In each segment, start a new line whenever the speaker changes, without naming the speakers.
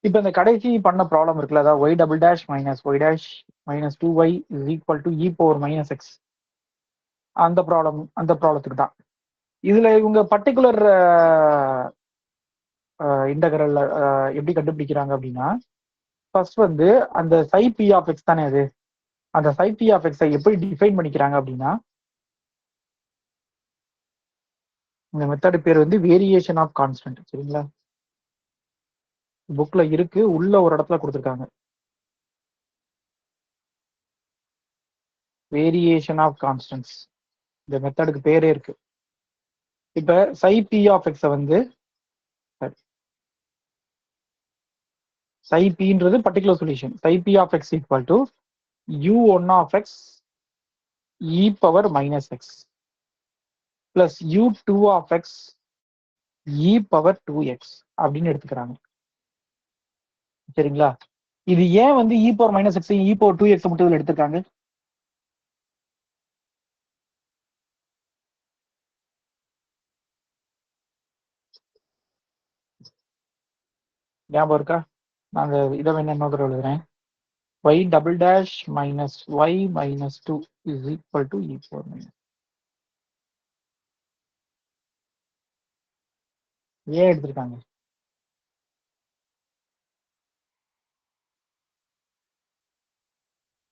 இப்போ இந்த கடைசி பண்ண ப்ராப்ளம் இருக்குல்ல, அதாவது Y double dash minus Y dash minus 2y is equal to E power minus X, அந்த ப்ராப்ளத்துக்கு தான். இதுல இவங்க பர்டிகுலர் இன்டகரல் எப்படி கண்டுபிடிக்கிறாங்க அப்படின்னா, ஃபர்ஸ்ட் வந்து அந்த சை பி ஆஃப் எக்ஸ் தானே அது, அந்த சை பி ஆஃப் எக்ஸை எப்படி டிஃபைன் பண்ணிக்கிறாங்க அப்படின்னா, இந்த மெத்தட் பேர் வந்து வேரியேஷன் ஆஃப் கான்ஸ்டன்ட். சரிங்களா, புக்ல இருக்கு, உள்ள ஒரு இடத்துல கொடுத்துருக்காங்க, வேரியேஷன் ஆஃப் கான்ஸ்டன்ட்ஸ். இந்த மெத்தடுக்கு பேரே இருக்கு. இப்ப சை பி ஆஃப் எக்ஸை வந்து psi p-ன்றது particular solution. Psi p of x equal to u1 of x e power minus x plus u2 of x e power 2x அப்படின்னு எடுத்துக்கிறாங்க. சரிங்களா, இது ஏன் வந்து e power minus x e power 2x மட்டும் இதுல எடுத்துருக்காங்க? ஞாபகம் இருக்கா? நாங்க இதை வேணா இன்னொரு தடவை எழுதுறேன். y double dash minus y minus 2 is equal to e power minus. ஏன் எடுத்திருக்காங்க?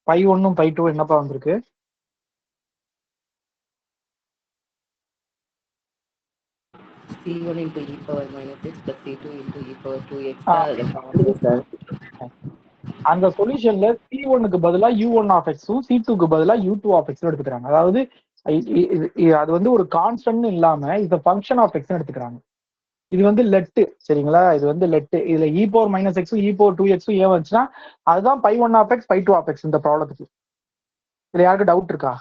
பை ஒன்னும் பை டூ என்னப்பா வந்திருக்கு?
C1 into e power minus x plus C2 into e power 2x sir.
அந்த சொல்யூஷன்ல C1க்கு பதிலா U1 ஆஃப் எக்ஸும் C2க்கு பதிலா U2 ஆஃப் எக்ஸும் எடுத்துக்கிறாங்க. அதாவது அது வந்து ஒரு கான்ஸ்டன்ட் இல்லாம இது ஃபங்க்ஷன் ஆஃப் எக்ஸ் எடுத்துக்கிறாங்க. இது வந்து லெட்டு. சரிங்களா, இது வந்து லெட்டு. இதுல இ பவர் மைனஸ் எக்ஸும் இ பவர் 2x ஏன் வந்துச்சுன்னா அதுதான் phi one of X phi two of X இந்த ப்ராப்ளத்துக்கு. இதுல யாருக்கு டவுட் இருக்கா?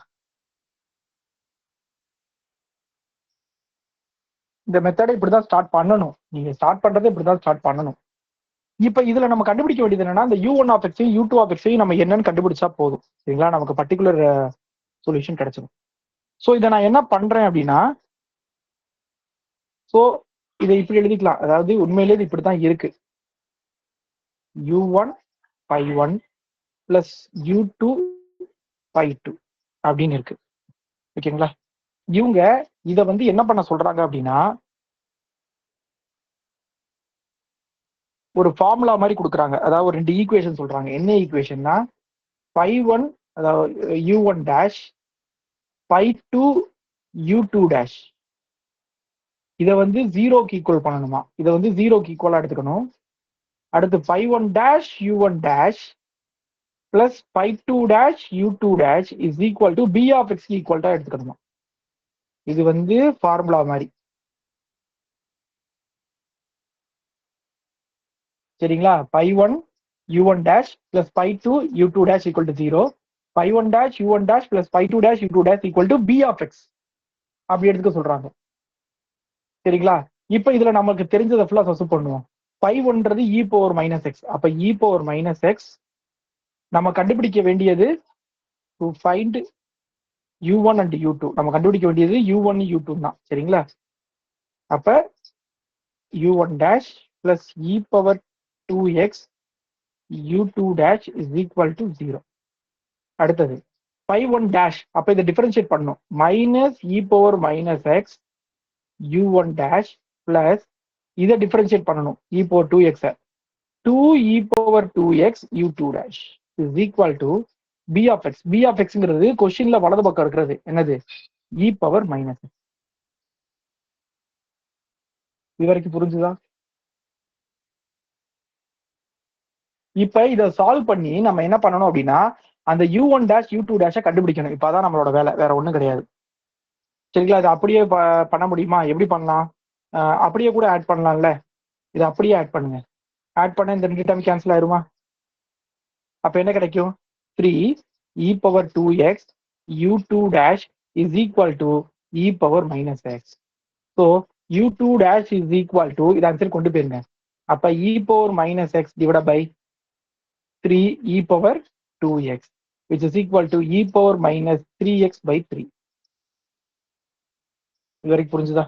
இந்த மெத்தடை இப்படிதான் ஸ்டார்ட் பண்ணணும். நீங்க ஸ்டார்ட் பண்றதை இப்படிதான் ஸ்டார்ட் பண்ணணும். இப்ப இதுல நம்ம கண்டுபிடிக்க வேண்டியது என்னன்னா, இந்த U1 ஆஃப் எக்ஸையும் U2 ஆஃப் எக்ஸையும் நம்ம என்னன்னு கண்டுபிடிச்சா போதும். சரிங்களா, நமக்கு பர்டிகுலர் சொல்யூஷன் கிடைச்சிடும். ஸோ இதை நான் என்ன பண்றேன் அப்படின்னா, ஸோ இதை இப்படி எழுதிக்கலாம். அதாவது உண்மையிலேயே இது இப்படிதான் இருக்கு. U1 by 1 plus U2 by 2 அப்படின்னு இருக்கு. ஓகேங்களா, இவங்க இதை வந்து என்ன பண்ண சொல்றாங்க அப்படின்னா, ஒரு ஃபார்முலா மாதிரி கொடுக்குறாங்க. அதாவது ஒரு 2 ஈக்குவேஷன் சொல்றாங்க. என்ன ஈக்குவேஷன்னா, பை ஒன் அதாவது U1 dash by two U2 dash, இதை வந்து ஜீரோக்கு ஈக்குவல் பண்ணணுமா, இதை வந்து ஜீரோக்கு ஈக்குவலா எடுத்துக்கணும். அடுத்து phi one dash U1 dash plus phi two dash U2 dash is equal to P of x ஈக்குவல்டா எடுத்துக்கணுமா. இது வந்து ஃபார்முலா மாதிரி. சரிங்களா, phi one U1 dash plus phi two U2 dash equal to zero, phi one dash U1 dash plus phi two dash U2 dash equal to P of x அப்படி எடுத்துக்க சொல்றாங்க. சரிங்களா, இப்ப இதுல நமக்கு தெரிஞ்சதை ஃபுல்லா சப்ஸ்டிட்யூட் பண்ணுவோம். பை ஒன்றது இ பவர் மைனஸ் எக்ஸ். அப்ப இ பவர் மைனஸ் எக்ஸ் நம்ம கண்டுபிடிக்க வேண்டியது to find U1 and U2. நம்ம கண்டுபிடிக்க வேண்டியது U1 U2 தான். சரிங்களா, அப்ப U1 dash plus e power 2x U2 dash is equal to 0. அடுத்தது பை ஒன் டேஷ், அப்ப இதை டிஃபரன்ஷியேட் பண்ணணும். Minus e power minus x U1 dash plus இதை டிஃபரன்ஷியேட் பண்ணணும் e power 2x 2 e power 2x U2 dash is equal to P of x. P of எக்ஸ்ங்கிறது கொஸ்டின்ல வலது பக்கம் இருக்கிறது என்னது, இ பவர் மைனஸ் எக்ஸ். இது வரைக்கும் புரிஞ்சுதா? இப்ப இதை சால்வ் பண்ணி நம்ம என்ன பண்ணணும் அப்படின்னா, அந்த U1 டேஷ் U2 டேஷை கண்டுபிடிக்கணும். இப்ப அதான் நம்மளோட வேலை, வேற ஒன்றும் கிடையாது. சரிங்களா, இது அப்படியே பண்ண முடியுமா? எப்படி பண்ணலாம்? அப்படியே கூட ஆட் பண்ணலாம்ல. இதை அப்படியே ஆட் பண்ணுங்க. ஆட் பண்ண இந்த 2 டைம் கேன்சல் ஆயிருமா? அப்ப என்ன கிடைக்கும்? 3 e power 2x U2 dash is equal to E power minus x. So U2 dash is equal to இது ஆன்சர் கொண்டு போயிருங்க. அப்ப e power minus x divide by 3 e power 2x which is equal to e power minus 3x by 3. இது வரைக்கும் புரிஞ்சுதா?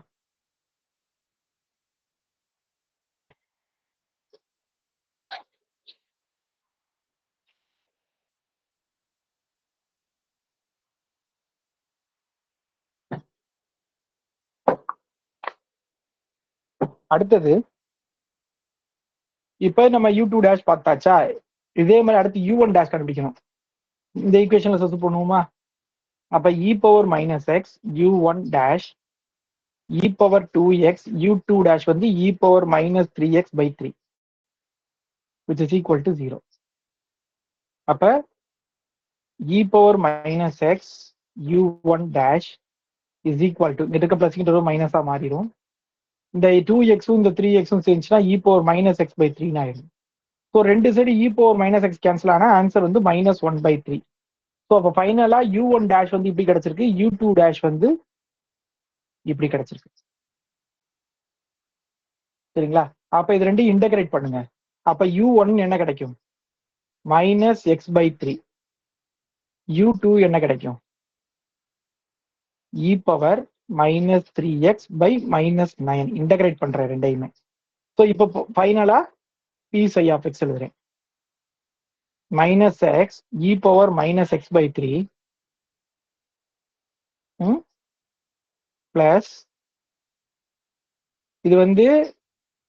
அடுத்தது இப்ப நம்ம u2 டேஷ் பார்த்தாச்சா, இதே மாதிரி அடுத்து u1 டேஷ் கண்டுபிடிக்கணும். இந்த ஈக்குவேஷன்ல சப்ஸ்டிட்யூட் பண்ணுவோமா? அப்ப e power minus x u1 dash e power 2x u2 dash வந்து e power minus 3x by 3 which is equal to 0. அப்ப e power minus x u1 dash is equal to இங்க இருக்க plus கிட்ட மைனஸா மாறிடும். இந்த 2xும் இந்த 3xும் சேர்ந்துச்சுன்னா e power minus X by 3 ஆயிடும். ஸோ ரெண்டு side e power minus X cancel ஆனா ஆன்சர் வந்து மைனஸ் 1/3. ஸோ அப்போ ஃபைனலா u1 டேஷ் வந்து இப்படி கிடைச்சிருக்கு, u2 டேஷ் வந்து இப்படி கிடைச்சிருக்கு. சரிங்களா? அப்ப இது ரெண்டு இன்டகிரேட் பண்ணுங்க. அப்ப u1 என்ன கிடைக்கும்? Minus X by 3. u2 என்ன கிடைக்கும்? e power minus 3x by minus 9. Integrate பண்றேன் ரெண்டையுமே. ஸோ இப்போ ஃபைனலா p psi of x எழுதுறேன். Minus X e power minus X by 3 plus இது வந்து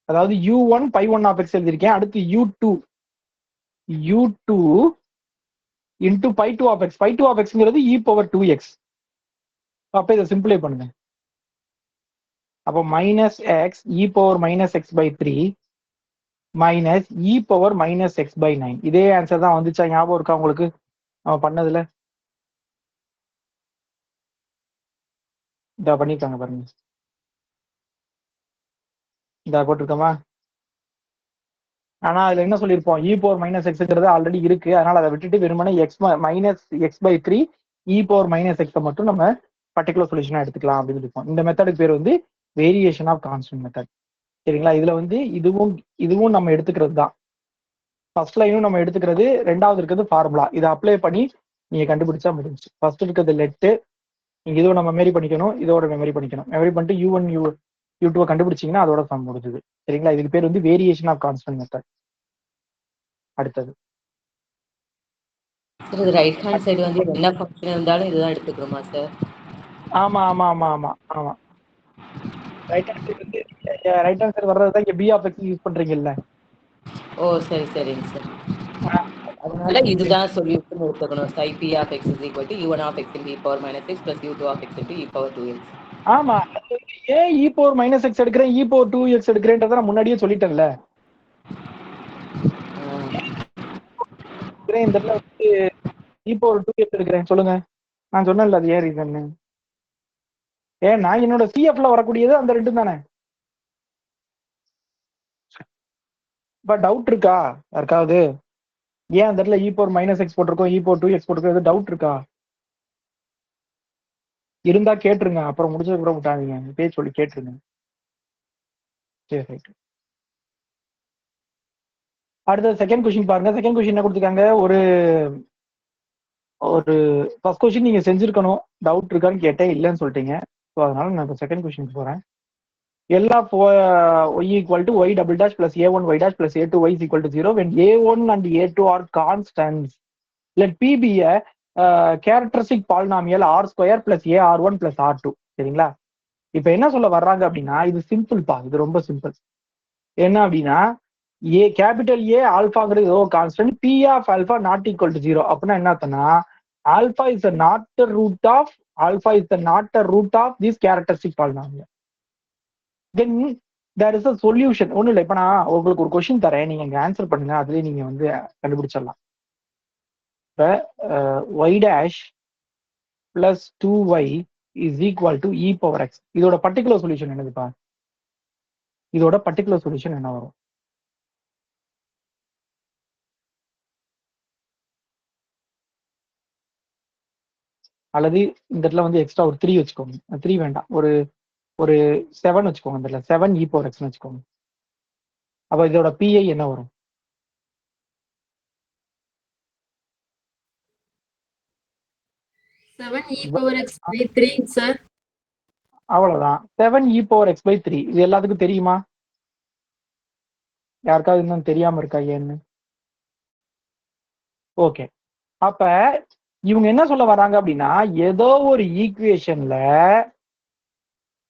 அதாவது u1 π1 of x எழுதியிருக்கேன். அடுத்து u2 into π2 of x. π2 of xங்கிறது e பவர் 2x. அப்ப இதை சிம்பிளை பண்ணுங்க. அப்போ minus X e power minus X by 3 minus e power minus X by 9. இதே ஆன்சர் தான் வந்துச்சா? ஞாபகம் இருக்கா உங்களுக்கு நம்ம பண்ணதுல? இதை பண்ணிருக்காங்க பாருங்க. இதை போட்டிருக்கோமா? ஆனா அதுல என்ன சொல்லியிருப்போம்? e பவர் மைனஸ் எக்ஸ்ங்கிறது ஆல்ரெடி இருக்கு. அதனால அதை விட்டுட்டு வெறுமனே X minus X by 3 e power minus எக்ஸை மட்டும் நம்ம பர்டிகுலர் சொல்யூஷனா எடுத்துக்கலாம் அப்படின்னு இருப்போம். இந்த மெத்தடுக்கு பேர் வந்து வேரியேஷன் ஆஃப் கான்ஸ்டன்ட் மெத்தட். சரிங்களா? இதுல வந்து இதுவும் நம்ம எடுத்துக்கிறது தான். ஃபர்ஸ்ட் லைனும் நம்ம எடுத்துக்கிறது, ரெண்டாவது இருக்கிறது ஃபார்முலா. இதை அப்ளை பண்ணி நீங்க கண்டுபிடிச்சா முடிஞ்சு. ஃபர்ஸ்ட் இருக்கிறது லெட்டு, நீங்க இதோட நம்ம மெமரி பண்ணிக்கணும், இதோட மெமரி பண்ணிக்கணும். மெமரி பண்ணிட்டு u1 u2 கண்டுபிடிச்சிங்கன்னா அதோட சம் முடிஞ்சது. சரிங்களா? இதுக்கு பேர் வந்து வேரியேஷன் ஆஃப் கான்ஸ்டன்ட் மெத்தட். அடுத்தது
ரைட் ஹேண்ட் சைடு வந்து என்ன ஃபங்க்ஷன் இருந்தாலும் இதுதான் எடுத்துக்கணுமா சார்?
ஆமா ஆமா ஆமா ஆமா ஆமா. ரைட் ஹேண்ட் சைடு வந்து ரைட் ஹேண்ட் சைடு வர்றதுதான் இங்க b of x யூஸ் பண்றீங்கல்ல.
ஓ சரி சரிங்க சார். அதனால இதுதான் சொல்யூஷன் எடுத்துக்கணும். psi p of x is equal to u1 of x into e power minus x plus u2 of x into e power 2x.
ஆமா, ஏன் e power minus X எடுக்கிறேன் e power 2x எடுக்கிறேன்றத நான் முன்னாடியே சொல்லிட்டேன்ல. இந்த இடத்துல வந்து e பவர் 2x எடுக்கிறேன். சொல்லுங்க, நான் சொன்னேன்ல அது ஏன் ரீசன். ஏன் நான் என்னோட சிஎஃப்ல வரக்கூடியது அந்த ரெண்டும் தானே. இப்ப டவுட் இருக்கா யாருக்காவது? ஏன் அந்த இடத்துல e பவர் மைனஸ் எக்ஸ் போட்டிருக்கோம், e பவர் 2x போட்டிருக்கோம், எது டவுட் இருக்கா? இருந்தா கேட்டுருங்க, அப்புறம் முடிச்சது கூட விட்டாதீங்க, பேர் சொல்லி கேட்டுருங்க. சரி ரைட். அடுத்த செகண்ட் கொஸ்டின் பாருங்க. செகண்ட் கொஸ்டின் என்ன கொடுத்துருக்காங்க? ஒரு ஃபர்ஸ்ட் கொஸ்டின் நீங்க செஞ்சிருக்கணும், டவுட் இருக்கான்னு கேட்டேன், இல்லைன்னு சொல்லிட்டீங்க. ஸோ அதனால நான் இப்போ செகண்ட் கொஸ்டின் போறேன். எல்லா y equal to y double dash plus a1 y dash plus a2 y is equal to 0 when a1 and a2 are constants. Let p be a characteristic polynomial r square plus ar1 plus r2. சரிங்களா? இப்ப என்ன சொல்ல வர்றாங்க அப்படின்னா, இது simple பா, இது ரொம்ப சிம்பிள். என்ன அப்படின்னா, ஏ கேபிட்டல் ஏ ஆல்பாங்கிறது ஏதோ constant, P of alpha not equal to 0 அப்படின்னா என்ன அர்த்தம்னா, alpha is not a root of this characteristic polynomial. Then there is a solution. ஒன்றும் இல்லை, இப்போ நான் உங்களுக்கு ஒரு கொஸ்டின் தரேன், நீங்க இங்க ஆன்சர் பண்ணுங்க, அதுலேயே நீங்க வந்து கண்டுபிடிச்சிடலாம். இப்போ y dash plus 2y is equal to e power X. இதோட பர்டிகுலர் சொல்யூஷன் என்னதுப்பா? இதோட பர்டிகுலர் சொல்யூஷன் என்ன வரும்? அல்லது இந்த இடத்துல வந்து எக்ஸ்ட்ரா ஒரு 3 வச்சுக்கோங்க. 3 வேண்டாம், ஒரு 7 வச்சுக்கோங்க. இந்த இடத்துல 7 இ பவர் எக்ஸ்னு வச்சுக்கோங்க. அப்போ இதோட பிஐ என்ன வரும்?
7 e power x by 3 sir.
அவ்வளவுதான், 7 இ பவர் எக்ஸ் பை 3. இது எல்லாத்துக்கும் தெரியுமா? யாருக்காவது இன்னும் தெரியாம இருக்கா ஏன்னு? ஓகே, அப்ப இவங்க என்ன சொல்ல வராங்க அப்படின்னா, ஏதோ ஒரு ஈக்குவேஷன்ல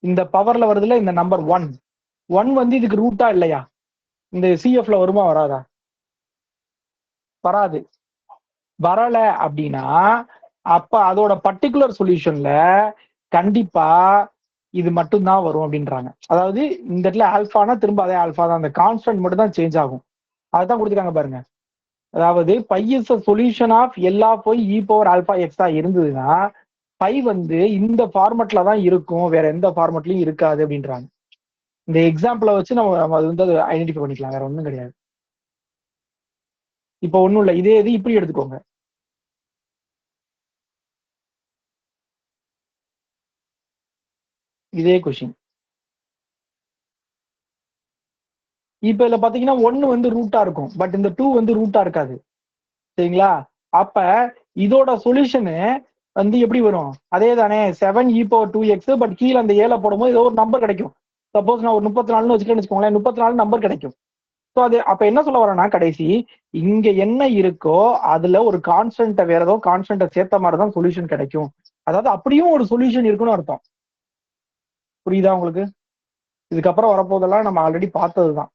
இந்த பவர்ல வருதுல இந்த நம்பர் 1, 1 வந்து இதுக்கு ரூட்டா இல்லையா? இந்த சிஎஃப்ல வருமா வராதா? வராது. வரல அப்படின்னா அப்ப அதோட பர்டிகுலர் சொல்யூஷன்ல கண்டிப்பா இது மட்டும்தான் வரும் அப்படின்றாங்க. அதாவது இந்த இடத்துல ஆல்பானா திரும்ப அதே ஆல்பா தான், அந்த கான்ஸ்டன்ட் மட்டும் தான் சேஞ்ச் ஆகும். அதுதான் கொடுத்துருக்காங்க பாருங்க. அதாவது phi is a solution of எல்லா போய் இ பவர் ஆல்பா எக்ஸா இருந்ததுன்னா பை வந்து இந்த ஃபார்மட்ல தான் இருக்கும், வேற எந்த ஃபார்மட்லயும் இருக்காது அப்படின்றாங்க. இந்த எக்ஸாம்பிளை வச்சு நம்ம அது வந்து ஐடென்டிஃபை பண்ணிக்கலாம், வேற ஒன்றும் கிடையாது. இப்போ ஒன்றும் இல்லை, இதே இது இப்படி எடுத்துக்கோங்க. இதே கொஸ்டின் இப்ப இதுல பாத்தீங்கன்னா 1 வந்து ரூட்டா இருக்கும், பட் இந்த 2 வந்து ரூட்டா இருக்காது. சரிங்களா? அப்ப இதோட சொல்யூஷனு வந்து எப்படி வரும்? அதே தானே 7 e power 2x, பட் கீழே அந்த 7 போடும்போது ஏதோ ஒரு நம்பர் கிடைக்கும். சப்போஸ் நான் ஒரு 34 வச்சுட்டேன்னு வச்சுக்கோங்களேன், 34 நம்பர் கிடைக்கும். ஸோ அது அப்ப என்ன சொல்ல வரேன்னா, கடைசி இங்க என்ன இருக்கோ அதுல ஒரு கான்ஸ்டன்ட்டை வேற ஏதோ கான்ஸ்டன்ட்டை சேர்த்த மாதிரி தான் சொல்யூஷன் கிடைக்கும். அதாவது அப்படியும் ஒரு சொல்யூஷன் இருக்குன்னு அர்த்தம். புரியுதா உங்களுக்கு? இதுக்கப்புறம் வரப்போதெல்லாம் நம்ம ஆல்ரெடி பார்த்ததுதான்.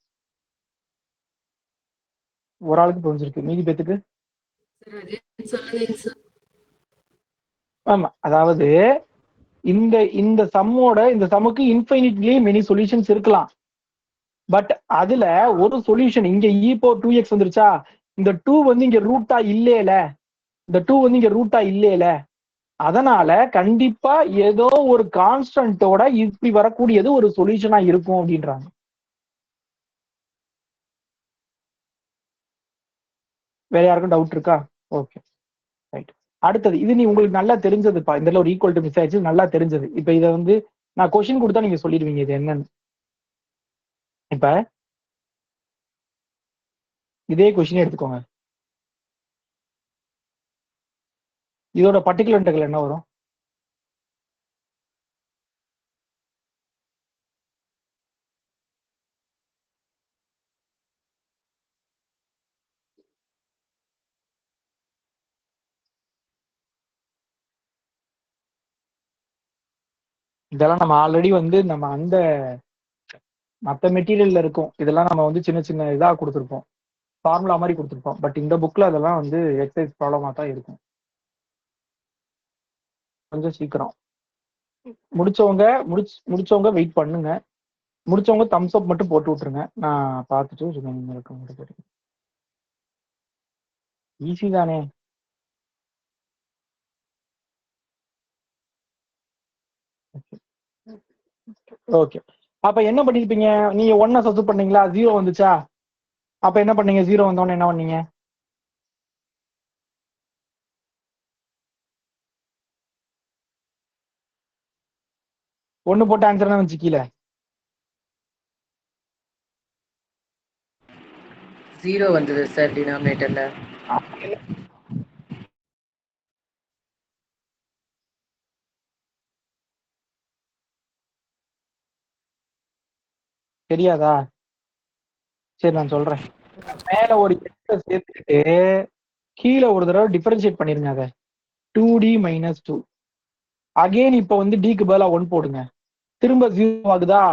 ஒரு ஆளுக்கு புரிஞ்சிருக்கு, மீதி பேத்துக்கு
சொல்லுங்க சார்.
ஆமா. அதாவது இந்த இந்த சம்முக்கு இன்ஃபைனிட்லி மெனி சொல்யூஷன்ஸ் இருக்கலாம். பட் அதுல ஒரு சொல்யூஷன் இங்க இ பவர் 2x வந்துருச்சா, இந்த 2 வந்து இங்க ரூட்டா இல்லையில, இந்த 2 வந்து இங்க ரூட்டா இல்லையில, அதனால கண்டிப்பா ஏதோ ஒரு கான்ஸ்டன்ட்டோட இப்படி வரக்கூடியது ஒரு சொல்யூஷனா இருக்கும் அப்படின்றாங்க. வேற யாருக்கும் டவுட் இருக்கா? Okay, right. அடுத்தது இது நீ உங்களுக்கு நல்லா தெரிஞ்சதுப்பா. இந்த ஒரு ஈக்குவல் டு மிஸ் ஆயிடுச்சு, நல்லா தெரிஞ்சது. இப்ப இதை வந்து நான் கொஸ்டின் கொடுத்தா நீங்க சொல்லிடுவீங்க இது என்னன்னு. இப்ப இதே கொஸ்டின் எடுத்துக்கோங்க. இதோட பர்டிகுலர் இன்டெக்ரல் என்ன வரும்? இதெல்லாம் நம்ம ஆல்ரெடி வந்து நம்ம அந்த மற்ற மெட்டீரியல்ல இருக்கும். இதெல்லாம் நம்ம வந்து சின்ன சின்ன இதா கொடுத்துருப்போம், ஃபார்முலா மாதிரி கொடுத்துருப்போம். பட் இந்த புக்ல அதெல்லாம் வந்து எக்ஸசைஸ் ப்ராப்ளமா தான் இருக்கும். கொஞ்சம் சீக்கிரம் முடிச்சவங்க வெயிட் பண்ணுங்க. முடிச்சவங்க தம்ஸ் அப் மட்டும் போட்டு விட்டுருங்க, நான் பார்த்துட்டு ஈஸி தானே. ஓகே, அப்ப என்ன பண்ணிருப்பீங்க? நீங்க 1 சப்ஸ்டிட் பண்ணீங்களா, 0 வந்துச்சா? அப்ப என்ன பண்ணீங்க? 0 வந்தோடனே என்ன பண்ணீங்க? ஒண்ணு போட்டு ஆன்சர் என்ன வந்துச்சு கீழே?
0 வந்தது சார் டினாமினேட்டர்ல.
தெரியாதா? சரி நான் சொல்றேன். மேல ஒரு எக்ஸ சேர்த்துக்கிட்டு கீழே ஒரு தடவை டிஃபரன்ஷியேட் பண்ணிருங்க. அதை 2d - 2 அகெயின் இப்ப வந்து டிக்கு பதிலா 1 போடுங்க, திரும்ப 0 ஆகுதா?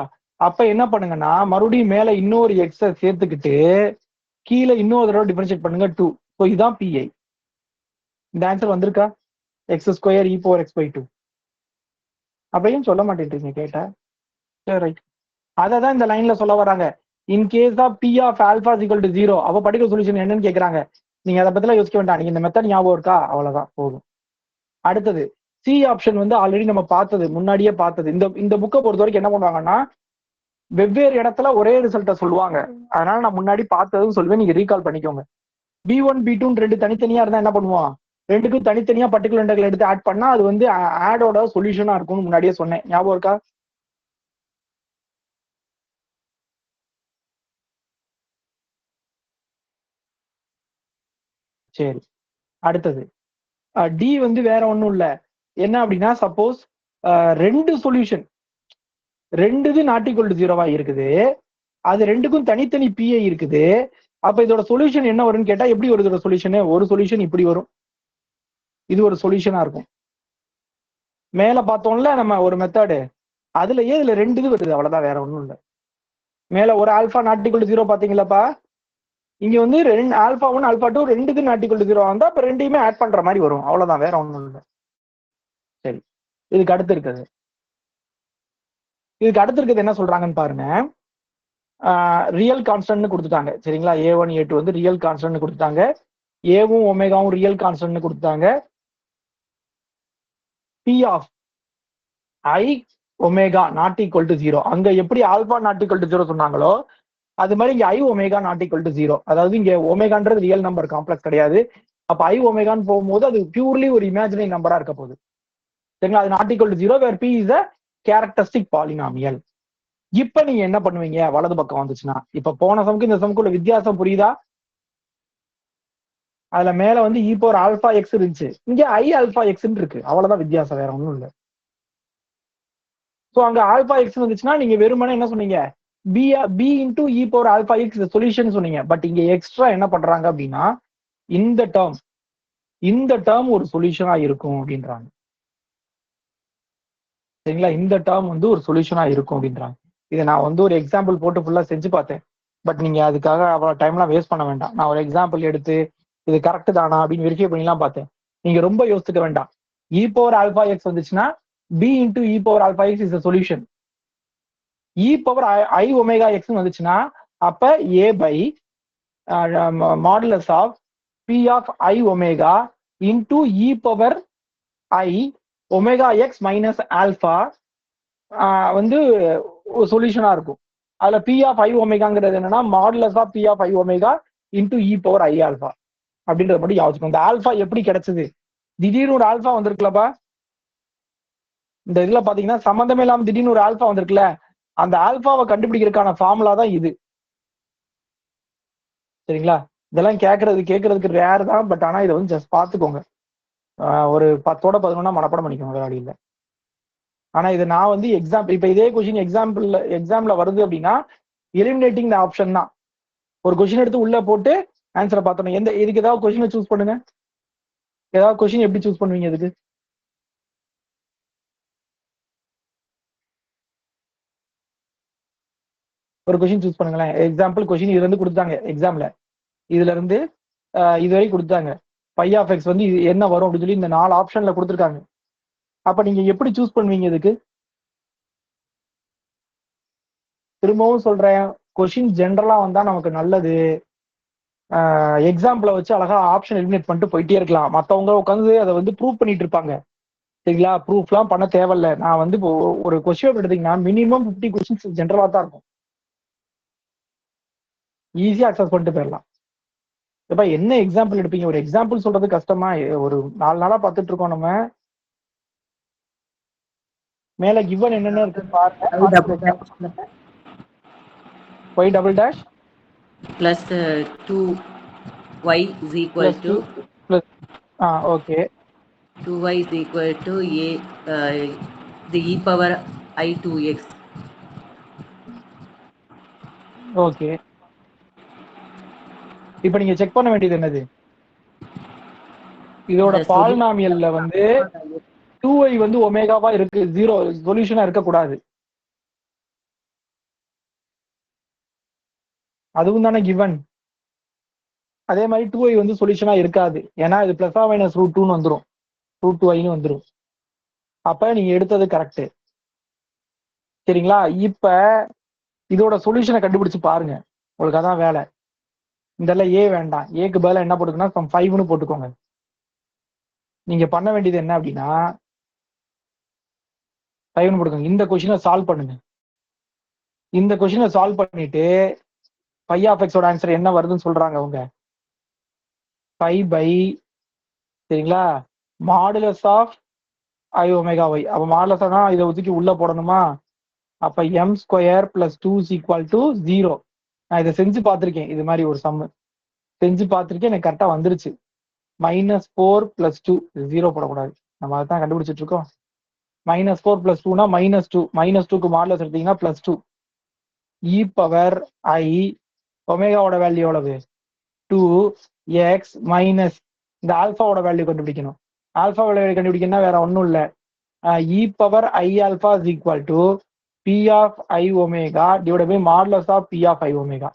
அப்ப என்ன பண்ணுங்கன்னா மறுபடியும் மேல இன்னொரு எக்ஸ சேர்த்துக்கிட்டு கீழே இன்னொரு தடவை டிஃபரன்ஷியேட் பண்ணுங்க 2. ஸோ இதுதான் பிஐ. இந்த ஆன்சர் வந்திருக்கா? x² e power x/2. அப்பயும் சொல்ல மாட்டேன்றீங்க கேட்டா. சரி, ரைட். அதை தான் இந்த லைன்ல சொல்ல வராங்க. In case of P of alpha equal to 0, அப்ப பர்டிகுலர் சொல்யூஷன் என்னன்னு கேட்கறாங்க. நீங்க அதை பத்திலாம் யோசிக்க வேண்டாம், நீங்க இந்த மெத்தட் ஞாபகம் இருக்கா, அவ்வளவுதான் போதும். அடுத்தது சி ஆப்ஷன் வந்து ஆல்ரெடி நம்ம பார்த்தது, முன்னாடியே பார்த்தது. இந்த புக்கை பொறுத்த வரைக்கும் என்ன பண்ணுவாங்கன்னா வெவ்வேறு இடத்துல ஒரே ரிசல்ட்டை சொல்லுவாங்க. அதனால நான் முன்னாடி பார்த்ததும் சொல்லுவேன், நீங்க ரீகால் பண்ணிக்கோங்க. B1 B2 ரெண்டு தனித்தனியா இருந்தா என்ன பண்ணுவோம், ரெண்டுக்கும் தனித்தனியா பர்டிகுலர் இன்டெக்ரல் எடுத்து ஆட் பண்ணா அது வந்து ஆடோட சொல்யூஷனா இருக்கும்னு முன்னாடியே சொன்னேன், ஞாபகம் இருக்கா? சரி, அடுத்தது டி வந்து வேற ஒண்ணும் இல்ல. என்ன அப்படின்னா சப்போஸ் ரெண்டு சொல்யூஷன், ரெண்டுது நாட் ஈக்குவல் டு 0வா இருக்குது, அது ரெண்டுக்கும் தனித்தனி பிஐ இருக்குது. அப்ப இதோட சொல்யூஷன் என்ன வரும்னு கேட்டா எப்படி ஒரு இதோட சொல்யூஷன்? ஒரு சொல்யூஷன் இப்படி வரும், இது ஒரு சொல்யூஷனா இருக்கும். மேல பார்த்தோம்ல நம்ம ஒரு மெத்தடு, அதுலயே இதுல ரெண்டு இது வருது, அவ்வளவுதான், வேற ஒண்ணும் இல்லை. மேல ஒரு ஆல்பா நாட் ஈக்குவல் டு 0 பாத்தீங்களாப்பா? இங்க வந்து ரெண்டு ஆல்பா 1 ஆல்பா 2 ரெண்டுக்கு நாட் ஈக்குவல் டு 0 வந்தா அப்ப ரெண்டையுமே ஆட் பண்ற மாதிரி வரும். அவ்வளவுதான், வேற ஒண்ணும் இல்லை. சரி, இதுக்கு அடுத்து இருக்குது என்ன சொல்றாங்கன்னு பாருங்க. ரியல் கான்ஸ்டன்ட் கொடுத்துட்டாங்க. சரிங்களா, A1 A2 வந்து ரியல் கான்ஸ்டன்ட் கொடுத்துட்டாங்க. ஏவும் ஒமேகாவும் ரியல் கான்ஸ்டன்ட் கொடுத்துட்டாங்க. P of I omega not equal to 0. அங்க எப்படி ஆல்பா நாட் ஈக்குவல் டு 0 சொன்னாங்களோ அது மாதிரி இங்க I omega not equal to 0. அதாவது இங்க ஒமேகான்றது ரியல் நம்பர், காம்ப்ளெக்ஸ் கிடையாது. அப்ப I ஒமேகான்னு போகும்போது அது பியூர்லி ஒரு இமேஜினரி நம்பரா இருக்க போகுது. சரிங்களா, அது not equal to 0 where P is a characteristic polynomial. இப்ப நீங்க என்ன பண்ணுவீங்க? வலது பக்கம் வந்துச்சுன்னா, இப்ப போன சமுக்கு இந்த சமுக்குள்ள வித்தியாசம் புரியுதா? அதுல மேல வந்து e பவர் ஆல்பா எக்ஸ் இருந்துச்சு, இங்க I ஆல்பா எக்ஸ் இருக்கு. அவ்வளவுதான் வித்தியாசம், வேற ஒண்ணும் இல்லை. சோ அங்க ஆல்பா எக்ஸ் வந்துச்சுன்னா நீங்க வெறுமனே என்ன சொன்னீங்க? B into e power alpha X solution சொன்னீங்க. பட் இங்க எக்ஸ்ட்ரா என்ன பண்றாங்க அப்படின்னா, இந்த டேர்ம் ஒரு சொல்யூஷனா இருக்கும் அப்படின்றாங்க. சரிங்களா, இந்த டேர்ம் வந்து ஒரு சொல்யூஷனா இருக்கும் அப்படின்றாங்க. இதை நான் வந்து ஒரு எக்ஸாம்பிள் போட்டு ஃபுல்லா செஞ்சு பார்த்தேன். பட் நீங்க அதுக்காக அவ்வளவு டைம்லாம் வேஸ்ட் பண்ண வேண்டாம். நான் ஒரு எக்ஸாம்பிள் எடுத்து இது கரெக்ட் தானா அப்படின்னு வெரிஃபை பண்ணிலாம் பார்த்தேன். நீங்க ரொம்ப யோசிக்க வேண்டாம். இ பவர் ஆல்பா எக்ஸ் வந்துச்சுன்னா P into e power alpha x is solution. E power i omega x வந்துச்சுன்னா அப்ப A by modulus of P of I omega into e power i omega x minus alpha வந்து சொல்யூஷனா இருக்கும். அதுல P of i ஒமேகாங்கிறது என்னன்னா modulus of P of I omega into e power i alpha அப்படின்றத மட்டும் யோசிக்கும். இந்த ஆல்பா எப்படி கிடைச்சது? திடீர்னு ஒரு ஆல்பா வந்திருக்குல்லப்பா, இந்த இதுல பாத்தீங்கன்னா சம்பந்தமே இல்லாம திடீர்னு ஒரு ஆல்பா வந்திருக்குல்ல, அந்த ஆல்பாவை கண்டுபிடிக்கிறதுக்கான ஃபார்முலா தான் இது. சரிங்களா, இதெல்லாம் கேட்கறதுக்கு ரேர் தான். பட் ஆனா இதை வந்து ஜஸ்ட் பாத்துக்கோங்க. ஒரு 10ஓட 11 மனப்பாடம் பண்ணிக்கோங்க, வேற வழி இல்லை. ஆனா இது நான் வந்து எக்ஸாம்பிள், இப்ப இதே கொஸ்டின் எக்ஸாம்ல வருது அப்படின்னா எலிமினேட்டிங் த ஆப்ஷன் தான். ஒரு கொஸ்டின் எடுத்து உள்ள போட்டு ஆன்சரை பார்த்தோம். இதுக்கு ஏதாவது கொஸ்டினை சூஸ் பண்ணுங்க. ஏதாவது கொஸ்டின் எப்படி சூஸ் பண்ணுவீங்க? இதுக்கு ஒரு கொஸ்டின் சூஸ் பண்ணுங்களேன். எக்ஸாம்பிள் கொஸ்டின் இதுல இருந்து கொடுத்தாங்க எக்ஸாம்ல, இதுல இருந்து இது வரைக்கும் கொடுத்தாங்க. பை ஆஃப் எக்ஸ் வந்து என்ன வரும் அப்படின்னு சொல்லி இந்த 4 ஆப்ஷன்ல கொடுத்துருக்காங்க. அப்ப நீங்க எப்படி சூஸ் பண்ணுவீங்க? இதுக்கு திரும்பவும் சொல்றேன், கொஸ்டின் ஜென்ரலா வந்தா நமக்கு நல்லது. எக்ஸாம்பிள வச்சு அழகா ஆப்ஷன் எலிமினேட் பண்ணிட்டு போயிட்டே இருக்கலாம். மத்தவங்க உட்காந்து அதை வந்து ப்ரூவ் பண்ணிட்டு இருப்பாங்க. சரிங்களா, ப்ரூஃப்லாம் பண்ண தேவையில்ல. நான் வந்து இப்போ ஒரு கொஸ்டின் எடுத்தீங்கன்னா மினிமம் 50 கொஸ்டின்ஸ் ஜென்ரலா தான் இருக்கும். ஈஸியா அக்சஸ் பண்ணிட்டு போயிடலாம். இப்ப என்ன எக்ஸாம்பிள் எடுப்பீங்க? ஒரு எக்ஸாம்பிள் சொல்றது கஷ்டமா? ஒரு 4 நாளா பார்த்துட்டு இருக்கோம் நம்ம. மேல கிவன் என்னென்ன இருக்கு பாருங்க. y double dash
plus 2y is equal
plus
to
2 plus okay
2y is equal to a the e power I 2x.
Okay, இப்போ நீங்க செக் பண்ண வேண்டியது என்னது? இதோட பாலினாமியல்ல வந்து 2y வந்து ஒமேகாவா இருக்கு, 0 சொல்யூஷனா இருக்க கூடாது. அதுவும் தானே கிவன். அதே மாதிரி 2y வந்து சொல்யூஷனா இருக்காது, ஏன்னா இது பிளஸ் ஆர் மைனஸ் √2 வந்துடும், √2y வந்துடும். அப்ப நீங்க எடுத்தது கரெக்ட். சரிங்களா, இப்ப இதோட சொல்யூஷனை கண்டுபிடிச்சு பாருங்க. உங்களுக்கு அதான் வேலை. இதெல்லாம் ஏ வேண்டாம், ஏக்கு பதிலாக என்ன போட்டுக்கோன்னா 5ன்னு போட்டுக்கோங்க. நீங்க பண்ண வேண்டியது என்ன அப்படின்னா 5ன்னு போட்டுக்கோங்க. இந்த கொஸ்டினை சால்வ் பண்ணுங்க. இந்த கொஸ்டினை சால்வ் பண்ணிட்டு பை ஆஃப் எக்ஸோட ஆன்சர் என்ன வருதுன்னு சொல்றாங்க அவங்க. 5 பை சரிங்களா modulus of I omega y. அப்ப மாடுலஸ் இதை ஒதுக்கி உள்ள போடணுமா? அப்ப m square plus 2 is equal to 0. நான் இதை செஞ்சு பார்த்திருக்கேன், இது மாதிரி ஒரு சம்மு செஞ்சு பார்த்திருக்கேன், எனக்கு கரெக்டா வந்துருச்சு. -4 + 2 0 போடக்கூடாது, நம்ம அதை தான் கண்டுபிடிச்சிட்டு இருக்கோம். -4 + 2னா -2, -2க்கு மாடுலஸ் எடுத்தீங்கன்னா +2. இ பவர் ஐ ஒமேகாவோட வேல்யூ எவ்வளவு? 2x மைனஸ் இந்த ஆல்பாவோட வேல்யூ கண்டுபிடிக்கணும். ஆல்பா வேல்யூ கண்டுபிடிக்கணும்னா வேற ஒன்றும் இல்லை, e power i alpha is equal to P of I omega divide by modulus of P of I omega.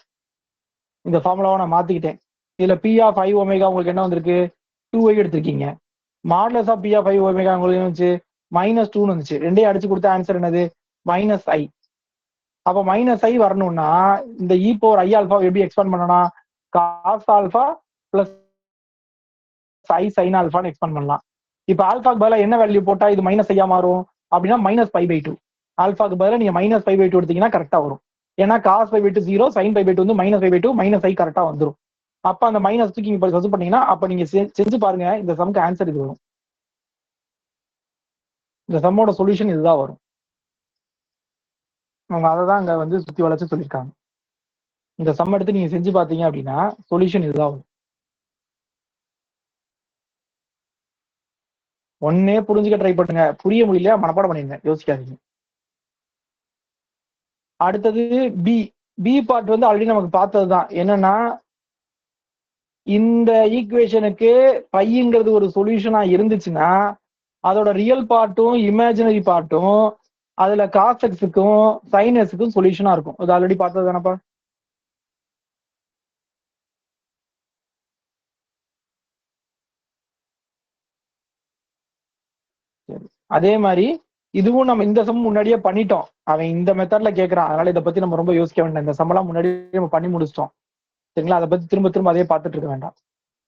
இந்த ஃபார்முலாவை நான் மாத்திக்கிட்டேன். இதுல பி ஆஃப் ஐ ஒமேகா உங்களுக்கு என்ன வந்திருக்கு, 2y எடுத்திருக்கீங்க. Modulus of P of I omega உங்களுக்கு என்ன வந்துச்சு, -2 வந்துச்சு. ரெண்டையும் அடிச்சு கொடுத்த ஆன்சர் என்னது, -i. அப்ப -i வரணும்னா இந்த இ பவர் ஐ ஆல்பா எப்படி எக்ஸ்பேண்ட் பண்ணலாம், காஸ் ஆல்பா பிளஸ் ஐ சைன் ஆல்பான்னு எக்ஸ்பேண்ட் பண்ணலாம். இப்ப ஆல்பாக்கு பதிலா என்ன வேல்யூ போட்டா இது -ஐயா மாறும் அப்படின்னா -π/2. ஆல்பாக்கு பதிலா நீங்க -π/2 எடுத்தீங்கன்னா கரெக்டா வரும். ஏன்னா காஸ் π/2 0, சைன் π/2 வந்து -π/2, -i கரெக்டா வந்துடும். அப்ப அந்த மைனஸ் தூக்கி நீங்க சப்ஸ்டிட்யூட் பண்ணீங்கன்னா அப்ப நீங்க செஞ்சு பாருங்க, இந்த சம்க்கு ஆன்சர் இது வரும். இந்த சம்மோட சொல்யூஷன் இதுதான் வரும். அவங்க அதை தான் அங்க வந்து சுத்தி வளைச்சு சொல்லியிருக்காங்க. இந்த சம் எடுத்து நீங்க செஞ்சு பார்த்தீங்க அப்படின்னா சொல்யூஷன் இதுதான் வரும். ஒன்னே புரிஞ்சுக்க ட்ரை பண்ணுங்க, புரிய முடியல மனப்பாடம் பண்ணிருங்க, யோசிக்காதீங்க. அடுத்தது பி. பி பார்ட் வந்து ஆல்ரெடி நமக்கு பார்த்ததுதான். என்னன்னா இந்த ஈக்குவேஷனுக்கு பைங்கிறது ஒரு சொல்யூஷனா இருந்துச்சுன்னா அதோட ரியல் பார்ட்டும் இமேஜினரி பார்ட்டும் அதுல காஸ் எக்ஸுக்கும் சைன் எக்ஸுக்கும் சொல்யூஷனா இருக்கும். அது ஆல்ரெடி பார்த்தது தானப்பா. அதே மாதிரி இதுவும் நம்ம இந்த சம் முன்னாடியே பண்ணிட்டோம். அவன் இந்த மெத்தட்ல கேட்கறான், அதனால இதை பத்தி நம்ம ரொம்ப யோசிக்க வேண்டாம். இந்த சம்மெல்லாம் முன்னாடியே நம்ம பண்ணி முடிச்சிட்டோம். சரிங்களா, அதை பத்தி திரும்ப திரும்ப அதே பார்த்துட்டு இருக்க வேண்டாம்.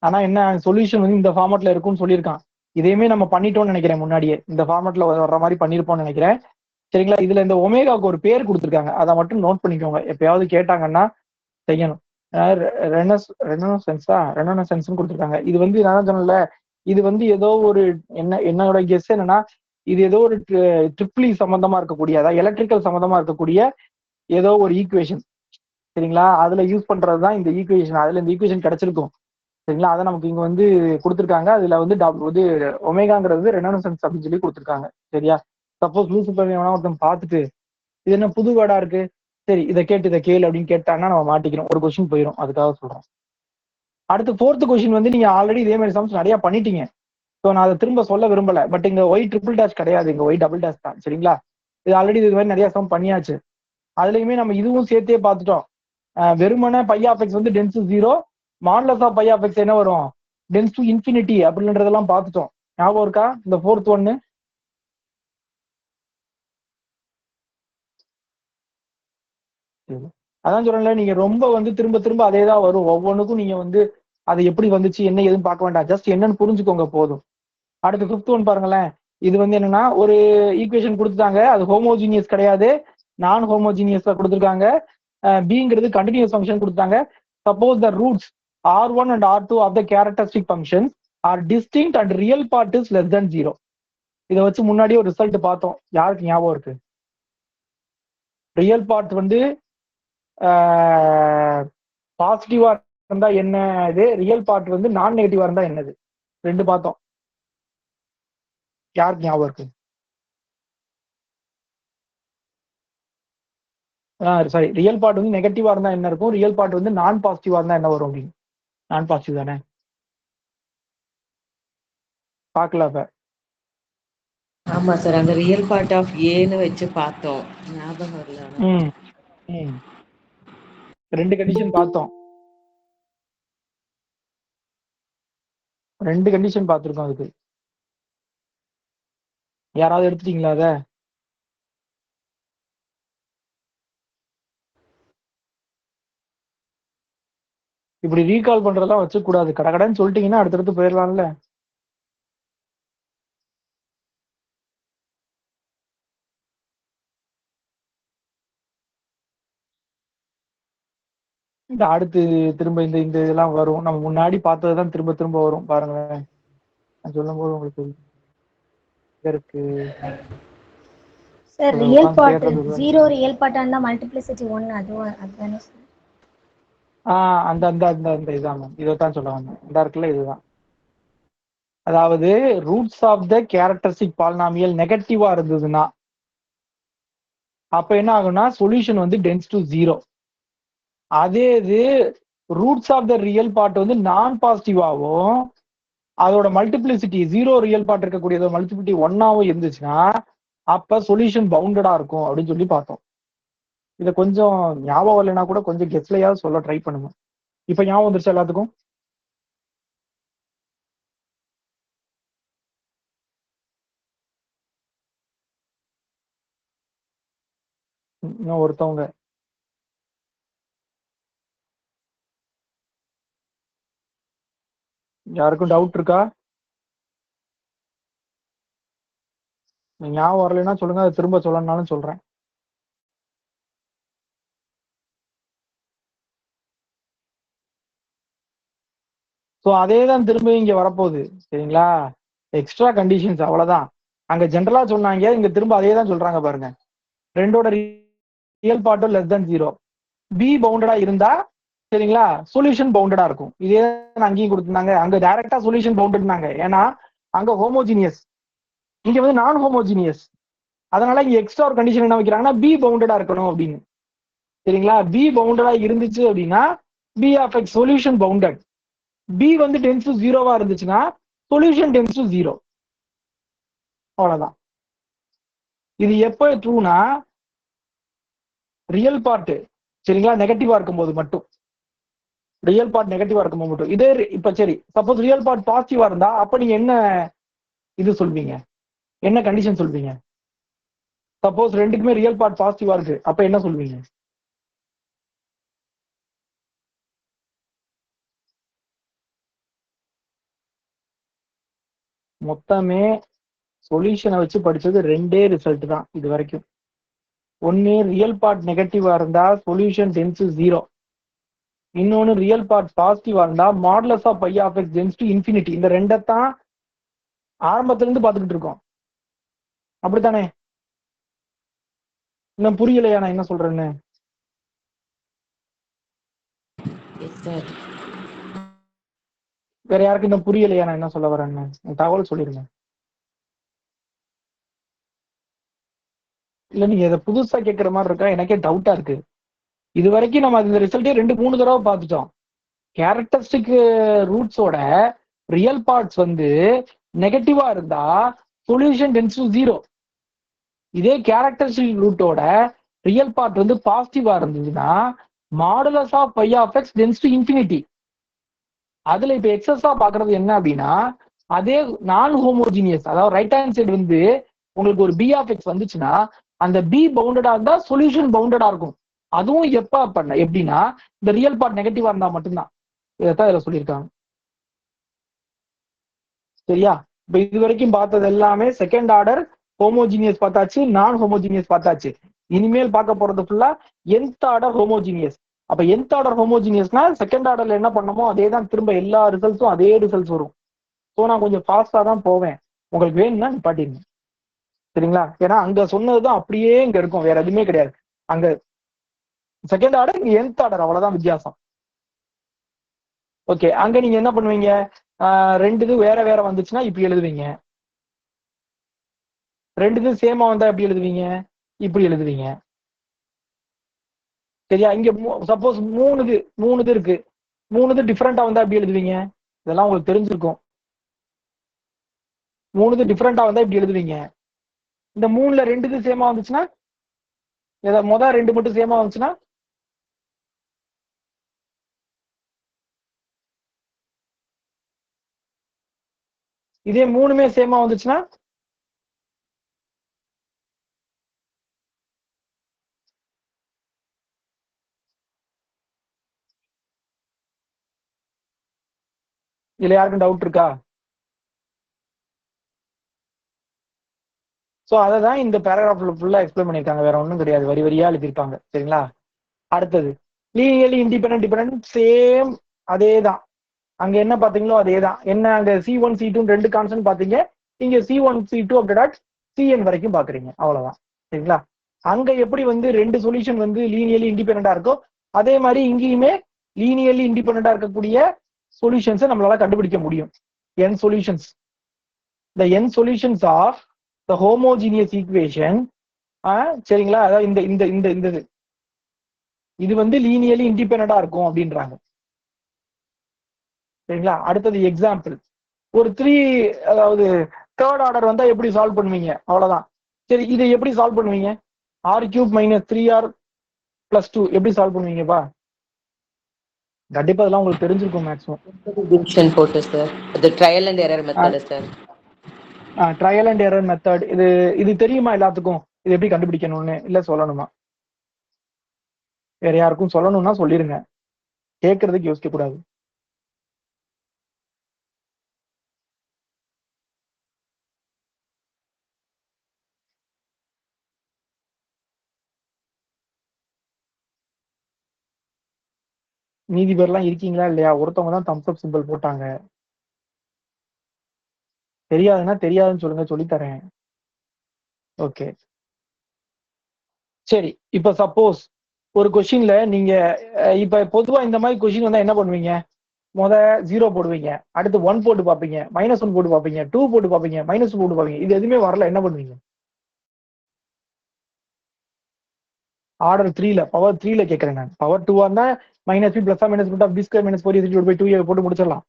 ஆனா என்ன சொல்யூஷன் வந்து இந்த ஃபார்மட்ல இருக்கும்னு சொல்லியிருக்கான். இதையுமே நம்ம பண்ணிட்டோம்னு நினைக்கிறேன், முன்னாடியே இந்த ஃபார்மட்ல வர்ற மாதிரி பண்ணிருப்போம்னு நினைக்கிறேன். சரிங்களா, இதுல இந்த ஒமேகாவுக்கு ஒரு பேர் கொடுத்துருக்காங்க, அதை மட்டும் நோட் பண்ணிக்கோங்க. எப்பயாவது கேட்டாங்கன்னா செய்யணும். ரெனோசன்ஸ் கொடுத்துருக்காங்க. இது வந்து நான் சொன்னல, இது வந்து ஏதோ ஒரு என்னோட கெஸ் என்னன்னா இது ஏதோ ஒரு ட்ரிப்ளி சம்பந்தமா இருக்கக்கூடிய, அதாவது எலக்ட்ரிக்கல் சம்பந்தமா இருக்கக்கூடிய ஏதோ ஒரு ஈக்குவேஷன். சரிங்களா, அதுல யூஸ் பண்றதுதான் இந்த ஈக்குவேஷன். அதுல இந்த ஈக்குவேஷன் கிடைச்சிருக்கும். சரிங்களா, அதை நமக்கு இங்க வந்து கொடுத்துருக்காங்க. அதுல வந்து இது ஒமேகாங்கிறது ரெனோசன்ஸ் அப்படின்னு சொல்லி கொடுத்துருக்காங்க. சரியா, சப்போஸ் லூசிபர் ஒருத்தன் பார்த்துட்டு இது என்ன புது வேர்டா இருக்கு, சரி இதை கேளு அப்படின்னு கேட்டாங்கன்னா நம்ம மாட்டிக்கிறோம், ஒரு கொஸ்டின் போயிடும். அதுக்காக சொல்றோம். அடுத்து 4th கொஸ்டின் வந்து நீங்க ஆல்ரெடி இதே மாதிரி சம்ஸ் நிறைய பண்ணிட்டீங்க. ஸோ நான் அதை திரும்ப சொல்ல விரும்பல. பட் இங்க ஒய் ட்ரிபிள் டேஷ் கிடையாது, இங்க ஒய் டபுள் டேஷ் தான். சரிங்களா, இது ஆல்ரெடி இது மாதிரி நிறைய சம் பண்ணியாச்சு. அதுலயுமே நம்ம இதுவும் சேர்த்தே பார்த்துட்டோம். வெறுமனே பை ஆஃப் எக்ஸ் வந்து tends 0, modulus of phi of x என்ன வரும், டென்ஸ் டு இன்ஃபினிட்டி அப்படின்றதெல்லாம் பார்த்துட்டோம். ஞாபகம் இருக்கா இந்த 4th ஒன்னு? அதான் சொல்றேன்ல, நீங்க ரொம்ப வந்து திரும்ப திரும்ப அதே தான் வரும். ஒவ்வொன்றுக்கும் நீங்க வந்து அது எப்படி வந்துச்சு என்ன எதுவும் பார்க்க வேண்டாம், ஜஸ்ட் என்னன்னு புரிஞ்சுக்கோங்க போதும். அடுத்து 5th ஒன் பாருங்களேன். இது வந்து என்னன்னா ஒரு ஈக்குவேஷன் கொடுத்துட்டாங்க, அது ஹோமோஜீனியஸ் கிடையாது, நான் ஹோமோஜீனியஸா கொடுத்துருக்காங்க. பிங்கிறது கண்டினியூஸ் ஃபங்க்ஷன் கொடுத்தாங்க. Suppose the roots r1 and r2 of the characteristic functions are distinct and real part is less than 0. இதை வச்சு முன்னாடியே ஒரு ரிசல்ட் பார்த்தோம், யாருக்கு ஞாபகம் இருக்கு? ரியல் பார்ட் வந்து பாசிட்டிவா இருந்தா என்ன இது, ரியல் பார்ட் வந்து நான் நெகட்டிவா இருந்தா என்னது, ரெண்டு பார்த்தோம். யாருக்கு ஞாபகம் இருக்கு? சாரி, ரியல் பார்ட் வந்து நெகட்டிவா இருந்தா என்ன இருக்கும், ரியல் பார்ட் வந்து நான் பாசிட்டிவா இருந்தா என்ன வரும் அப்படின்னு. நான் பாசிட்டிவ் தானே, பார்க்கல அப்ப.
ஆமா சார், அந்த ரியல் பார்ட் ஆஃப் ஏன்னு வச்சு பார்த்தோம், ஞாபகம் வரல.
ரெண்டு கண்டிஷன் பார்த்தோம், ரெண்டு கண்டிஷன் பார்த்துருக்கோம். அதுக்கு யாராவது எடுத்துட்டீங்களா அத? இப்படி ரீகால் பண்றதெல்லாம் வச்சு கூடாது, கடகடன்னு சொல்லிட்டீங்கன்னா அடுத்தடுத்து போயிடலாம்ல. இந்த அடுத்து திரும்ப இந்த இந்த இதெல்லாம் வரும், நம்ம முன்னாடி பார்த்ததுதான் திரும்ப திரும்ப வரும் பாருங்களேன். நான் சொல்லும் போது உங்களுக்கு இருக்கு.
சார் ரியல் பார்ட் 0 ரியல் பார்ட்டா இருந்தா மல்டிப்ளிசிட்டி 1, அதுதானே சார்?
அந்த அந்த அந்த அந்த இதான் இதைத்தான் சொல்ல வந்தேன். இந்த இருக்குல்ல இதுதான். அதாவது roots of the characteristic polynomial நெகட்டிவா இருந்ததுன்னா அப்ப என்ன ஆகும்னா சொல்யூஷன் வந்து டென்ஸ் டு 0. அதே இது roots of the real part வந்து நான் பாசிட்டிவாகவும் அதோட மல்டிப்ளிசிட்டி 0 ரியல் பார்ட் இருக்கக்கூடிய மல்டிப்ளிசிட்டி 1ஆவும் இருந்துச்சுன்னா அப்ப சொல்யூஷன் பவுண்டடா இருக்கும் அப்படின்னு சொல்லி பார்த்தோம். இதை கொஞ்சம் ஞாபகம் இல்லைன்னா கூட கொஞ்சம் கெஸ்ட்லயாவது சொல்ல ட்ரை பண்ணுங்க. இப்ப ஞாபகம் வந்துருச்சு எல்லாத்துக்கும்? இன்னும் ஒருத்தவங்க யாருக்கும் டவுட் இருக்கா? ஞாபகம் வரலைன்னா சொல்லுங்க, அதை திரும்ப சொல்லணும்னாலும் சொல்றேன். ஸோ அதே தான் திரும்ப இங்க வரப்போகுது. சரிங்களா? எக்ஸ்ட்ரா கண்டிஷன்ஸ் அவ்வளவுதான். அங்க ஜென்ரலா சொன்னாங்க, இங்க திரும்ப அதே தான் சொல்றாங்க பாருங்க. ரெண்டோட ரியல் பார்ட்டும் லெஸ் than 0. பி பவுண்டடா இருந்தா சரிங்களா சொல்யூஷன் பவுண்டடா இருக்கும். இதே தான் அங்கேயும் கொடுத்துருந்தாங்க. அங்க டைரக்டா சொல்யூஷன் பவுண்டட்னாங்க, ஏன்னா அங்க ஹோமோஜினியஸ், இங்க வந்து நான் ஹோமோஜினியஸ். அதனால இங்க எக்ஸ்ட்ரா ஒரு கண்டிஷன் என்ன வைக்கிறாங்கன்னா பி பவுண்டடா இருக்கணும் அப்படின்னு. சரிங்களா? பி பவுண்டடா இருந்துச்சு அப்படின்னா P of x solution bounded. P வந்து டென்ஸ் டு 0வா இருந்துச்சுன்னா சொல்யூஷன் டென்ஸ் டு 0. அவ்வளவுதான். இது எப்போ ட்ரூனா ரியல் பார்ட் சரிங்களா நெகட்டிவா இருக்கும்போது மட்டும். ரியல் பார்ட் நெகட்டிவா இருக்கும்போது மட்டும். இதே இப்ப சரி, சப்போஸ் ரியல் பார்ட் பாசிட்டிவா இருந்தா அப்ப நீங்க என்ன இது சொல்வீங்க, என்ன கண்டிஷன் சொல்வீங்க? சப்போஸ் ரெண்டுக்குமே ரியல் பார்ட் பாசிட்டிவா இருக்கு, அப்ப என்ன சொல்வீங்க? மொத்தமே சொல்யூஷனை வச்சு படிச்சது ரெண்டே ரிசல்ட் தான் இது வரைக்கும். ஒன்னு ரியல் பார்ட் நெகட்டிவா இருந்தா சொல்யூஷன் டென்ஸ் 0. இன்னொன்னு ரியல் பார்ட் பாசிட்டிவா இருந்தா modulus of phi of x tends to infinity. இந்த ரெண்டத்தான் ஆரம்பத்துல இருந்து பாத்துக்கிட்டு இருக்கோம். அப்படித்தானே? இன்னும் புரியலையா நான் என்ன சொல்றேன்னு?
Yes sir.
வேற யாருக்கு இன்னும் புரியலையா நான் என்ன சொல்ல வரேன்னு? தகவல் சொல்லிருங்க. இல்ல நீங்க இதை புதுசா கேட்கற மாதிரி இருக்கா? எனக்கே டவுட்டா இருக்கு. இது வரைக்கும் நம்ம இந்த ரிசல்ட்டே 2-3 தடவை பார்த்துட்டோம். கேரக்டரிஸ்டிக் ரூட்ஸோட ரியல் பார்ட்ஸ் வந்து நெகட்டிவா இருந்தா சொல்யூஷன் டென்ஸ் டு 0. இதே கேரக்டரிஸ்டிக் ரூட்டோட ரியல் பார்ட் வந்து பாசிட்டிவா இருந்ததுன்னா modulus of phi of x tends to infinity. அதுல இப்ப எக்ஸஸா பாக்குறது என்ன அப்படின்னா அதே நான் ஹோமோஜினியஸ், அதாவது ரைட் ஹேண்ட் சைடு வந்து உங்களுக்கு ஒரு பி ஆஃப் எக்ஸ் வந்துச்சுன்னா அந்த பி பவுண்டடா இருந்தா சொல்யூஷன் பவுண்டடா இருக்கும். அதுவும் எப்படின்னா இந்த ரியல் பார்ட் நெகட்டிவா இருந்தா மட்டும்தான். இதைத்தான் இதுல சொல்லியிருக்காங்க. சரியா? இப்ப இது வரைக்கும் பார்த்தது எல்லாமே செகண்ட் ஆர்டர் ஹோமோஜினியஸ் பார்த்தாச்சு, நான் ஹோமோஜினியஸ் பார்த்தாச்சு. இனிமேல் பார்க்க போறது ஃபுல்லா nth ஆர்டர் ஹோமோஜினியஸ். அப்ப nth ஆர்டர் ஹோமோஜினியஸ்னா செகண்ட் ஆர்டர்ல என்ன பண்ணமோ அதே தான் திரும்ப எல்லா ரிசல்ட்ஸும் அதே ரிசல்ட்ஸ் வரும். ஸோ நான் கொஞ்சம் ஃபாஸ்டா தான் போவேன், உங்களுக்கு வேணும்னா நிப்பாட்டிருங்க. சரிங்களா? ஏன்னா அங்க சொன்னதுதான் அப்படியே இங்க இருக்கும், வேற எதுவுமே கிடையாது. அங்க செகண்ட் ஆர்டர், இங்க nth ஆர்டர், அவ்வளவுதான் வித்தியாசம். ஓகே, அங்க நீங்க என்ன பண்ணுவீங்க? ரெண்டு இது வேற வேற வந்துச்சுன்னா இப்படி எழுதுவீங்க. ரெண்டு இது சேமா வந்தா எப்படி எழுதுவீங்க? இப்படி எழுதுவீங்க. சரியா? இங்க சப்போஸ் மூணு இது இருக்கு, மூணு இது டிஃபரெண்டா வந்தா எப்படி எழுதுவீங்க? இதெல்லாம் உங்களுக்கு தெரிஞ்சிருக்கும். மூணு இது டிஃபரெண்டா வந்தா இப்படி எழுதுவீங்க. இந்த மூணுல ரெண்டு இது சேமா வந்துச்சுன்னா, மொதல் ரெண்டு மட்டும் சேமா வந்துச்சுன்னா இதே மூணுமே சேமா வந்துச்சுன்னா இதுல யாருக்கும் டவுட் இருக்கா? ஸோ அதை தான் இந்த பேராகிராஃப்ல ஃபுல்லா எக்ஸ்பிளைன் பண்ணியிருக்காங்க, வேற ஒன்றும் கிடையாது. வரி வரியா எழுதியிருப்பாங்க. சரிங்களா? அடுத்தது லீனியர்லி இண்டிபெண்டன்ட் சேம் அதே தான். அங்க என்ன பாத்தீங்களோ அதே தான். என்ன அங்க C1 C2 ரெண்டு கான்ஸ்டன்ட் பாத்தீங்க, இங்க C1 C2 அப்டேட் Cn வரைக்கும் பாக்குறீங்க. அவ்வளவுதான். சரிங்களா? அங்க எப்படி வந்து ரெண்டு சொல்யூஷன் வந்து லீனியர்லி இண்டிபெண்டா இருக்கோ அதே மாதிரி இங்கேயுமே லீனியர்லி இண்டிபெண்டா இருக்கக்கூடிய சொல்யூஷன்ஸை நம்மளால கண்டுபிடிக்க முடியும். n solutions, the n solutions of the homogeneous equation. சரிங்களா? அதாவது இந்த இந்த இந்த இந்த இது வந்து லீனியர்லி இண்டிபெண்டா இருக்கும் அப்படின்றாங்க. சரிங்களா? அடுத்தது எக்ஸாம்பிள் ஒரு 3, அதாவது தேர்ட் ஆர்டர் வந்தா எப்படி சால்வ் பண்ணுவீங்க? அவ்வளவுதான். சரி, இதை எப்படி சால்வ் பண்ணுவீங்க? r³ - 3r + 2 எப்படி சால்வ் பண்ணுவீங்கப்பா? கண்டிப்பா இதெல்லாம் உங்களுக்கு தெரிஞ்சிருக்கும் மேக்ஸிமம்.
டிவிஷன் போட்டு சார், அது trial and error method sir.
Trial and error method, இது தெரியுமா எல்லாத்துக்கும்? இது எப்படி கண்டுபிடிக்கணும்னு இல்ல சொல்லணுமா? வேற யாருக்கும் சொல்லணும்னா சொல்லிருங்க, கேட்கறதுக்கு யோசிக்க கூடாது. மீதி பேர்லாம் இருக்கீங்களா இல்லையா? ஒருத்தவங்க தான் தம்ஸ் அப் சிம்பிள் போட்டாங்க. தெரியாதுன்னா தெரியாதுன்னு சொல்லுங்க, சொல்லித்தரேன். ஓகே சரி. இப்ப சப்போஸ் ஒரு கொஸ்டின்ல நீங்க இப்ப பொதுவா இந்த மாதிரி கொஸ்டின் வந்தா என்ன பண்ணுவீங்க? முத 0 போடுவீங்க, அடுத்து 1 போட்டு பார்ப்பீங்க, -1 போட்டு பார்ப்பீங்க, 2 போட்டு பார்ப்பீங்க, -2 போட்டு பார்ப்பீங்க. இது எதுவுமே வரல, என்ன பண்ணுவீங்க? ஆர்டர் 3ல, பவர் 3ல கேட்கறேன் நான். பவர் 2 இருந்தா -b + -b² - 4 போட்டு முடிச்சிடலாம்.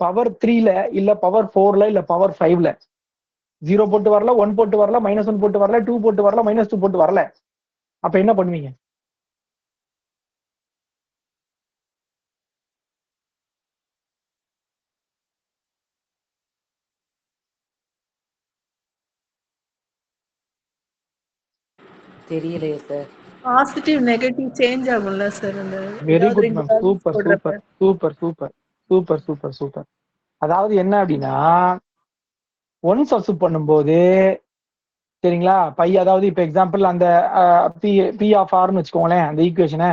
பவர் 3ல இல்ல பவர் 4ல இல்ல பவர் 5ல 0 போட்டு வரல, 1 போட்டு வரல, -1 போட்டு வரல, 2 போட்டு வரல, -2 போட்டு வரல. அப்ப என்ன பண்ணுவீங்க?
தெரியலையே சார்.
பாசிட்டிவ் நெகட்டிவ் சேஞ்ச் ஆகும்ல சார் அந்த
வெரி
ஏதாவது
குட்
ரெண்டு
மேம்,
வேல்யூஸ்
சூப்பர்
போடுறப்ப.
Super super super super super super. அதாவது என்ன அப்படின்னா, ஒன்ஸ் அசூப் பண்ணும்போது சரிங்களா, பை அதாவது இப்ப எக்ஸாம்பிள் அந்த பி ஆஃப் ஆர்னு வச்சுக்கோங்களேன் அந்த ஈக்குவேஷனை.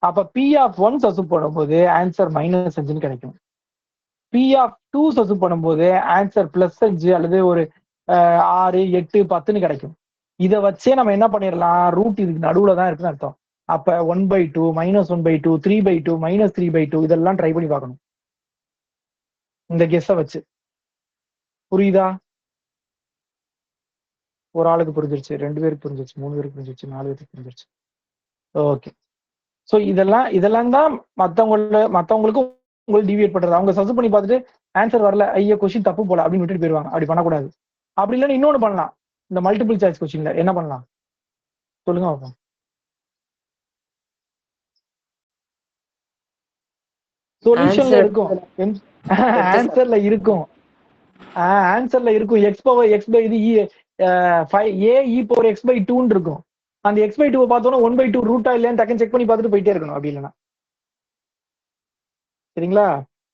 அப்ப பி ஆஃப் ஒன்ஸ் அசூப் பண்ணும்போது ஆன்சர் -5 கிடைக்கும். பி ஆஃப் 2 அசூப் பண்ணும்போது ஆன்சர் +5 அல்லது ஒரு 6, 8, 10ன்னு கிடைக்கும். இதை வச்சே நம்ம என்ன பண்ணிடலாம், ரூட் இதுக்கு நடுவுல தான் இருக்குன்னு அர்த்தம். அப்ப 1/2, -1/2, 3/2, -3/2 இதெல்லாம் ட்ரை பண்ணி பார்க்கணும் இந்த கெஸ்ஸை வச்சு. புரியுதா? ஒரு ஆளுக்கு புரிஞ்சிருச்சு, 2 பேருக்கு புரிஞ்சிருச்சு, 3 பேருக்கு புரிஞ்சிருச்சு, 4 பேருக்கு புரிஞ்சிருச்சு. ஓகே. ஸோ இதெல்லாம் தான் மற்றவங்களுக்கும் உங்களுக்கு டிவியேட் பண்றது. அவங்க சசு பண்ணி பார்த்துட்டு ஆன்சர் வரல, ஐயோ கொஸ்டின் தப்பு போல அப்படின்னு விட்டுட்டு போயிடுவாங்க. அப்படி பண்ணக்கூடாது. அப்படி இல்லைன்னா இன்னொன்று பண்ணலாம். இந்த மல்டிபிள் சாய்ஸ் கொஸ்டின்ல என்ன பண்ணலாம் சொல்லுங்க பார்ப்போம். சொல்யூஷன்ல இருக்கும், ஆன்சர்ல இருக்கும், ஆன்சர்ல இருக்கும். இது a e⁴x/2 இருக்கும். அந்த x/2 பார்த்தோன்னா 1/2 ரூட்டா இல்லையான்னு டக்குன்னு செக் பண்ணி பார்த்துட்டு போயிட்டே இருக்கணும். அப்படி இல்லைன்னா சரிங்களா,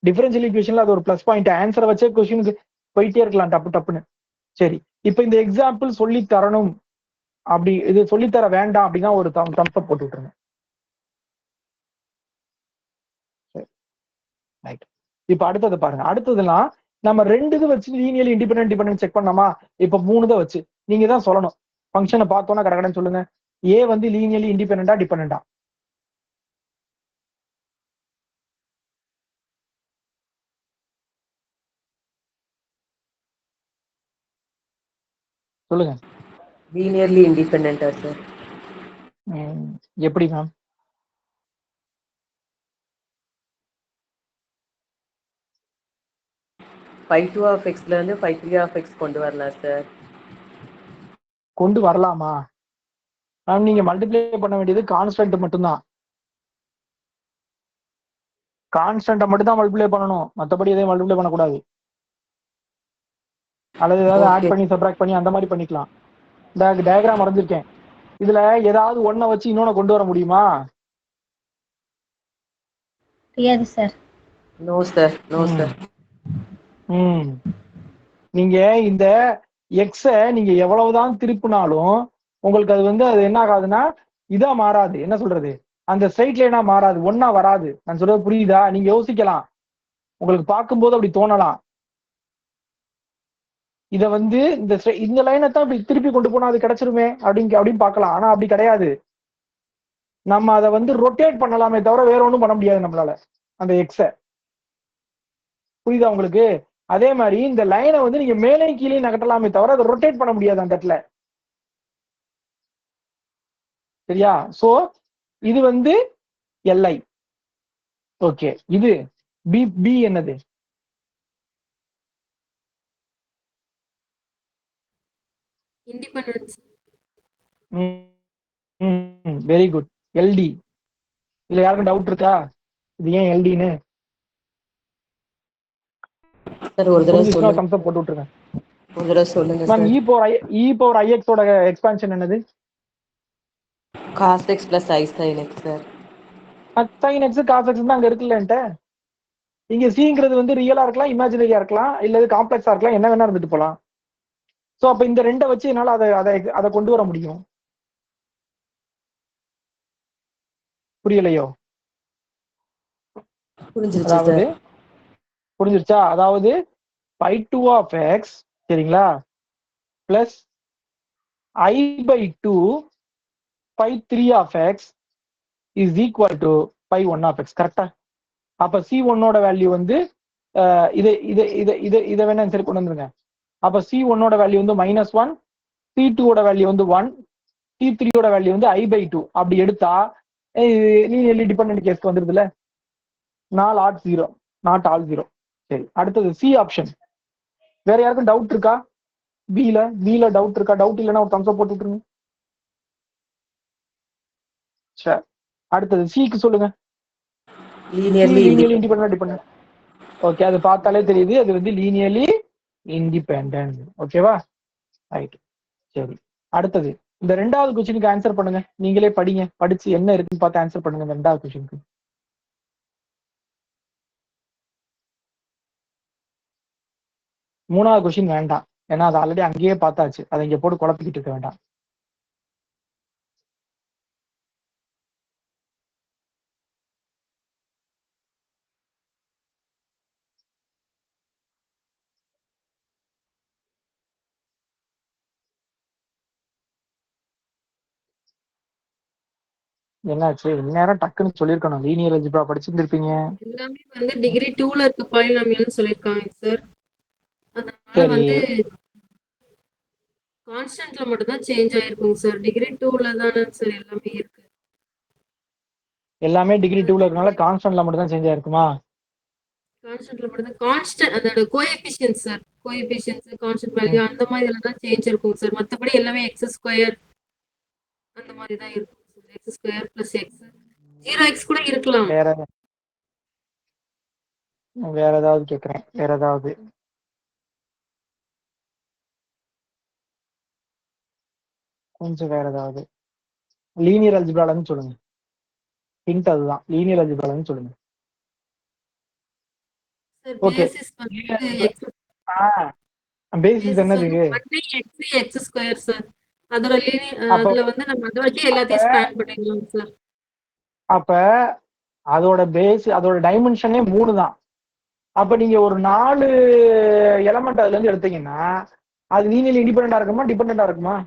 டிஃபரன்ஷியல் ஈக்குவேஷன்ல அது ஒரு ப்ளஸ் பாயிண்ட். ஆன்சரை வச்சே கொஸ்டினுக்கு போயிட்டே இருக்கலாம் டப்பு டப்புன்னு. சரி, இப்போ இந்த எக்ஸாம்பிள் சொல்லி தரணும், அப்படி இது சொல்லித்தர வேண்டாம் அப்படின்னா ஒரு தம்ஸ் அப் போட்டு விட்டுருங்க. ரைட். இப்போ அடுத்தது பாருங்க. அடுத்ததுலாம் நம்ம 2 இது வச்சு லீனியர்லி இண்டிபெண்டன்ட் செக் பண்ணாமா? இப்போ 3 இதை வச்சு நீங்க தான் சொல்லணும். ஃபங்க்ஷனை பார்த்தோன்னா கடகடன்னு சொல்லுங்க. ஏ வந்து லீனியர்லி இண்டிபெண்டா டிபெண்டா? சொல்லுங்க.
லீனியர்லி இண்டிபெண்டன்டா சார்?
எப்படி மேம்?
φ2(x) இருந்து φ3(x) கொண்டு வரலாம் சார்.
கொண்டு வரலாமா மேம்? நீங்க மல்டிப்ளை பண்ண வேண்டியது கான்ஸ்டன்ட் மட்டும்தான். கான்ஸ்டன்ட்டை மட்டும் தான் மல்டிப்ளை பண்ணணும், மற்றபடி எதையும் மல்டிப்ளை பண்ணக்கூடாது. அல்லது ஏதாவது ஆட் பண்ணி சப்ராக்ட் பண்ணி அந்த மாதிரி பண்ணிக்கலாம். இந்த டயக்ராம் வரைஞ்சிருக்கேன், இதுல ஏதாவது ஒன்றை வச்சு இன்னொன்னு கொண்டு வர முடியுமா?
தெரியாது sir.
No sir, no sir.
நீங்க இந்த எக்ஸ நீங்க எவ்வளவுதான் திருப்பினாலும் உங்களுக்கு அது வந்து அது என்ன ஆகாதுன்னா இதா மாறாது. என்ன சொல்றது, அந்த ஸ்ட்ரைட் லைனா மாறாது, ஒன்னா வராது. நான் சொல்றது புரியுதா? நீங்க யோசிக்கலாம், உங்களுக்கு பார்க்கும்போது அப்படி தோணலாம். இத வந்து இந்த லைனை தான் இப்படி திருப்பி கொண்டு போனா அது கிடைச்சிருமே அப்படின்னு பார்க்கலாம். ஆனா அப்படி கிடையாது. நம்ம அதை வந்து ரொட்டேட் பண்ணலாமே தவிர வேற ஒன்றும் பண்ண முடியாது நம்மளால அந்த எக்ஸ. புரியுதா உங்களுக்கு? அதே மாதிரி இந்த லைனை வந்து நீங்க மேலே கீழே நகட்டலாமே தவிர அதை ரொட்டேட் பண்ண முடியாது அந்த இடத்துல. சரியா? சோ இது வந்து எல்ஐ. ஓகே, இது பி. பி என்னது?
இண்டிபெண்டன்ஸ்.
Very good. எல்டி. இதுல யாருக்கும் டவுட் இருக்கா இது ஏன் எல்டின்னு?
சார் ஒரு தடவை
புரிஞ்சுச்சுன்னா
சொல்லுங்க.
தம்ஸ் அப் போட்டு விட்டுருங்க.
ஒரு தடவை சொல்லுங்க
ma'am
sir.
E power ஐஎக்ஸோட expansion என்னது?
cos x plus i sin x sir.
sin x cos x தான் அங்க இருக்குல்ல என்கிட்ட. இங்க சிங்கிறது வந்து ரியலா இருக்கலாம், இமேஜினரியா இருக்கலாம், இல்ல காம்ப்ளெக்ஸா இருக்கலாம், என்ன வேணா இருந்துட்டு போலாம். சோ அப்ப இந்த ரெண்டை வச்சு என்னால அதை கொண்டு வர முடியும். புரியலையோ?
புரிஞ்சிருச்சு
அதாவது
சார்.
புரிஞ்சிருச்சா? அதாவது π2 of x சரிங்களா plus i/2 π3 of x is equal to π1 of x. கரெக்டா? அப்ப C1ஓட வேல்யூ வந்து இதை வேணா சரி கொண்டு வந்துருங்க. அப்ப C1ஓட வேல்யூ வந்து -1, C2ஓட வேல்யூ வந்து 1, C3ஓட வேல்யூ வந்து i/2. அப்படி எடுத்தா லீனியர்லி டிபெண்டன்ட் கேஸ்க்கு வந்துருதுல. Not all zero. சரி, அடுத்தது சி ஆப்ஷன். வேற யாருக்கும் டவுட் இருக்கா? பில டவுட் இருக்கா? டவுட் இல்லைன்னா ஒரு தம்ஸ் அப் போட்டு விட்டுருங்க. சரி, அடுத்தது சிக்கு சொல்லுங்க.
Linearly
independent. ஓகே, அது பார்த்தாலே தெரியுது அது வந்து லீனியர்லி இண்டிபெண்டன்ட். ஓகேவா? ரைட். சரி, அடுத்தது இந்த ரெண்டாவது கொஸ்டினுக்கு ஆன்சர் பண்ணுங்க. நீங்களே படிங்க, படிச்சு என்ன இருக்குன்னு பார்த்து ஆன்சர் பண்ணுங்க இந்த ரெண்டாவது கொஸ்டினுக்கு. மூணாவது கொஸ்டின் வேண்டாம், ஏன்னா அது ஆல்ரெடி அங்கேயே பார்த்தாச்சு. அதை இங்க போட்டு குழப்பிக்கிட்டு இருக்க வேண்டாம். என்னாச்சு? இந்நேரம் டக்குன்னு சொல்லியிருக்கணும். லீனியர் அல்ஜிப்ரா படிச்சிருந்திருப்பீங்க.
எல்லாமே வந்து டிகிரி 2ல இருக்க பாலினாமியல்னு சொல்லியிருக்காங்க சார். அதனால
சரி,
வந்து கான்ஸ்டன்ட்ல மட்டும் தான் சேஞ்ச் ஆயிருக்குங்க சார். டிகிரி 2ல தானே சார் எல்லாமே இருக்கு.
எல்லாமே டிகிரி 2ல இருக்கனால கான்ஸ்டன்ட்ல மட்டும் தான் சேஞ்ச் ஆயிருக்குமா?
கான்ஸ்டன்ட்ல மட்டும் தான் கான்ஸ்டன்ட் அதோட coefficient sir. Coefficients constant value அந்த மாதிரி இதுல தான் சேஞ்ச் இருக்கும் சார். மத்தபடி எல்லாமே x² அந்த மாதிரி தான் இருக்கும் சார். x² + x 0x கூட இருக்கலாம்.
வேற ஏதாவது கேட்குறேன். வேற ஏதாவது கொஞ்சம் வேற ஏதாவது லீனியர் அல்ஜிப்ராலன்னு சொல்லுங்க. ஹிண்ட் அதுதான், லீனியர் அல்ஜிப்ராலன்னு சொல்லுங்க.
சார்
ஓகே,
பேசிஸ் வந்து x
பேசிஸ் என்னது?
x² sir. அதோட
அப்ப
அதுல வந்து நம்ம அதை வச்சு எல்லாத்தையும் ஸ்பேன் பண்ணிடலாம் சார்.
அப்ப அதோட பேஸ், அதோட டைமென்ஷனே 3 தான். அப்ப நீங்க ஒரு 4 எலமெண்ட் அதுல இருந்து எடுத்தீங்கன்னா அது லீனியர்லி இண்டிபெண்டா இருக்குமா டிபெண்டா இருக்குமா?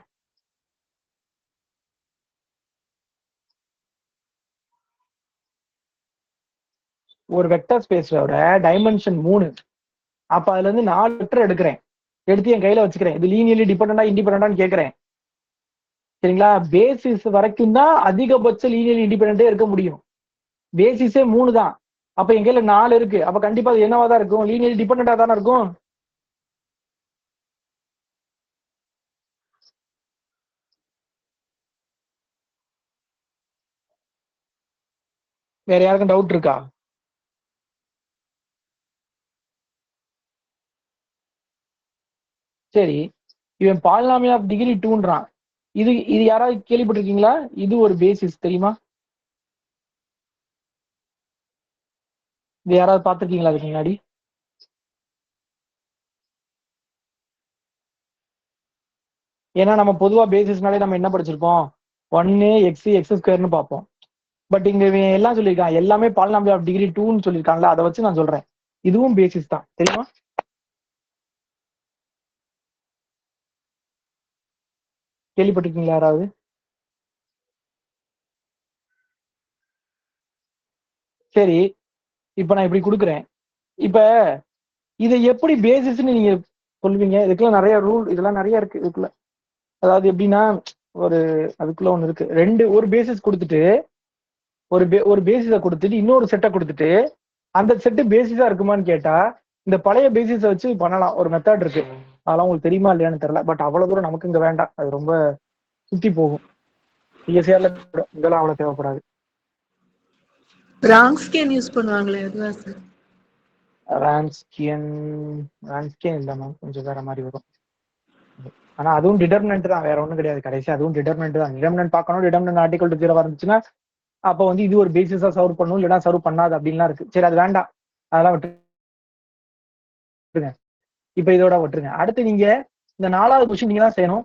ஒரு வெக்டர் ஸ்பேஸோட டைமென்ஷன் 3. அப்ப அதுல இருந்து 4 வெக்டர் எடுக்கிறேன், எடுத்து என் கையில வச்சுக்கிறேன். இது லீனியர்லி டிபெண்டா இண்டிபெண்டான்னு கேட்கிறேன். சரிங்களா? பேசிஸ் வரைக்கும் தான் அதிகபட்ச லீனியர்லி இண்டிபெண்டே இருக்க முடியும். பேசிஸே 3 தான். அப்ப என் கையில 4 இருக்கு. அப்ப கண்டிப்பா அது என்னவா தான் இருக்கும்? லீனியர்லி டிபெண்டா தானே இருக்கும். வேற யாருக்கும் டவுட் இருக்கா? சரி, இவன் பாலினாமியல் ஆஃப் டிகிரி 2ன்றான். இது யாராவது கேள்விப்பட்டிருக்கீங்களா? இது ஒரு பேசிஸ் தெரியுமா? இது யாராவது பார்த்திருக்கீங்களா அதுக்கு முன்னாடி? ஏன்னா நம்ம பொதுவா பேசிஸ்னாலே நம்ம என்ன படிச்சிருப்போம்? 1 x² பார்ப்போம். பட் இங்க இவன் எல்லாம் சொல்லியிருக்கான், எல்லாமே பாலினாமியல் ஆஃப் டிகிரி 2ன்னு சொல்லியிருக்காங்களா, அதை வச்சு நான் சொல்றேன் இதுவும் பேசிஸ் தான். தெரியுமா? கேள்விப்பட்டிருக்கீங்களா யாராவது? சரி, இப்ப நான் இப்படி கொடுக்குறேன். இப்ப இதை எப்படி பேசிஸ்ன்னு நீங்க சொல்வீங்க? இதுக்கெல்லாம் நிறைய ரூல், இதெல்லாம் நிறைய இருக்கு இதுக்குள்ள. அதாவது எப்படின்னா, ஒரு அதுக்குள்ள ஒண்ணு இருக்கு. ஒரு பேசிஸ் கொடுத்துட்டு ஒரு பேசிஸை கொடுத்துட்டு இன்னொரு செட்டை கொடுத்துட்டு அந்த செட்டு பேசிஸா இருக்குமான்னு கேட்டா இந்த பழைய பேசிஸை வச்சு பண்ணலாம். ஒரு மெத்தட் இருக்கு. அதெல்லாம் உங்களுக்கு தெரியுமா இல்லையான்னு தெரியல. பட் அவ்வளவு தூரம் நமக்கு இங்க வேண்டாம், அது ரொம்ப சுத்தி போகும். பிஎஸ்சிஆர்ல இதெல்லாம் அவ்வளவு தேவைப்படாது.
ராங்ஸ்கேன் யூஸ் பண்ணுவாங்களே அதுவா சார்?
ரான்ஸ்கியன் இல்லைம்மா, கொஞ்சம் வேற மாதிரி வரும். ஆனா அதுவும் டிடர்மினன்ட் தான், வேற ஒண்ணும் கிடையாது. கடைசி அதுவும் டிடர்மினன்ட் தான். டிடர்மினன்ட் பார்க்கணும். டிடர்மினன்ட் ஆர்டிகல் டு 0 இருந்துச்சுன்னா அப்ப வந்து இது ஒரு பேசிஸா சர்வ் பண்ணும், இல்லைன்னா சர்வ் பண்ணாது அப்படின்லாம் இருக்கு. சரி, அது வேண்டாம், அதெல்லாம் விட்டுருங்க. இப்ப இதோட விட்டுருங்க. அடுத்து நீங்க இந்த 4வது கொஸ்டின் நீங்க தான் செய்யணும்.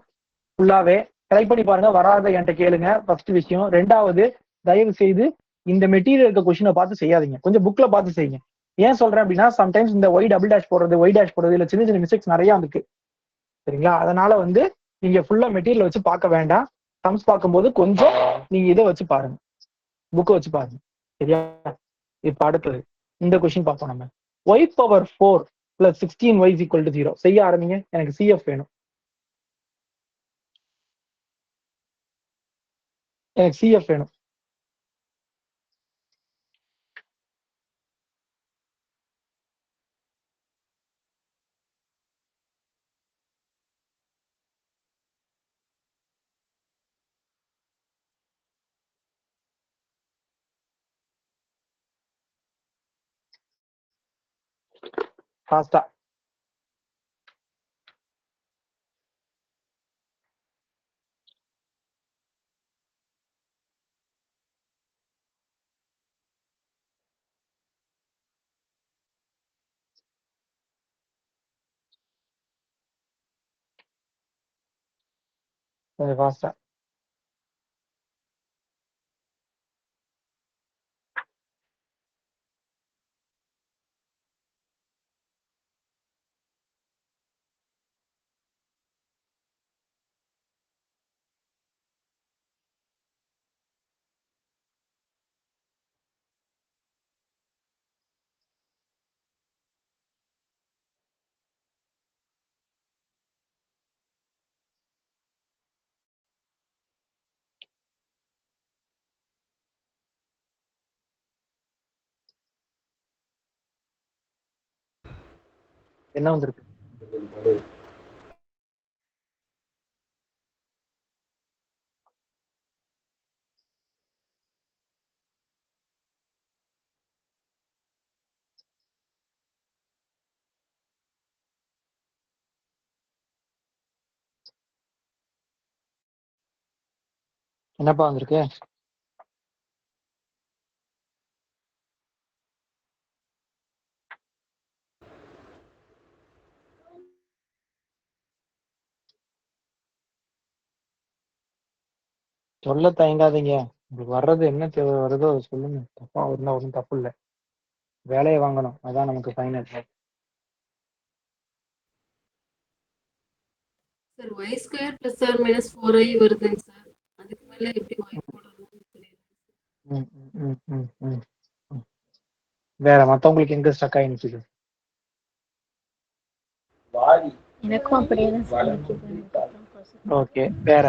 ஃபுல்லாவே ட்ரை பண்ணி பாருங்க, வராத என்கிட்ட கேளுங்க. ஃபர்ஸ்ட் விஷயம். 2வது, தயவு செய்து இந்த மெட்டீரியல் இருக்க கொஸ்டினை பார்த்து செய்யாதீங்க, கொஞ்சம் புக்ல பார்த்து செய்யுங்க. ஏன் சொல்றேன் அப்படின்னா, சம்டைம்ஸ் இந்த ஒய் டபுள் டேஷ் போடுறது, ஒய் டேஷ் போடுறது, இல்ல சின்ன சின்ன மிஸ்டேக்ஸ் நிறைய இருக்கு, சரிங்களா? அதனால வந்து நீங்க ஃபுல்லா மெட்டீரியல் வச்சு பார்க்க வேண்டாம். சம்ஸ் பார்க்கும்போது கொஞ்சம் நீங்க இதை வச்சு பாருங்க, புக்கை வச்சு பாருங்க, சரியா? இப்ப அடுத்தது இந்த கொஸ்டின் பார்ப்போம் நம்ம. y பவர் 4 + 16y = 0 செய்ய ஆரம்பிங்க. எனக்கு CF வேணும், எனக்கு CF வேணும். ஃபாஸ்டா. ஃபாஸ்டா. என்ன வந்திருக்கு? என்னப்பா வந்திருக்கு? சொல்ல தயங்காதீங்க, உங்களுக்கு வர்றது என்ன தேவை வருதோ அதை சொல்லுங்க. தப்பா இருந்தா ஒன்றும் தப்பு இல்லை, வேலையை வாங்கணும், அதான் நமக்கு final.
Sir y² + or -4i வருதுங்க சார். அதுக்கு மேல எப்படி y போடணும்னு தெரியல.
வேற மத்தவங்களுக்கு எங்க ஸ்டக் ஆகி நிக்குது?
எனக்கும் அப்படியே தான் சார் நிக்குது.
ஓகே, வேற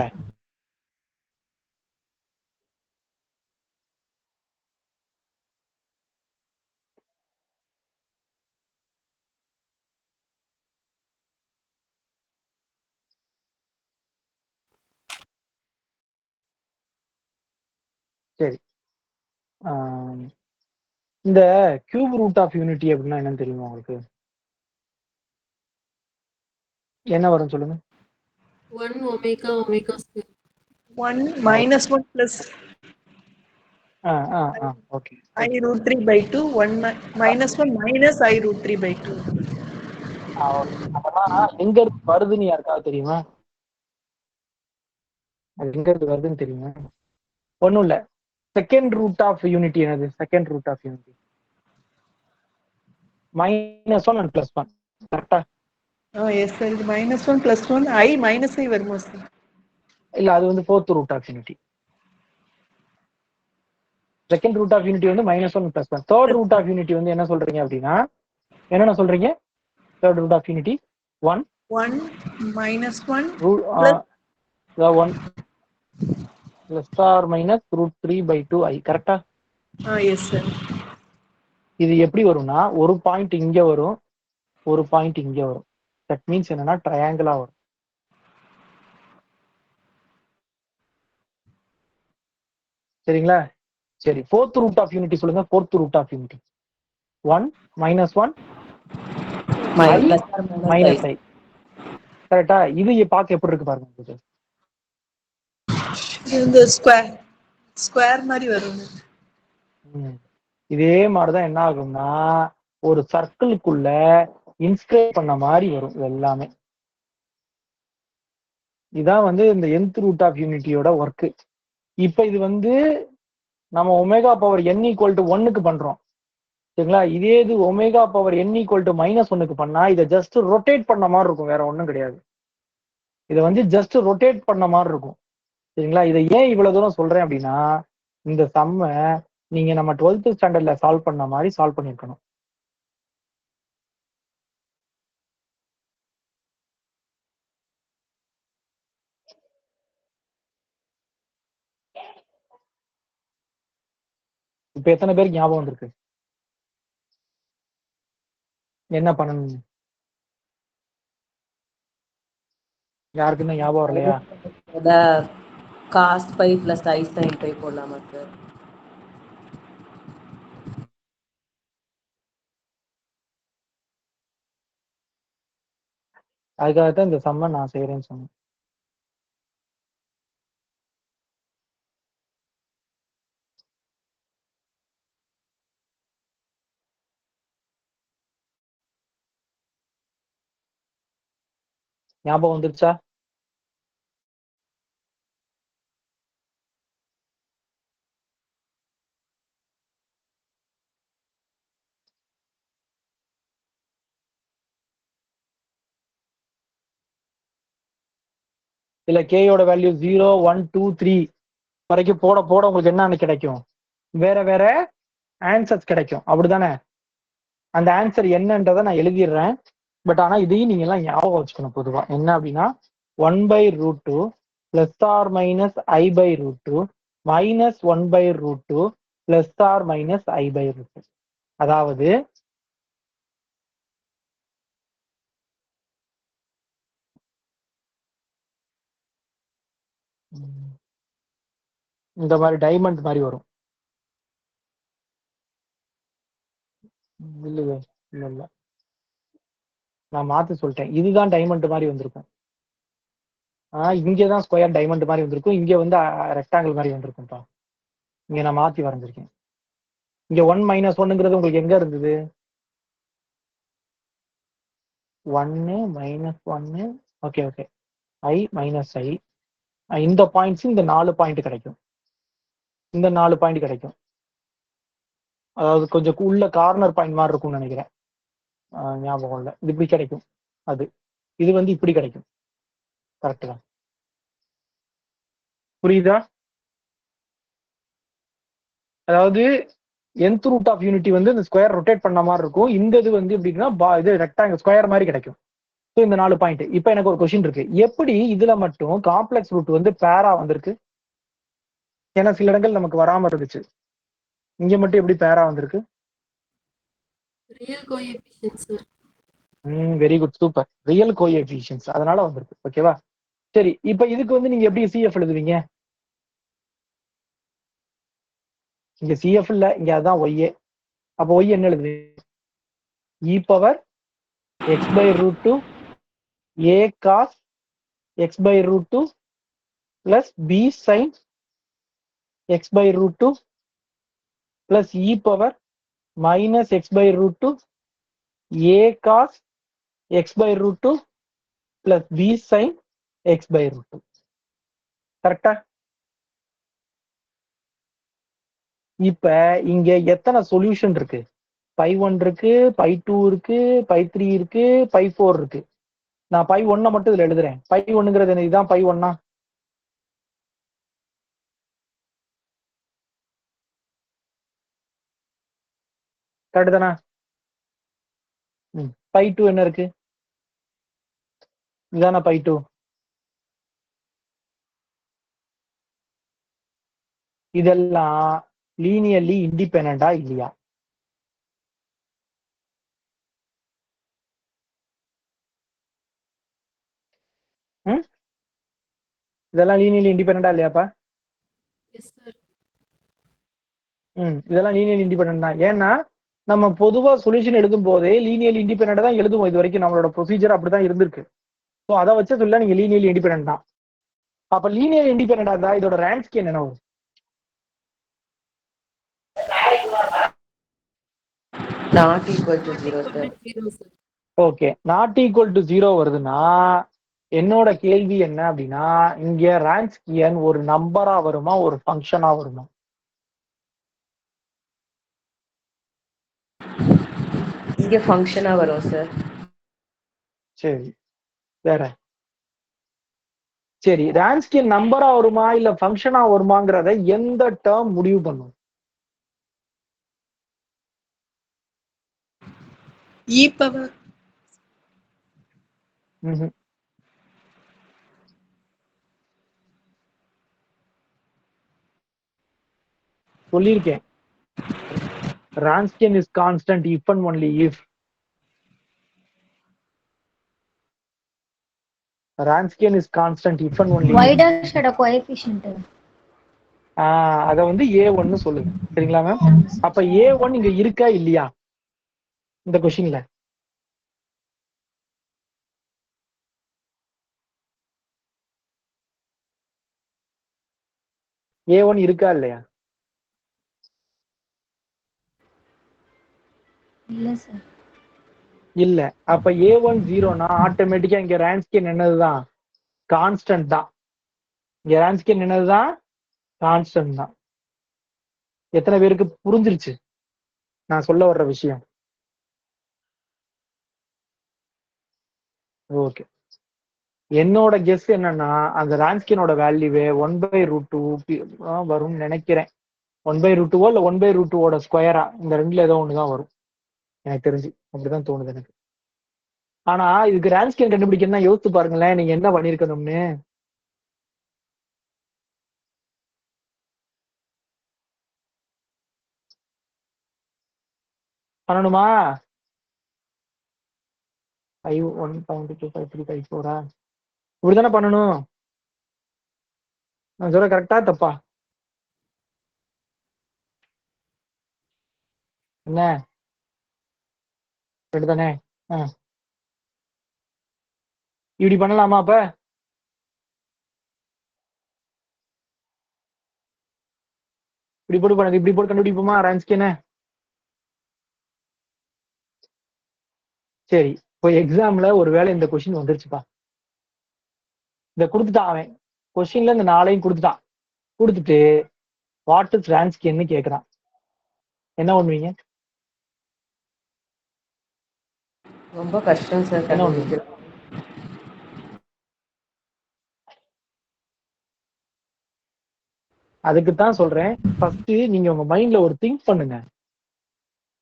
சரி. இந்த கியூப் ரூட் ஆஃப் யூனிட்டி அப்படின்னா என்னன்னு தெரியுமா உங்களுக்கு? என்ன வரும் சொல்லுங்க?
1 ω².
1 -1 plus
okay.
I√3/2 1 -1 minus I√3/2.
அதெல்லாம் எங்க இருந்து வருதுன்னு யாருக்காவது தெரியுமா? அது எங்க இருந்து வருதுன்னு தெரியுமா? ஒண்ணும் இல்ல. செகண்ட் ரூட் ஆஃப் யூனிட்டி என்னது? Second root of unity -1 and +1, கரெக்டா?
Yes sir, இது -1 + 1 I minus I வருமா சார்?
இல்ல, அது வந்து fourth root of unity. Second root of unity வந்து -1 + 1. தேர்ட் ரூட் ஆஃப் யூனிட்டி வந்து என்ன சொல்றீங்க அப்படின்னா, என்னென்ன சொல்றீங்க? Third root of unity 1
-1
1 + or minus √3/2i, கரெக்டா?
yes sir.
இது எப்படி வரும்னா, ஒரு பாயிண்ட் இங்க வரும், ஒரு பாயிண்ட் இங்க வரும், தட் மீன்ஸ் என்னன்னா ட்ரையாங்கிளா வரும். சரிங்களா? சரி, ஃபோர்த் ரூட் ஆஃப் யூனிட்டி சொல்லுங்க. Fourth root of unity 1 -1 I
plus or minus
-I. கரெக்டா? இது பார்க்க எப்படி இருக்கு பாருங்க.
இந்த ஸ்கொயர் மாதிரி வரும்.
இதே மாதிரிதான் என்ன ஆகும்னா ஒரு சர்க்கிளுக்குள்ள இன்ஸ்கிரைப் பண்ண மாதிரி வரும் இது எல்லாமே. இதான் வந்து இந்த nth ரூட் ஆஃப் யூனிட்டியோட ஒர்க்கு. இப்ப இது வந்து நம்ம omega power n equal to 1க்கு பண்றோம். சரிங்களா? இதே இது omega power n equal to -1க்கு பண்ணா இதை ஜஸ்ட் ரொட்டேட் பண்ண மாதிரி இருக்கும், வேற ஒண்ணும் கிடையாது. இதை வந்து ஜஸ்ட் ரொட்டேட் பண்ண மாதிரி இருக்கும். சரிங்களா? இதை ஏன் இவ்வளவு தூரம் சொல்றேன் அப்படின்னா, இந்த சம்ம நீங்க நம்ம 12th ஸ்டாண்டர்ட்ல சால்வ் பண்ண மாதிரி சால்வ் பண்ணிருக்கணும். இப்ப எத்தனை பேருக்கு ஞாபகம் வந்திருக்கு என்ன பண்ணணும்? யாருக்குன்னு ஞாபகம் வரலையா?
cos pi plus I sin pi போடலாமா சார்?
அதுக்காகத்தான் இந்த சம்ம நான் செய்யறேன்னு சொன்னேன். ஞாபகம் வந்துருச்சா? இல்ல கேயோட வேல்யூ 0 1 2 3 வரைக்கும் போட போட உங்களுக்கு என்ன கிடைக்கும்? வேற வேற ஆன்சர்ஸ் கிடைக்கும், அப்படிதானே? அந்த ஆன்சர் என்னன்றதை நான் எழுதிடுறேன். பட் ஆனா இதையும் நீங்க எல்லாம் ஞாபகம் வச்சுக்கணும். பொதுவா என்ன அப்படின்னா 1/√2 plus or minus I/√2 minus 1/√2 plus or minus I/√2. அதாவது இந்த மாதிரி டைமண்ட் மாதிரி வரும். இல்லையே, இல்ல இல்ல, நான் மாத்தி சொல்லிட்டேன். இதுதான் டைமண்ட் மாதிரி வந்திருக்கும். இங்கதான் ஸ்கொயர் டைமண்ட் மாதிரி வந்திருக்கும். இங்க வந்து ரெக்டாங்கிள் மாதிரி வந்திருக்கும்ப்பா. இங்க நான் மாத்தி வரைஞ்சிருக்கேன். இங்க 1 - 1ங்கிறது உங்களுக்கு எங்க இருந்தது? 1 - 1. Okay okay, I - I. இந்த பாயிண்ட்ஸ் இந்த 4 பாயிண்ட் கிடைக்கும். இந்த 4 பாயிண்ட் கிடைக்கும். அதாவது கொஞ்சம் உள்ள கார்னர் பாயிண்ட் மாதிரி இருக்கும்னு நினைக்கிறேன். ஞாபகம் இல்லை. இது இப்படி கிடைக்கும். அது இது வந்து இப்படி கிடைக்கும். கரெக்ட் தான். புரியுதா? அதாவது nth ரூட் ஆஃப் யூனிட்டி வந்து இந்த ஸ்கொயர் ரொட்டேட் பண்ண மாதிரி இருக்கும். இந்த இது வந்து எப்படின்னா இது ரெக்டாங்கிள் ஸ்கொயர் மாதிரி கிடைக்கும். ஸோ இந்த 4 பாயிண்ட். இப்போ எனக்கு ஒரு கொஸ்டின் இருக்கு, எப்படி இதுல மட்டும் காம்ப்ளெக்ஸ் ரூட் வந்து பேரா வந்திருக்கு? ஏன்னா சில இடங்கள் நமக்கு வராம இருந்துச்சு, இங்க மட்டும் எப்படி பேரா வந்திருக்கு?
Real coefficient sir.
Very good, super. Real coefficients அதனால வந்திருக்கு. ஓகேவா? சரி, இப்போ இதுக்கு வந்து நீங்க எப்படி சிஎஃப் எழுதுவீங்க? இங்க சிஎஃப் இல்ல, இங்க அதான் ஒய்ஏ. அப்போ ஒய் என்ன எழுதுவீங்க? e⁻x/√2 a cos x/√2 plus b sin x/√2 plus e⁻−x/√2 a cos x/√2 plus b sin x/√2. கரெக்டா? இப்ப இங்க எத்தனை சொல்யூஷன் இருக்கு? π1 இருக்கு, π2 இருக்கு, π3 இருக்கு, π4 இருக்கு. நான் π1 மட்டும் இதுல எழுதுறேன். π1ங்கிறது என்ன? இதுதான் π1. கரெக்ட் தானே? π2 என்ன இருக்கு? இதுதானே π2. இதெல்லாம் லீனியர்லி இண்டிபெண்டா இல்லையா? இதெல்லாம் லீனியர்லி இண்டிபெண்டா இல்லையாப்பா?
Yes sir.
இதெல்லாம் லீனியர் இண்டிபெண்டன்ட் தான். ஏன்னா நம்ம பொதுவா சொல்யூஷன் எழுதும் போதே லீனியர் இண்டிபெண்டன்ட் தான் எழுதுவோம். இது வரைக்கும் நம்மளோட ப்ரொசீஜர் அப்படிதான் இருந்திருக்கு. ஸோ அதை வச்சு சொல்ல நீங்க லீனியர் இண்டிபெண்டன்ட் தான். அப்ப லீனியர் இண்டிபெண்டன்டா இருந்தா இதோட ரேங்க் என்ன வரும்?
Not equal to 0 sir.
Okay, not equal to 0 வருதுன்னா என்னோட கேள்வி என்ன அப்படின்னா, இங்க ரான்ஸ்கியன் ஒரு நம்பரா வருமா ஒரு ஃபங்க்ஷனா வருமா?
இங்க ஃபங்க்ஷனா வரும் சார்.
சரி, வேற. சரி, ரான்ஸ்கியன் நம்பரா வருமா இல்ல ஃபங்க்ஷனா வருமாங்கிறத எந்த டேர்ம் முடிவு பண்ணும்?
E power
ம்ஹும். சொல்லியிருக்கேன், Wronskian is constant if and only if. Wronskian is constant if and only
y
if.
dash ஓட கோஎஃபிஷியன்ட்.
அதை வந்து A1 சொல்லுங்க. சரிங்களா மேம்? அப்ப A1 இங்க இருக்கா இல்லையா இந்த கொஸ்டின்ல? A1 இருக்கா இல்லையா?
இல்ல சார்.
இல்ல. அப்ப A1 0னா ஆட்டோமேட்டிக்கா இங்க ரான்ஸ்கியன் என்னதுதான்? கான்ஸ்டன்ட் தான். இங்க ரான்ஸ்கியன் என்னதுதான்? கான்ஸ்டன்ட் தான். எத்தனை பேருக்கு புரிஞ்சிருச்சு நான் சொல்ல வர்ற விஷயம்? ஓகே, என்னோட கெஸ் என்னன்னா அந்த ரான்ஸ்கியனோட வேல்யூவே 1/√2 வரும்னு நினைக்கிறேன். 1/√2 இல்ல 1/√2 ஸ்கொயரா, இந்த ரெண்டுல ஏதோ ஒண்ணுதான் வரும் எனக்கு தெரிஞ்சு. அப்படிதான் தோணுது எனக்கு. ஆனா இதுக்கு ரான்ஸ்கியன் கண்டுபிடிக்கணும்னா யோசிச்சு பாருங்களேன், நீங்க என்ன பண்ணிருக்கணும்னு. பண்ணணுமா? 1.2534 இப்படிதானே பண்ணணும்? நான் சொல்ற கரெக்டா தப்பா? என்ன தானே? இப்படி பண்ணலாமா? அப்ப இப்படி போட்டு கண்டுபிடிப்போமா ரான்ஸ்கியனை? சரி, இப்போ எக்ஸாம்ல ஒருவேளை இந்த கொஸ்டின் வந்துருச்சுப்பா, இந்த கொடுத்துட்டான் அவன் கொஸ்டின்ல இந்த 4ஐயும் கொடுத்துட்டான். கொடுத்துட்டு வாட் இஸ் ரான்ஸ்கியன்னு கேட்கறான், என்ன பண்ணுவீங்க?
ரொம்ப கஷ்டம் சார்
என்ன பண்ணுவீங்க?
கண்டுபிடிக்கிறது.
அதுக்குத்தான் சொல்றேன், ஃபர்ஸ்ட் நீங்க உங்க மைண்ட்ல ஒரு திங்க் பண்ணுங்க.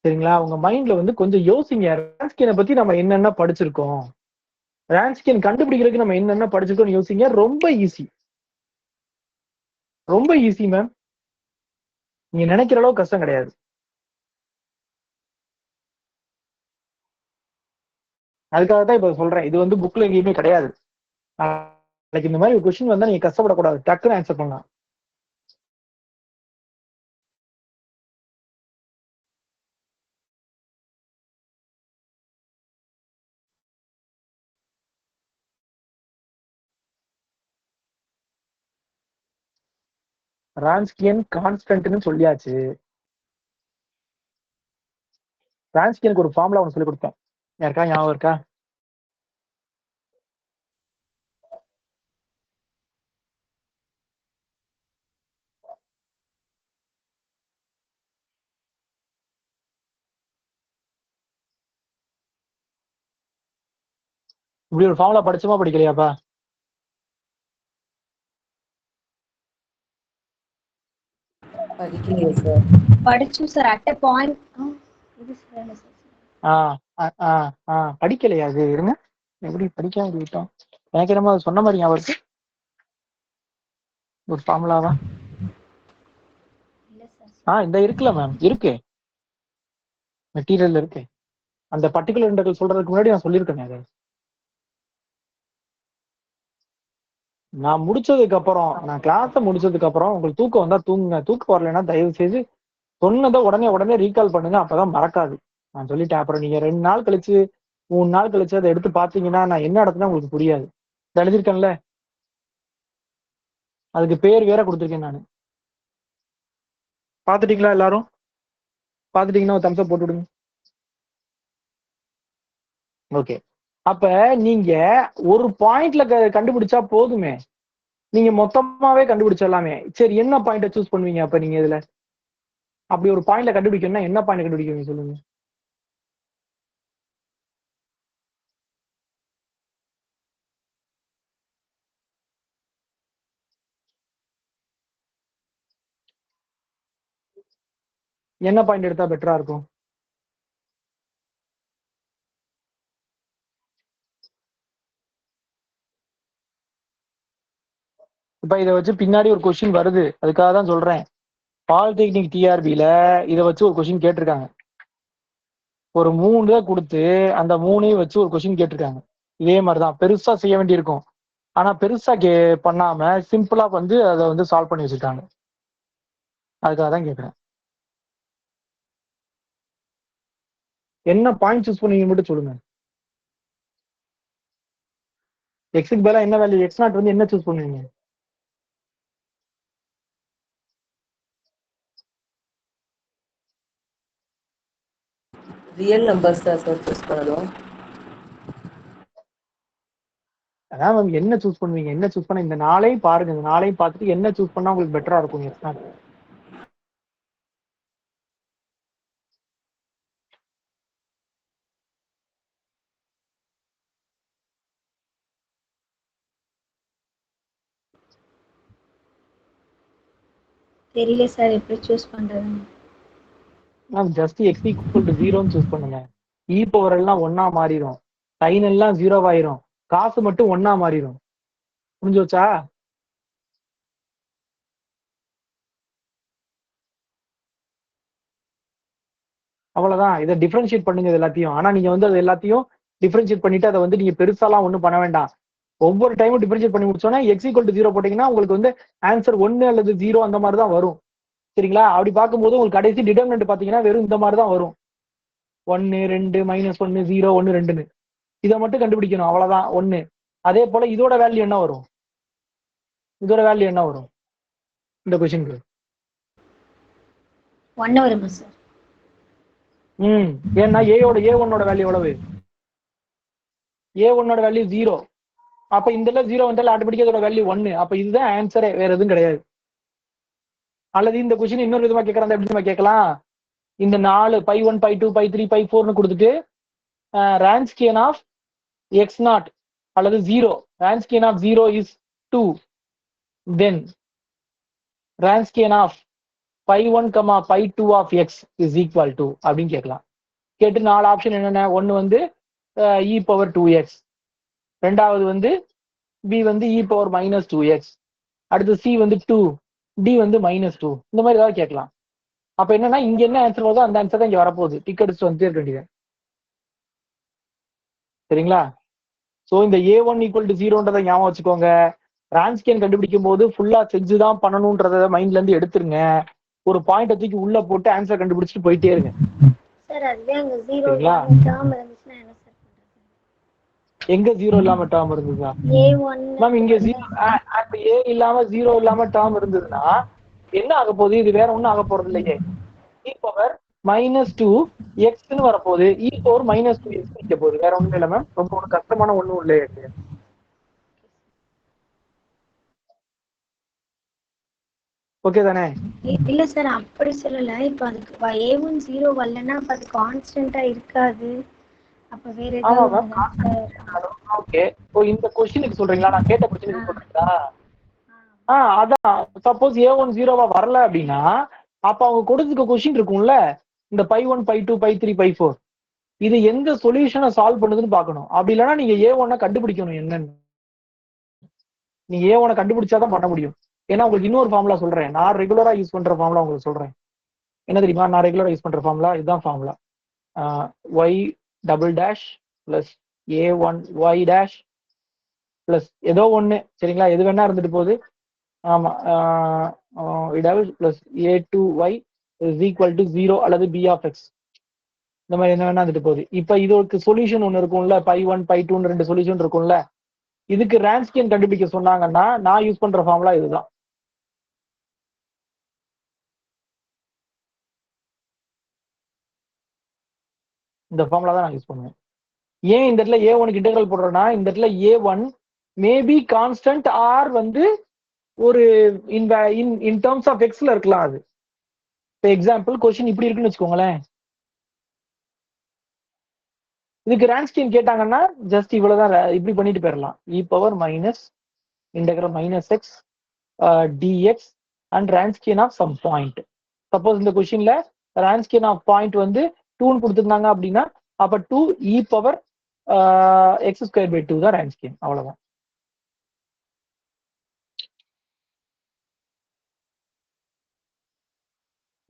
சரிங்களா? உங்க மைண்ட்ல வந்து கொஞ்சம் யோசிங்க, ரான்ஸ்கியனை பத்தி நம்ம என்னென்ன படிச்சிருக்கோம், ரான்ஸ்கியன் கண்டுபிடிக்கிறதுக்கு நம்ம என்னென்ன படிச்சிருக்கோம்னு யோசிங்க. ரொம்ப ஈஸி, ரொம்ப ஈஸி மேம். நீங்க நினைக்கிற அளவு கஷ்டம் கிடையாது. அதுக்காக தான் இப்ப சொல்றேன், இது வந்து புக்ல எங்கேயுமே கிடையாது. நாளைக்கு இந்த மாதிரி ஒரு கொஸ்டின் வந்தா நீங்க கஷ்டப்படக்கூடாது, டக்குன்னு ஆன்சர் பண்ணலாம். ரான்ஸ்கியன் கான்ஸ்டன்ட்னு சொல்லியாச்சு. ரான்ஸ்கியனுக்கு ஒரு ஃபார்முலா ஒன்று சொல்லி கொடுத்தேன், யாருக்கா ஞாபகம் இருக்கா? இப்படி ஒரு ஃபார்முலா படிச்சுமா படிக்கலையாப்பா?
படிக்கலையே சார்.
படிச்சோம் சார். At a point. இது சார்.
படிக்கலையா? அது இருங்க, எப்படி படிக்காம விட்டோம்? எனக்கு என்னமோ அது சொன்ன மாதிரி ஞாபகம் இருக்கு. ஒரு ஃபார்முலாவா?
இல்ல சார்.
இந்த இருக்குல்ல மேம், இருக்கு, மெட்டீரியல் இருக்கு. அந்த பர்டிகுலர் இன்டர்வல் சொல்றதுக்கு முன்னாடி நான் சொல்லியிருக்கேன். அது நான் முடிச்சதுக்கு அப்புறம், நான் கிளாஸ முடிச்சதுக்கு அப்புறம் உங்களுக்கு தூக்கம் வந்தா தூங்குங்க. தூக்கம் வரலைன்னா தயவு செய்து சொன்னதை உடனே ரீகால் பண்ணுங்க. அப்பதான் மறக்காது. நான் சொல்லிட்டேன். அப்புறம் நீங்க 2 நாள் கழிச்சு 3 நாள் கழிச்சு அதை எடுத்து பாத்தீங்கன்னா நான் என்ன நடத்துனா உங்களுக்கு புரியாது. இதை எழுதிருக்கேன்ல, அதுக்கு பேர் வேற கொடுத்துருக்கேன் நானு. பாத்துட்டீங்களா எல்லாரும்? பாத்துட்டீங்கன்னா ஒரு தம்ஸ் அப் போட்டு விடுங்க. ஓகே. அப்ப நீங்க ஒரு பாயிண்ட்ல கண்டுபிடிச்சா போதுமே, நீங்க மொத்தமாவே கண்டுபிடிச்சிடலாமே. சரி, என்ன பாயிண்ட சூஸ் பண்ணுவீங்க அப்ப நீங்க இதுல? அப்படி ஒரு பாயிண்ட்ல கண்டுபிடிக்கணும்னா என்ன பாயிண்ட் கண்டுபிடிக்கணும் சொல்லுங்க. என்ன பாயிண்ட் எடுத்தா பெட்டரா இருக்கும்? இப்ப இதை வச்சு பின்னாடி ஒரு கொஸ்டின் வருது, அதுக்காக தான் சொல்றேன். பாலிடெக்னிக் டிஆர்பில இதை வச்சு ஒரு கொஸ்டின் கேட்டிருக்காங்க. ஒரு 3 தான் கொடுத்து அந்த 3ஐயும் வச்சு ஒரு கொஸ்டின் கேட்டிருக்காங்க. இதே மாதிரிதான் பெருசா செய்ய வேண்டியிருக்கும். ஆனா பெருசா பண்ணாம சிம்பிளா வந்து அதை வந்து சால்வ் பண்ணி வச்சுட்டாங்க. அதுக்காக தான் கேட்கிறேன். என்ன பாயிண்ட் சூஸ் பண்ணுவீங்க மட்டும் சொல்லுங்க. எக்ஸுக்கு பதிலா என்ன வேல்யூ, எக்ஸ் நாட் வந்து என்ன சூஸ் பண்ணுவீங்க?
ரியல் நம்பர்ஸ் தான் சார் சூஸ் பண்ணணும்.
அதான் மேம், என்ன சூஸ் பண்ணுவீங்க? என்ன சூஸ் பண்ண இந்த நாளையும் பாருங்க. இந்த நாளையும் பார்த்துட்டு என்ன சூஸ் பண்ணா உங்களுக்கு பெட்டரா இருக்கும் எக்ஸ் நாட்.
தெரியல சார் எப்படி சூஸ் பண்றதுன்னு.
Ma'am just x equal to 0ன்னு சூஸ் பண்ணுங்க. இ பவர் எல்லாம் ஒன்னா மாறிடும், சைன் எல்லாம் 0 ஆயிரும், காசு மட்டும் ஒன்னா மாறிடும். புரிஞ்சு வச்சா? அவ்வளவுதான். இதை டிஃபரன்ஷியேட் பண்ணுங்க இது எல்லாத்தையும். ஆனா நீங்க வந்து அது எல்லாத்தையும் டிஃபரன்ஷியேட் பண்ணிட்டு அதை வந்து நீங்க பெருசாலாம் ஒண்ணும் பண்ண வேண்டாம். ஒவ்வொரு டைமும் டிஃபரன்ஷியேட் பண்ணி முடிச்சோன்னா எக்ஸ் ஈக்குவல் டு 0 போட்டீங்கன்னா உங்களுக்கு வந்து ஆன்சர் 1 அல்லது 0 அந்த மாதிரி தான் வரும். சரிங்களா? அப்படி பார்க்கும்போது உங்களுக்கு கடைசி டிடர்மினன்ட் பாத்தீங்கன்னா வெறும் இந்த மாதிரி தான் வரும். 1 2 -1 0 1 2ன்னு இதை மட்டும் கண்டுபிடிக்கணும். அவ்வளவுதான். 1. அதே போல இதோட வேல்யூ என்ன வரும்? இதோட வேல்யூ என்ன வரும் இந்த கொஸ்டினுக்கு?
1 வருமா சார்?
ஏன்னா A1ஓட வேல்யூ எவ்வளவு? A1ஓட வேல்யூ 0. அப்ப இந்த 0 வந்தாலும் ஆட்டோமேட்டிக்கா இதோட வேல்யூ 1. அப்ப இதுதான் ஆன்சரே, வேற எதுவும் கிடையாது. அல்லது இந்த கொஸ்டின் இன்னொரு விதமா கேட்கறாங்க. எப்படி நம்ம கேட்கலாம்? இந்த 4 π1 π2 π3 π4ன்னு கொடுத்துட்டு ரான்ஸ்கியன் ஆஃப் எக்ஸ் நாட் அல்லது 0, Wronskian of 0 is 2, then Wronskian of π1 π2 of x is equal to அப்படின்னு கேட்கலாம். கேட்டு 4 ஆப்ஷன் என்னென்ன? ஒன்னு வந்து இ பவர் 2x, ரெண்டாவது வந்து பி வந்து இ பவர் -2x, அடுத்து சி வந்து 2, டி வந்து -2. இந்த மாதிரி ஏதாவது கேட்கலாம். அப்ப என்னன்னா இங்க என்ன ஆன்சர் வருதோ அந்த ஆன்சர் தான் இங்க வரப்போகுது. டிக்கெட்ஸ் வந்து இருக்க வேண்டியது. சரிங்களா? ஸோ இந்த A1 ஈக்குவல் டு 0ன்றதை ஞாபகம் வச்சுக்கோங்க. ரான்ஸ்கியன் கண்டுபிடிக்கும் போது ஃபுல்லா செஞ்சுதான் பண்ணணும்ன்றத மைண்ட்ல இருந்து எடுத்துருங்க. ஒரு பாயிண்ட் தூக்கி உள்ள போட்டு ஆன்சர் கண்டுபிடிச்சிட்டு போயிட்டே இருங்க.
சார் அதுவே அங்க 0
சரிங்களா?
டேர்ம் இருந்துச்சுன்னா என்ன சார் பண்றது?
எங்க 0 இல்லாம டேர்ம் இருந்ததா
A1
மேம்? இங்க A இல்லாம 0 இல்லாம டேர்ம் இருந்ததுன்னா என்ன ஆக போகுது? இது வேற ஒண்ணும் ஆக போறது இல்லையே. இ பவர் -2 எக்ஸ்ன்னு வரப்போகுது. இ பவர் -2 எக்ஸ் நிக்க போகுது. வேற ஒண்ணும் இல்லை மேம். ரொம்ப ஒன்றும் கஷ்டமான ஒண்ணும் இல்லையே. ஓகே தானே?
இல்ல சார் அப்படி சொல்லல. இப்ப அதுக்கு A1 0 வரலன்னா அப்ப அது கான்ஸ்டன்டா இருக்காது. அப்ப வேற
ஆமா
ஏதாவது
மேம். ஓகே. இப்போ இந்த கொஸ்டினுக்கு சொல்றீங்களா? நான் கேட்ட கொஸ்டினுக்கு சொல்றீங்களா? அதான். சப்போஸ் A1 0வா வரல அப்படின்னா அப்ப அவங்க கொடுத்துக்க கொஸ்டின் இருக்கும்ல, இந்த π1 π2 π3 π4, இது எந்த சொல்யூஷனை சால்வ் பண்ணுதுன்னு பார்க்கணும். அப்படி இல்லைன்னா நீங்க A1 கண்டுபிடிக்கணும் என்னன்னு. நீங்க A1 கண்டுபிடிச்சாதான் பண்ண முடியும். ஏன்னா உங்களுக்கு இன்னொரு ஃபார்முலா சொல்றேன். நான் ரெகுலரா யூஸ் பண்ற ஃபார்முலா உங்களுக்கு சொல்றேன். என்ன தெரியுமா? நான் ரெகுலரா யூஸ் பண்ற ஃபார்முலா இதுதான் formula. y double dash plus A1 y dash plus ஏதோ ஒண்ணு சரிங்களா, எது வேணா இருந்துட்டு போகுது. ஆமா, plus a2y is equal to 0 அல்லது b ஆஃப் எக்ஸ், இந்த மாதிரி என்ன வேணா இருந்துட்டு போகுது. இப்ப இதுக்கு சொல்யூஷன் ஒண்ணு இருக்கும்ல, π1 π2 2 சொல்யூஷன் இருக்கும்ல. இதுக்கு ரான்ஸ்கியன் கண்டுபிடிக்க சொன்னாங்கன்னா நான் யூஸ் பண்ற ஃபார்முலா இதுதான். இந்த ஃபார்முலா தான் நான் யூஸ் பண்ணுவேன். ஏன் இந்த இடத்துல a1க்கு இன்டெகிரல் போடுறேன்னா, இந்த இடத்துல a1 மேபி கான்ஸ்டன்ட் ஆர் வந்து ஒரு இன் டர்ம்ஸ் ஆஃப் எக்ஸ்ல இருக்கலாம். அது இப்போ எக்ஸாம்பிள் கொஸ்டின் இப்படி இருக்குன்னு வச்சுக்கோங்களேன். இதுக்கு ரான்ஸ்கியன் கேட்டாங்கன்னா ஜஸ்ட் இவ்வளவுதான், இப்படி பண்ணிட்டு போயிடலாம். e power minus integral minus x dx and Wronskian of some point. Suppose இந்த கொஸ்டின்ல ரான்ஸ்கியன் ஆஃப் பாயிண்ட் வந்து 2ன்னு கொடுத்துருந்தாங்க அப்படின்னா அப்ப 2 e power x square by 2 தான் ரான்ஸ்கியன். அவ்வளவுதான்.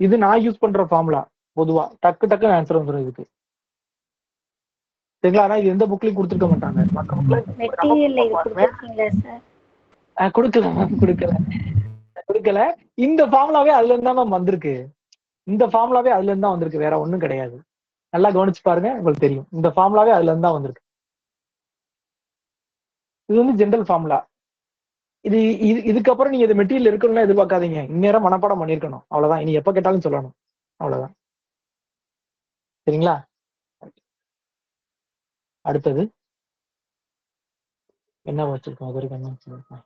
இது நான் யூஸ் பண்ற ஃபார்முலா. பொதுவா டக்கு டக்குன்னு ஆன்சர் வந்துடும் இதுக்கு, சரிங்களா. ஆனா இது எந்த புக்லயும் கொடுத்துருக்க மாட்டாங்க. மற்ற
மெட்டீரியல்ல இது கொடுத்துருக்கீங்களா சார்?
கொடுக்கல. இந்த ஃபார்முலாவே அதுல இருந்து தான் வந்திருக்கு. இந்த ஃபார்முலாவே அதுல இருந்து தான் வந்திருக்கு, வேற ஒண்ணும் கிடையாது. நல்லா கவனிச்சு பாருங்க, உங்களுக்கு தெரியும். இந்த ஃபார்முலாவே அதுல இருந்து தான் வந்திருக்கு. இது வந்து ஜெனரல் ஃபார்முலா. இது இதுக்கப்புறம் நீங்க இது மெட்டீரியல் இருக்கணும்னு எதிர்பார்க்காதீங்க. இந்நேரம் மனப்பாடம் பண்ணிருக்கணும். அவ்வளவுதான். இனி எப்ப கேட்டாலும் சொல்லணும். அவ்வளவுதான். சரிங்களா. அடுத்தது என்ன வச்சிருக்கோம்? அது வரைக்கும் என்ன வச்சிருக்கோம்?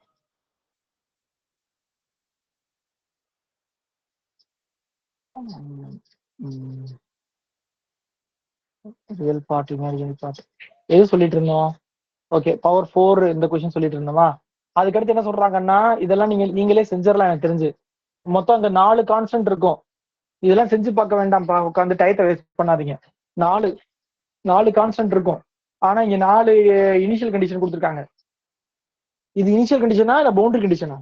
ரியல் பார்ட், இமேஜினரி பார்ட் எது சொல்லிட்டு இருந்தோம்? ஓகே, பவர் 4 இந்த கொஸ்டின் சொல்லிட்டு இருந்தோமா. அதுக்கடுத்து என்ன சொல்றாங்கன்னா, இதெல்லாம் நீங்களே செஞ்சிடலாம். எனக்கு தெரிஞ்சு மொத்தம் அங்க 4 கான்ஸ்டன்ட் இருக்கும். இதெல்லாம் செஞ்சு பார்க்க வேண்டாம்ப்பா, உட்காந்து டயத்தை வேஸ்ட் பண்ணாதீங்க. 4 கான்ஸ்டன்ட் இருக்கும். ஆனா இங்க 4 இனிஷியல் கண்டிஷன் கொடுத்துருக்காங்க. இது இனிஷியல் கண்டிஷனா இல்ல பவுண்டரி கண்டிஷனா?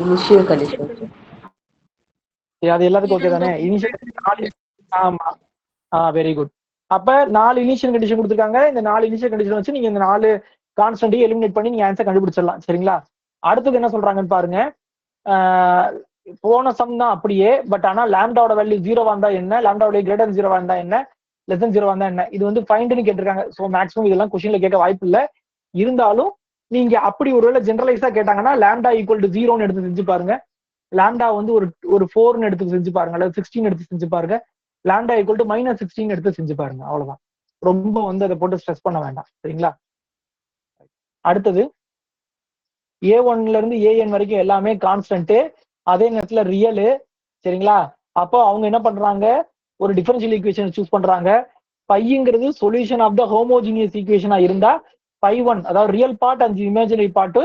Initial condition.
அது எல்லாத்துக்கும் ஓகே தானே? இனிஷியல். ஆமா, வெரி குட். அப்ப 4 இனிஷியல் கண்டிஷன் கொடுத்துருக்காங்க. இந்த 4 இனிஷியல் கண்டிஷன் வச்சு நீங்க இந்த 4 கான்ஸ்டன்ட்டையும் எலிமினேட் பண்ணி நீங்க ஆன்சர் கண்டுபிடிச்சிடலாம். சரிங்களா. அடுத்தது என்ன சொல்றாங்கன்னு பாருங்க. போன சம் தான் அப்படியே, பட் ஆனா லாம்டாவோட வேல்யூ 0 வந்தா என்ன, லாம்டாவோட கிரேட்டர் 0 வந்தா என்ன, லெஸ் தென் 0 வந்தா என்ன, இது வந்து ஃபைண்ட்னு கேட்டிருக்காங்க. ஸோ மேக்ஸிமம் இதெல்லாம் கொஸ்டின்ல கேட்க வாய்ப்பு இல்லை. இருந்தாலும் நீங்க அப்படி ஒருவேளை ஜெனரலைஸா கேட்டாங்கன்னா லாம்டா ஈக்குவல் டு 0ன்னு எடுத்து செஞ்சு பாருங்க. லாம்டா வந்து ஒரு 4ன்னு எடுத்து செஞ்சு பாருங்க, அல்லது 16 எடுத்து செஞ்சு பாருங்க. லாம்டா ஈக்குவல் டு -16 எடுத்து செஞ்சு பாருங்க. அவ்வளவுதான். ரொம்ப வந்து அதை போட்டு ஸ்ட்ரெஸ் பண்ண வேண்டாம். சரிங்களா. அடுத்தது A1ல இருந்து AN வரைக்கும் எல்லாமே கான்ஸ்டன்ட், அதே நேரத்துல ரியலு. சரிங்களா. அப்போ அவங்க என்ன பண்றாங்க, ஒரு டிஃபரன்ஷியல் ஈக்குவேஷன் சூஸ் பண்றாங்க. பைங்கிறது சொல்யூஷன் ஆஃப் த ஹோமோஜினியஸ் ஈக்குவேஷனா இருந்தா π1 அதாவது real part and imaginary part,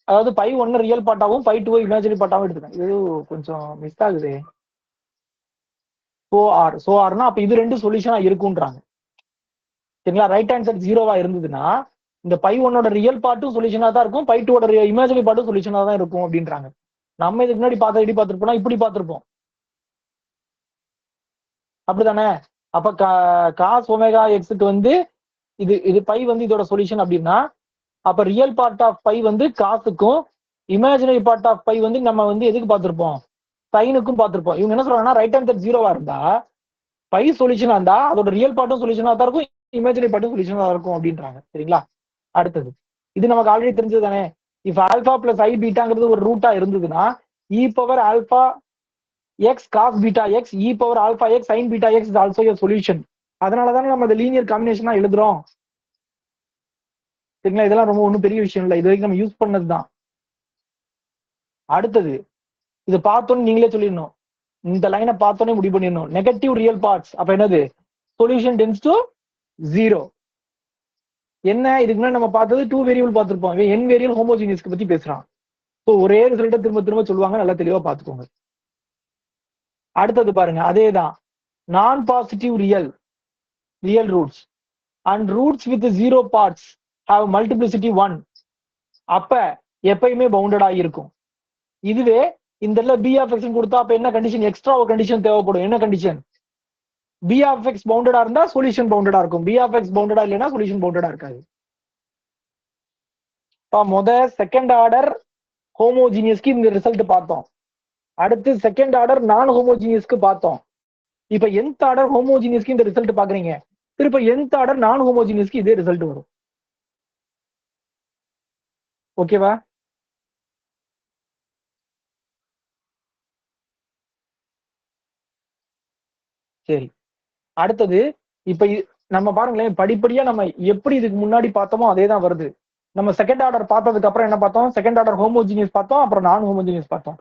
அதாவது π1 ரியல் பார்ட்டாவும் π2 இமேஜினரி பார்ட்டாவும் எடுத்துக்கேன். இது கொஞ்சம் மிஸ் ஆகுது. சோஆர்னா அப்ப இது 2 சொல்யூஷனா இருக்கும்ன்றாங்க. சரிங்களா. ரைட் ஹேண்ட் சைட் 0வா இருந்ததுன்னா இந்த π1ஓட ரியல் பார்ட்டும் சொல்யூஷனா தான் இருக்கும், π2ஓட இமேஜினரி பார்ட்டும் சொல்யூஷனா தான் இருக்கும் அப்படின்றாங்க. நம்ம இதுக்கு முன்னாடி எப்படி பார்த்திருப்போம்னா இப்படி பார்த்திருப்போம். அப்படித்தானே. அப்ப காஸ் ஒமேகா எக்ஸுக்கு வந்து இது π வந்து இதோட சொல்யூஷன் அப்படின்னா, அப்ப ரியல் பார்ட் ஆஃப் π வந்து காசுக்கும், இமேஜினரி பார்ட் ஆஃப் π வந்து நம்ம வந்து எதுக்கு பார்த்திருப்போம், சைனுக்கும் பார்த்திருப்போம். இவங்க என்ன சொல்றாங்கன்னா ரைட் ஹேண்ட் சைட் 0வா இருந்தா π சொல்யூஷனா இருந்தா அதோட ரியல் பார்ட்டும் சொல்யூஷனா தான் இருக்கும், இமேஜினரி பார்ட்டும் சொல்யூஷனா தான் இருக்கும் அப்படின்றாங்க. சரிங்களா. அடுத்தது இது நமக்கு ஆல்ரெடி தெரிஞ்சது தானே. இஃப் ஆல்பா பிளஸ் ஐ பீட்டாங்கிறது ஒரு ரூட்டா இருந்ததுன்னா e power alpha x cos beta x e power alpha x sine beta x is also a solution. அதனால தானே நம்ம இந்த லீனியர் காம்பினேஷனா எழுதுறோம். சரிங்களா. இதெல்லாம் ரொம்ப ஒன்றும் பெரிய விஷயம் இல்லை, இது வரைக்கும் நம்ம யூஸ் பண்ணதுதான். அடுத்தது இது பார்த்தோன்னு நீங்களே சொல்லிடணும், இந்த லைனை பார்த்தோன்னே முடிவு பண்ணிடணும். நெகட்டிவ் ரியல் பார்ட்ஸ் அப்ப என்னது, சொல்யூஷன் டென்ஸ் டு 0. என்ன இதுக்கு முன்னாடி நம்ம பார்த்தது 2 வேரியபிள் பார்த்திருப்போம். n வேரியபிள் ஹோமோஜினியஸ்க்கு பத்தி பேசுறான். ஸோ ஒரே ரிசல்ட்டை திரும்ப திரும்ப சொல்லுவாங்க, நல்லா தெளிவா பார்த்துக்கோங்க. அடுத்தது பாருங்க, அதேதான். நான் positive real roots and roots with 0 parts have multiplicity 1. அப்ப எப்பயுமே பவுண்டடா இருக்கும். இதுவே இந்த பி ஆஃப் எக்ஸ் கொடுத்தா அப்ப என்ன கண்டிஷன், எக்ஸ்ட்ரா ஒரு கண்டிஷன் தேவைப்படும். என்ன கண்டிஷன், பி ஆஃப் எக்ஸ் பவுண்டடா இருந்தா சொல்யூஷன் பவுண்டடா இருக்கும், பி ஆஃப் எக்ஸ் பவுண்டடா இல்லைன்னா சொல்யூஷன் பவுண்டடா இருக்காது. செகண்ட் ஆர்டர் ஹோமோஜீனியஸ்க்கு இந்த ரிசல்ட் பார்த்தோம். அடுத்து செகண்ட் ஆர்டர் நான் ஹோமோஜீனியஸ்க்கு பார்த்தோம். இப்ப nth ஆர்டர் ஹோமோஜீனியஸ்க்கு இந்த ரிசல்ட் பாக்குறீங்க, திருப்ப nth ஆர்டர் நான் ஹோமோஜீனியஸ்க்கு இதே ரிசல்ட் வரும். ஓகேவா? சரி, அடுத்தது இப்ப நம்ம பாருங்களேன், படிப்படியா நம்ம எப்படி இதுக்கு முன்னாடி பார்த்தோமோ அதே தான் வருது. நம்ம செகண்ட் ஆர்டர் பார்த்ததுக்கு அப்புறம் என்ன பார்த்தோம்? செகண்ட் ஆர்டர் ஹோமோஜீனியஸ் பார்த்தோம், அப்புறம் நான் ஹோமோஜீனியஸ் பார்த்தோம்.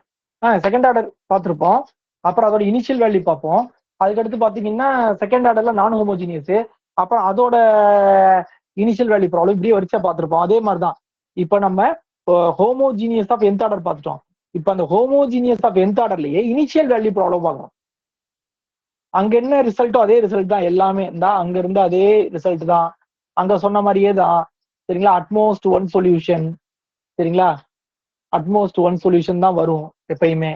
செகண்ட் ஆர்டர் பார்த்திருப்போம், அப்புறம் அதோட இனிஷியல் வேல்யூ பார்ப்போம். அதுக்கடுத்து பாத்தீங்கன்னா செகண்ட் ஆர்டர்ல நான் ஹோமோஜீனியஸ், அப்புறம் அதோட இனிஷியல் வேல்யூ ப்ராப்ளம் இப்படியே வரிசையா பார்த்திருப்போம். அதே மாதிரிதான் இப்ப நம்ம ஹோமோஜீனியஸ் ஆஃப் nth ஆர்டர் பார்த்துட்டோம். இப்ப அந்த ஹோமோஜீனியஸ் ஆஃப் nth ஆர்டர்லயே இனிஷியல் வேல்யூ ப்ராப்ளம் பார்க்கணும். அங்க என்ன ரிசல்ட்டோ அதே ரிசல்ட் தான் எல்லாமே தான், அங்க இருந்து அதே ரிசல்ட் தான், அங்க சொன்ன மாதிரியே தான். சரிங்களா? Utmost one solution. சரிங்களா? அட்மோஸ்ட் ஒன் சொல்யூஷன் தான் வரும் எப்பயுமே.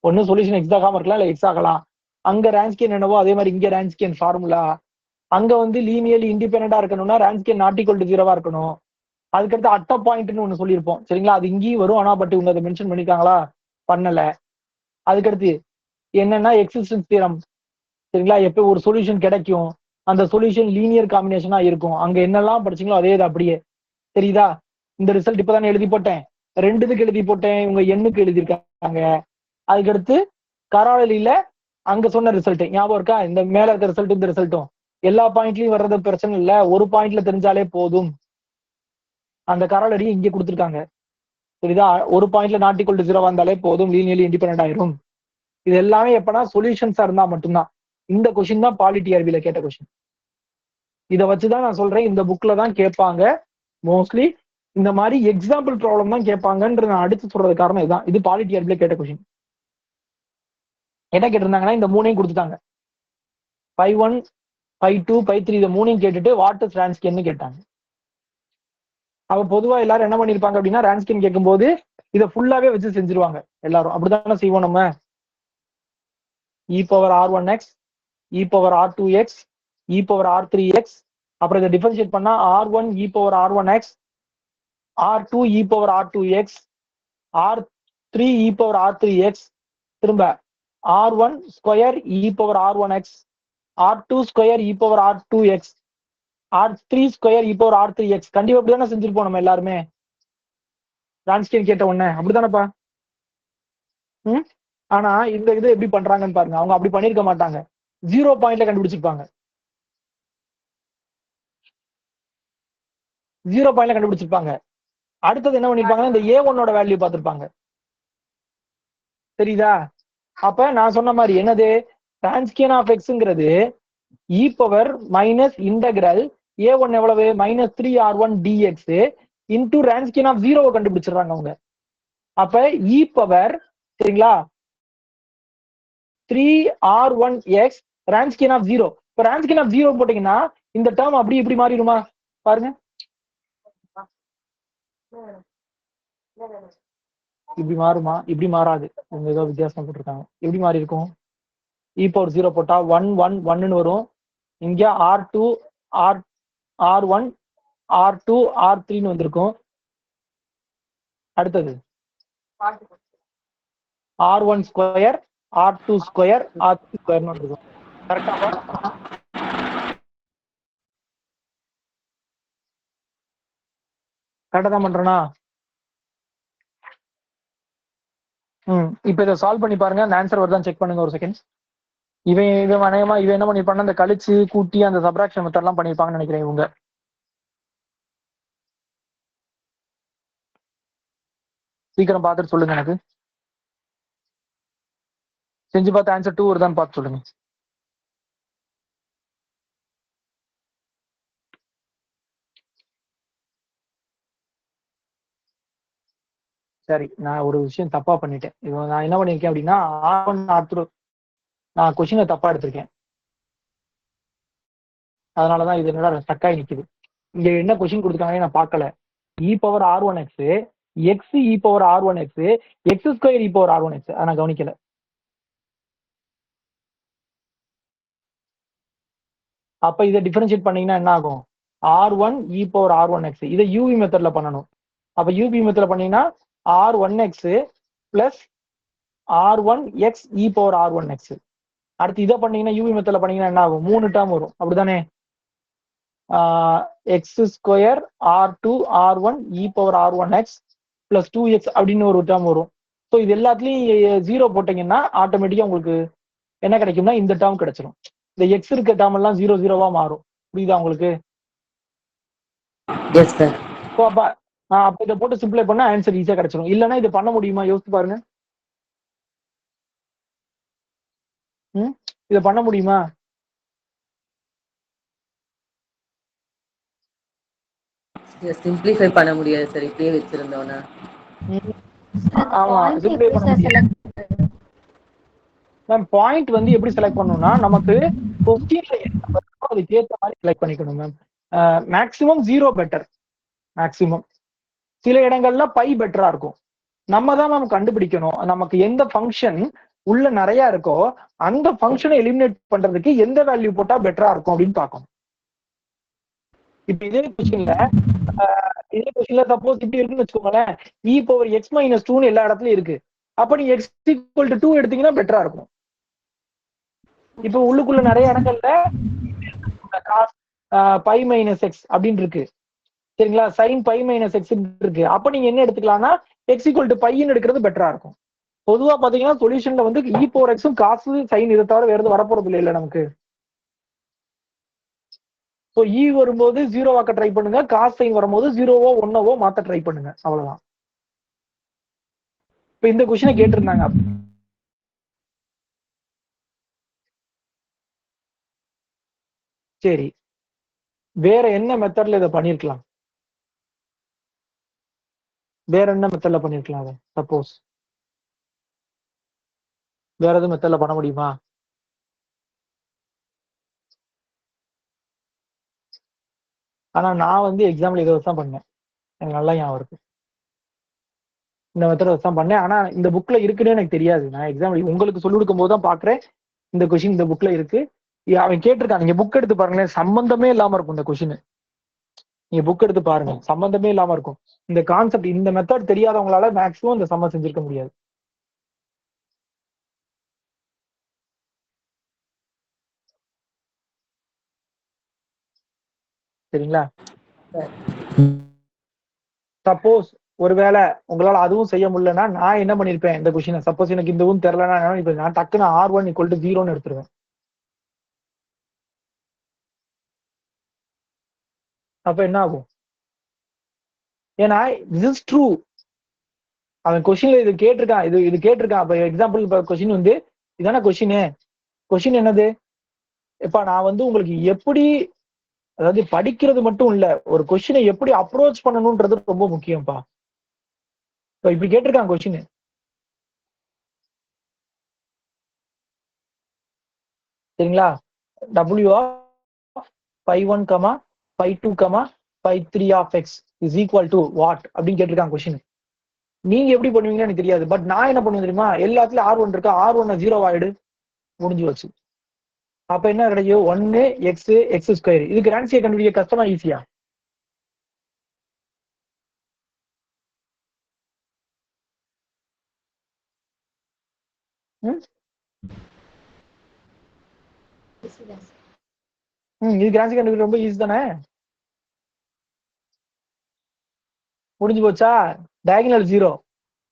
ஒன்னு சொல்யூஷன் எக்ஸ் ஆகாம இருக்கலாம், இல்ல எக்ஸ் ஆகலாம். அங்க ரான்ஸ்கியன் என்னவோ அதே மாதிரி இங்க ரான்ஸ்கியன் ஃபார்முலா. அங்க வந்து லீனியர்லி இண்டிபெண்டா இருக்கணும்னா ரான்ஸ்கியன் நாட் ஈக்குவல் டு 0வா இருக்கணும். அதுக்கடுத்து அட்ட பாயிண்ட்னு ஒண்ணு சொல்லியிருப்போம். சரிங்களா? அது இங்கேயும் வரும், ஆனா பட் இவங்க அதை மென்ஷன் பண்ணிருக்காங்களா? பண்ணல. அதுக்கடுத்து என்னன்னா எக்ஸிஸ்டன்ஸ் தியரம். சரிங்களா? எப்ப ஒரு சொல்யூஷன் கிடைக்கும், அந்த சொல்யூஷன் லீனியர் காம்பினேஷனா இருக்கும். அங்க என்னெல்லாம் படிச்சீங்களோ அதே இது அப்படியே. தெரியுதா? இந்த ரிசல்ட் இப்பதானே எழுதி போட்டேன், 2க்கு எழுதி போட்டேன், இவங்க எண்ணுக்கு எழுதியிருக்காங்க. அதுக்கடுத்து கராவலியில அங்க சொன்ன ரிசல்ட் ஞாபகம் இருக்கா? இந்த மேல இருக்க ரிசல்ட் இந்த ரிசல்ட்டும் எல்லா பாயிண்ட்லயும் வர்றது பிரச்சனை இல்ல, ஒரு பாயிண்ட்ல தெரிஞ்சாலே போதும். அந்த கராவலி இங்க கொடுத்துருக்காங்க. சரிதா? ஒரு பாயிண்ட்ல நாட் ஈக்குவல் டு 0 வந்தாலே போதும், லீனியர்லி இண்டிபெண்டன்ட் ஆயிரும். இது எல்லாமே எப்பனா சொல்யூஷன்ஸா இருந்தா மட்டும்தான். இந்த கொஸ்டின் தான் பாலிடிஆர்பில கேட்ட கொஸ்டின். இதை வச்சுதான் நான் சொல்றேன், இந்த புக்ல தான் கேட்பாங்க மோஸ்ட்லி. இந்த மாதிரி எக்ஸாம்பிள் ப்ராப்ளம் தான் கேட்பாங்கன்ற நான் அடுத்து சொல்றது காரணம் இதுதான். இது பாலிடிஆர்பில கேட்ட கொஸ்டின். என்ன கேட்டிருந்தாங்கன்னா இந்த மூணையும் கொடுத்துட்டாங்க, 5-1 5-2 5-3 இதை மூணையும் கேட்டுட்டு வாட் இஸ் ரான்ஸ்கியன் கேட்டாங்க. அவ பொதுவா எல்லாரும் என்ன பண்ணிருப்பாங்க அப்படின்னா, ரான்ஸ்கியன் கேட்கும்போது இதை ஃபுல்லாவே வச்சு செஞ்சிருவாங்க. எல்லாரும் அப்படித்தானே செய்வோம் நம்ம. e⁻r1x e⁻r2x e⁻r3x, அப்புறம் இதை டிஃபரன்ஷியேட் பண்ணா r1 e⁻r1x r2 e⁻r2x r3 e⁻r3x, திரும்ப r1 square e⁻r1x r2 square e⁻r2x r3 square e⁻r3x. கண்டிப்பா அப்படிதானே செஞ்சிருப்போம் நம்ம எல்லாருமே ரான்ஸ்கியன் கேட்ட உடனே. அப்படித்தானப்பா? ஆனா இந்த இது எப்படி பண்றாங்கன்னு பாருங்க. அவங்க அப்படி பண்ணிருக்க மாட்டாங்க, 0 பாயிண்ட்ல கண்டுபிடிச்சிருப்பாங்க. 0 பாயிண்ட்ல கண்டுபிடிச்சிருப்பாங்க. அடுத்தது என்ன பண்ணிருப்பாங்கன்னா இந்த a1ஓட வேல்யூ பார்த்திருப்பாங்க. தெரியுதா? அப்ப நான் சொன்ன மாதிரி என்னது, ரான்ஸ்கியன் ஆஃப் எக்ஸ்ங்கிறது e power minus integral a1 எவ்வளவு -3r1 dx into Wronskian of 0 கண்டுபிடிச்சிடுறாங்க அவங்க. அப்ப e பவர் சரிங்களா 3r1x ரான்ஸ்கியன் ஆஃப் 0. இப்ப ரான்ஸ்கியன் ஆஃப் 0 போட்டீங்கன்னா இந்த டேர்ம் அப்படி இப்படி மாறிடுமா பாருங்க. இப்படி மாறுமா? இப்படி மாறாது, அவங்க ஏதோ வித்தியாசம் போட்டிருக்காங்க. எப்படி மாறி இருக்கும்? e⁻0 போட்டா 1 1 1ன்னு வரும். இங்க r2 r1 r2 r3ன்னு வந்திருக்கும். அடுத்தது r1 square r2 square r3 ஸ்கொயர்னு இருக்கும். கரெக்டா? கரெக்டா தான் பண்றேனா? இப்ப இதை சால்வ் பண்ணி பாருங்க, அந்த ஆன்சர் வருதான் செக் பண்ணுங்க ஒரு செகண்ட். இவன் அநேகமா இவன் என்ன பண்ணிருப்பாங்க, அந்த கழிச்சு கூட்டி அந்த சப்ராக்ஷன் மெத்தட் எல்லாம் பண்ணிருப்பாங்கன்னு நினைக்கிறேன். இவங்க சீக்கிரம் பார்த்துட்டு சொல்லுங்க, எனக்கு செஞ்சு பார்த்து ஆன்சர் 2 வருதான்னு பார்த்து சொல்லுங்க. சரி, நான் ஒரு விஷயம் தப்பா பண்ணிட்டேன். இவன் நான் என்ன பண்ணிருக்கேன் அப்படின்னா r1 r2 நான் கொஸ்டினை தப்பா எடுத்திருக்கேன். அதனாலதான் இது என்னடா ஸ்டக்காகி நிக்குது. இங்க என்ன கொஸ்டின் கொடுத்துருக்காங்க நான் பார்க்கல. e⁻r1x x e⁻r1x x square e⁻r1x, அதை நான் கவனிக்கல. அப்ப இதை டிஃபரன்ஷியேட் பண்ணீங்கன்னா என்ன ஆகும்? R1 e power R1x. இதை யூவி மெத்தட்ல பண்ணணும். அப்ப யூவி மெத்தட்ல பண்ணீங்கன்னா R1x plus R1x e power R1x. அடுத்து இதை பண்ணீங்கன்னா யூவி மெத்தட்ல பண்ணீங்கன்னா என்ன ஆகும்? 3 டேர்ம் வரும், அப்படிதானே? X square R2 R1 e power R1x plus 2x அப்படின்னு ஒரு டேர்ம் வரும். ஸோ இது எல்லாத்துலயும் 0 போட்டீங்கன்னா ஆட்டோமேட்டிக்கா உங்களுக்கு என்ன கிடைக்கும்னா இந்த டேர்ம் கிடைச்சிடும். இந்த எக்ஸ் இருக்க டேர்ம் எல்லாம் 0 0வா மாறும். புரியுதா உங்களுக்கு?
Yes sir.
ஸோ அப்ப இதை போட்டு சிம்பிளை பண்ணா ஆன்சர் ஈஸியா கிடைச்சிடும். இல்லைன்னா இதை பண்ண முடியுமா? யோசிச்சு பாருங்க. இதை பண்ண முடியுமா?
சிம்பிளிஃபை பண்ண முடியாது சார், இப்படியே வச்சிருந்தோம்னா.
ஆமா, சிம்பிளை பண்ண முடியாது மேம். பாயிண்ட் வந்து எப்படி செலக்ட் பண்ணணும்னா நமக்கு கொஸ்டின்ல என்ன அதுக்கு ஏற்ற மாதிரி செலக்ட் பண்ணிக்கணும் மேம். Maximum 0 better, maximum. சில இடங்கள்ல பை பெட்டரா இருக்கும். நம்ம தான் மேம் கண்டுபிடிக்கணும் நமக்கு எந்த ஃபங்க்ஷன் உள்ள நிறைய இருக்கோ அந்த ஃபங்க்ஷனை எலிமினேட் பண்றதுக்கு எந்த வேல்யூ போட்டா பெட்டரா இருக்கும் அப்படின்னு பார்க்கணும். இப்ப இதே கொஸ்டின்ல சப்போஸ் இப்படி இருக்குன்னு வச்சுக்கோங்களேன், e பவர் x மைனஸ் 2 எல்லா இடத்துலயும் இருக்கு. அப்ப நீங்க x ஈக்குவல் டு 2 எடுத்தீங்கன்னா பெட்டரா இருக்கும். இப்ப உள்ளுக்குள்ள நிறைய இடங்கள்ல பை மைனஸ் எக்ஸ் அப்படின்னு இருக்கு, சரிங்களா? சைன் பை மைனஸ் எக்ஸ் இருக்கு. அப்ப நீங்க என்ன எடுத்துக்கலாம்னா எக்ஸ் ஈக்குவல் டு பைன்னு எடுக்கிறது பெட்டரா இருக்கும். பொதுவா பாத்தீங்கன்னா சொல்யூஷன்ல வந்து இ பவர் எக்ஸும் காசு சைன் இதை தவிர வேற எதுவும் வரப்போறது இல்லை நமக்கு. ஸோ இ வரும்போது 0 ஆக்க ட்ரை பண்ணுங்க, காசு சைன் வரும்போது 0வோ 1வோ மாத்த ட்ரை பண்ணுங்க, அவ்வளவுதான். இப்ப இந்த கொஸ்டினை கேட்டிருந்தாங்க. சரி, வேற என்ன மெத்தட்ல இதை பண்ணிருக்கலாம்? வேற என்ன மெத்தட்ல பண்ணிருக்கலாம்? அதை சப்போஸ் வேற எதுவும் மெத்தட்ல பண்ண முடியுமா? ஆனா நான் வந்து எக்ஸாம்பிள் இதை வச்சு தான் பண்ணேன், எனக்கு நல்லா ஞாபகம் இருக்கு. இந்த மெத்தட் வச்சு தான் பண்ணேன். ஆனா இந்த புக்ல இருக்குன்னு எனக்கு தெரியாது. நான் எக்ஸாம்பிள் உங்களுக்கு சொல்லிக் கொடுக்கும் போது தான் பாக்குறேன் இந்த கொஸ்டின் இந்த புக்ல இருக்கு. அவன் கேட்டிருக்கான், நீங்க புக் எடுத்து பாருங்களேன், சம்பந்தமே இல்லாம இருக்கும் இந்த கொஸ்டின். நீங்க புக் எடுத்து பாருங்க, சம்பந்தமே இல்லாம இருக்கும். இந்த கான்செப்ட், இந்த மெத்தட் தெரியாதவங்களால மேக்ஸிமம் இந்த சம்ம செஞ்சிருக்க முடியாது. சரிங்களா? சப்போஸ் ஒருவேளை உங்களால அதுவும் செய்ய முடியலன்னா நான் என்ன பண்ணிருப்பேன், இந்த கொஸ்டினை சப்போஸ் எனக்கு இந்த ஊரும் தெரியலன்னா இப்ப நான் டக்குன்னு R1 ஈக்குவல் டு 0ன்னு எடுத்துருவேன். அப்ப என்ன ஆகும்? ஏன்னா this is true. அவன் கொஸ்டின்ல இது கேட்டிருக்கான், இது கேட்டிருக்கான். அப்ப எக்ஸாம்பிள் இப்ப கொஸ்டின் வந்து இதான கொஸ்டின் என்னது? இப்ப நான் வந்து உங்களுக்கு எப்படி, அதாவது படிக்கிறது மட்டும் இல்ல, ஒரு கொஸ்டினை எப்படி அப்ரோச் பண்ணணும்ன்றது ரொம்ப முக்கியம்ப்பா. இப்படி கேட்டிருக்கான் கொஸ்டின், சரிங்களா? W of phi1, phi2, phi3 of x is equal to what அப்படின்னு கேட்டிருக்கான் கொஸ்டின். நீங்க எப்படி பண்ணுவீங்கன்னு எனக்கு தெரியாது. பட் நான் என்ன பண்ணுவேன் தெரியுமா? எல்லாத்துலயும் R1 இருக்கா, R1 0 ஆயிடு, முடிஞ்சு வச்சு. அப்ப என்ன கிடைக்கும்? 1 x ஸ்கொயர். இதுக்கு ஆன்சர் கண்டுபிடிக்க கஷ்டமா ஈஸியா? இதுக்கு ஆன்சர் கண்டுபிடிக்க ரொம்ப ஈஸி தானே? முடிஞ்சு போச்சா? டயகனல் 0.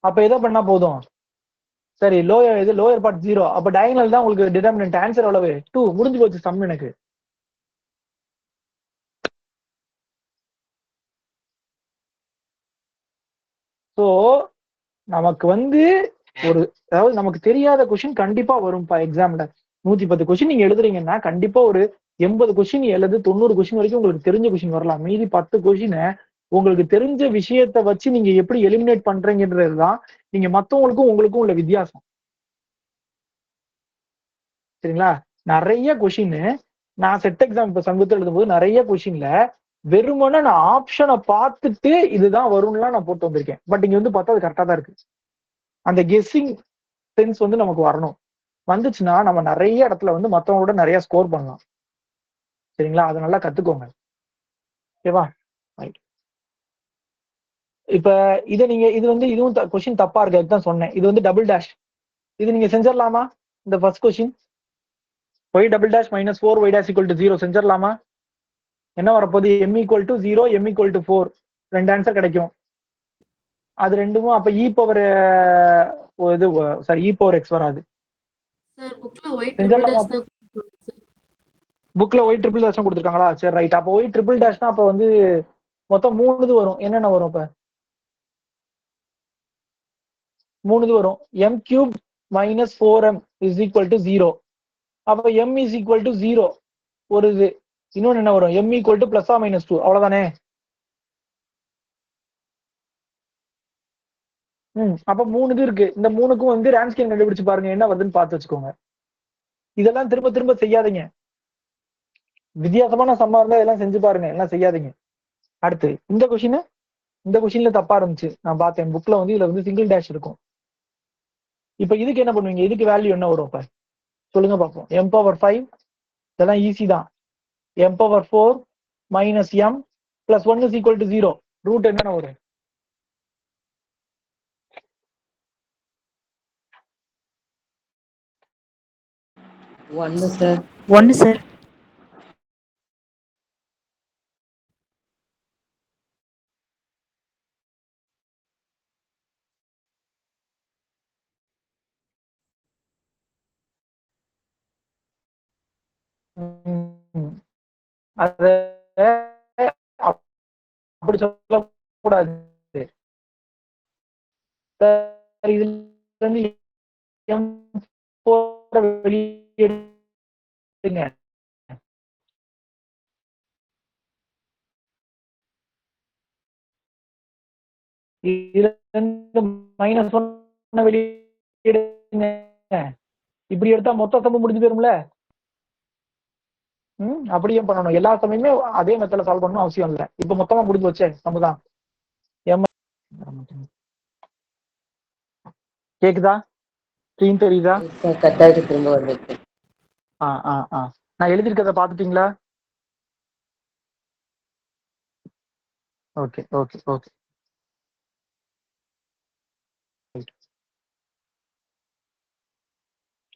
அப்ப எதை பண்ணா போதும்? சரி, லோயர் பார்ட் 0. அப்ப டயகனல் தான் உங்களுக்கு டிட்டர்மினன்ட். ஆன்சர் எவ்வளவு? 2. முடிஞ்சு போச்சு சம் எனக்கு. ஸோ நமக்கு வந்து அதாவது நமக்கு தெரியாத கொஸ்டின் கண்டிப்பா வரும்ப்பா எக்ஸாம்ல. 110 கொஸ்டின் நீங்க எழுதுறீங்கன்னா கண்டிப்பா ஒரு 80 கொஸ்டின் எழுது, 90 கொஸ்டின் வரைக்கும் உங்களுக்கு தெரிஞ்ச கொஸ்டின் வரலாம். மீதி 10 கொஸ்டினை உங்களுக்கு தெரிஞ்ச விஷயத்த வச்சு நீங்க எப்படி எலிமினேட் பண்றீங்கன்றதுதான் நீங்க மத்தவங்களுக்கும் உங்களுக்கும் உள்ள வித்தியாசம். சரிங்களா? நிறைய கொஸ்டின் நான் செட் எக்ஸாம் இப்ப சமீபத்தில் எழுதும்போது நிறைய கொஸ்டின்ல வெறுமனே நான் ஆப்ஷனை பார்த்துட்டு இதுதான் வரும்லாம் நான் போட்டு வந்திருக்கேன். பட் இங்க வந்து பார்த்தா அது கரெக்டா தான் இருக்கு. அந்த கெஸ்ஸிங் சென்ஸ் வந்து நமக்கு வரணும். வந்துச்சுன்னா நம்ம நிறைய இடத்துல வந்து மத்தவங்களோட நிறைய ஸ்கோர் பண்ணலாம். சரிங்களா? அதை நல்லா கத்துக்கோங்க. ஓகேவா? ரைட். இப்ப இதை நீங்க இது வந்து இதுவும் கொஸ்டின் தப்பா இருக்கு, அதுதான் சொன்னேன். இது வந்து டபுள் டேஷ். இது நீங்க செஞ்சிடலாமா? இந்த first question y double dash minus 4y dash equal to 0 செஞ்சிடலாமா? என்ன வரப்போகுது? m equal to 0, m equal to 4, ரெண்டு ஆன்சர் கிடைக்கும். அது ரெண்டும் அப்ப இ பவர் இது சாரி இ பவர் எக்ஸ் வராது.
சார் புக்ல ஒயிட் ட்ரிபிள் டேஷ் தான் சார்.
புக்ல ஒய் ட்ரிபிள் டேஷ் கொடுத்துருக்காங்களா? சரி ரைட். அப்போ ஒய் ட்ரிபிள் டேஷ்னா அப்ப வந்து மொத்தம் 3 இது வரும். என்னென்ன வரும்? இப்ப 3 இது வரும். m cube minus 4m is equal to 0. அப்ப m இஸ் ஈக்குவல் டு 0 ஒரு இது. இன்னொன்னு என்ன வரும்? m equal to plus or minus 2. அவ்வளவுதானே? அப்ப 3 இது இருக்கு. இந்த 3க்கும் வந்து ரான்ஸ்கியன் கண்டுபிடிச்சு பாருங்க, என்ன வருதுன்னு பார்த்து வச்சுக்கோங்க. இதெல்லாம் திரும்ப திரும்ப செய்யாதீங்க. வித்தியாசமான சம்மா இருந்தா இதெல்லாம் செஞ்சு பாருங்க, எல்லாம் செய்யாதீங்க. அடுத்து இந்த கொஸ்டின்ல தப்பா இருந்துச்சு, நான் பார்த்தேன். புக்ல வந்து இதுல வந்து சிங்கிள் டேஷ் இருக்கும். இப்ப இதுக்கு என்ன பண்ணுவீங்க? இதுக்கு வேல்யூ என்ன வரும்? இப்ப சொல்லுங்க பார்ப்போம். m பவர் 5 இதெல்லாம் ஈஸி தான். m power 4 minus m plus 1 is equal to 0. Root என்னென்ன வரும்?
ஒன்னு சார்.
1 சார்.
அத அப்படி சொல்லக்கூடாது. இதுல இருந்து m4 வெளியே எடுங்க. இதுல இருந்து மைனஸ் 1 வெளியே எடுங்க. இப்படி எடுத்தா மொத்த சமம் முடிஞ்சு போயிரும்ல. அப்படியே பண்ணணும். எல்லா சமயமே அதே மெத்தட்ல சால்வ் பண்ணணும் அவசியம் இல்லை. இப்ப மொத்தமா முடிஞ்சு வச்சே சமதான். கேக்குதா? ஸ்கிரீன் தெரியுதா?
கட்டாயிட்டு திரும்ப வந்துருக்கு.
நான் எழுதிருக்கிறத பாத்துட்டீங்களா? Okay okay okay.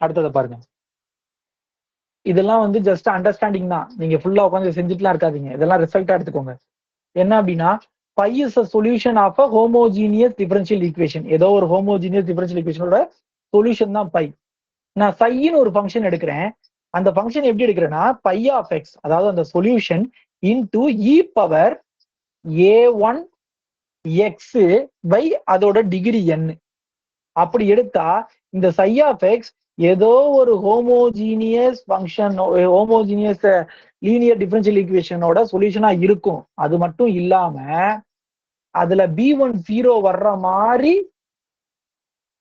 அடுத்ததை பாருங்க. இதெல்லாம் வந்து ஜஸ்ட் அண்டர்ஸ்டாண்டிங் தான். நீங்க ஃபுல்லா உட்காந்து செஞ்சுட்டுலாம் இருக்காதீங்க. இதெல்லாம் ரிசல்ட்டா எடுத்துக்கோங்க. என்ன அப்படின்னா, phi is a solution of a homogeneous differential equation. ஏதோ ஒரு homogeneous differential equationோட சொல்யூஷன் தான் பை. நான் சைன்னு ஒரு ஃபங்க்ஷன் எடுக்கிறேன். அந்த ஃபங்க்ஷன் எப்படி எடுக்கிறேன்னா, பை ஆஃப் எக்ஸ், அதாவது அந்த solution into e power a1 x pi அதோட டிகிரி n. அப்படி எடுத்தா இந்த சை ஆஃப் எக்ஸ் ஏதோ ஒரு homogeneous function, homogeneous linear differential ஈக்குவேஷனோட சொல்யூஷனா இருக்கும். அது மட்டும் இல்லாம அதுல b1 0 வர்ற மாதிரி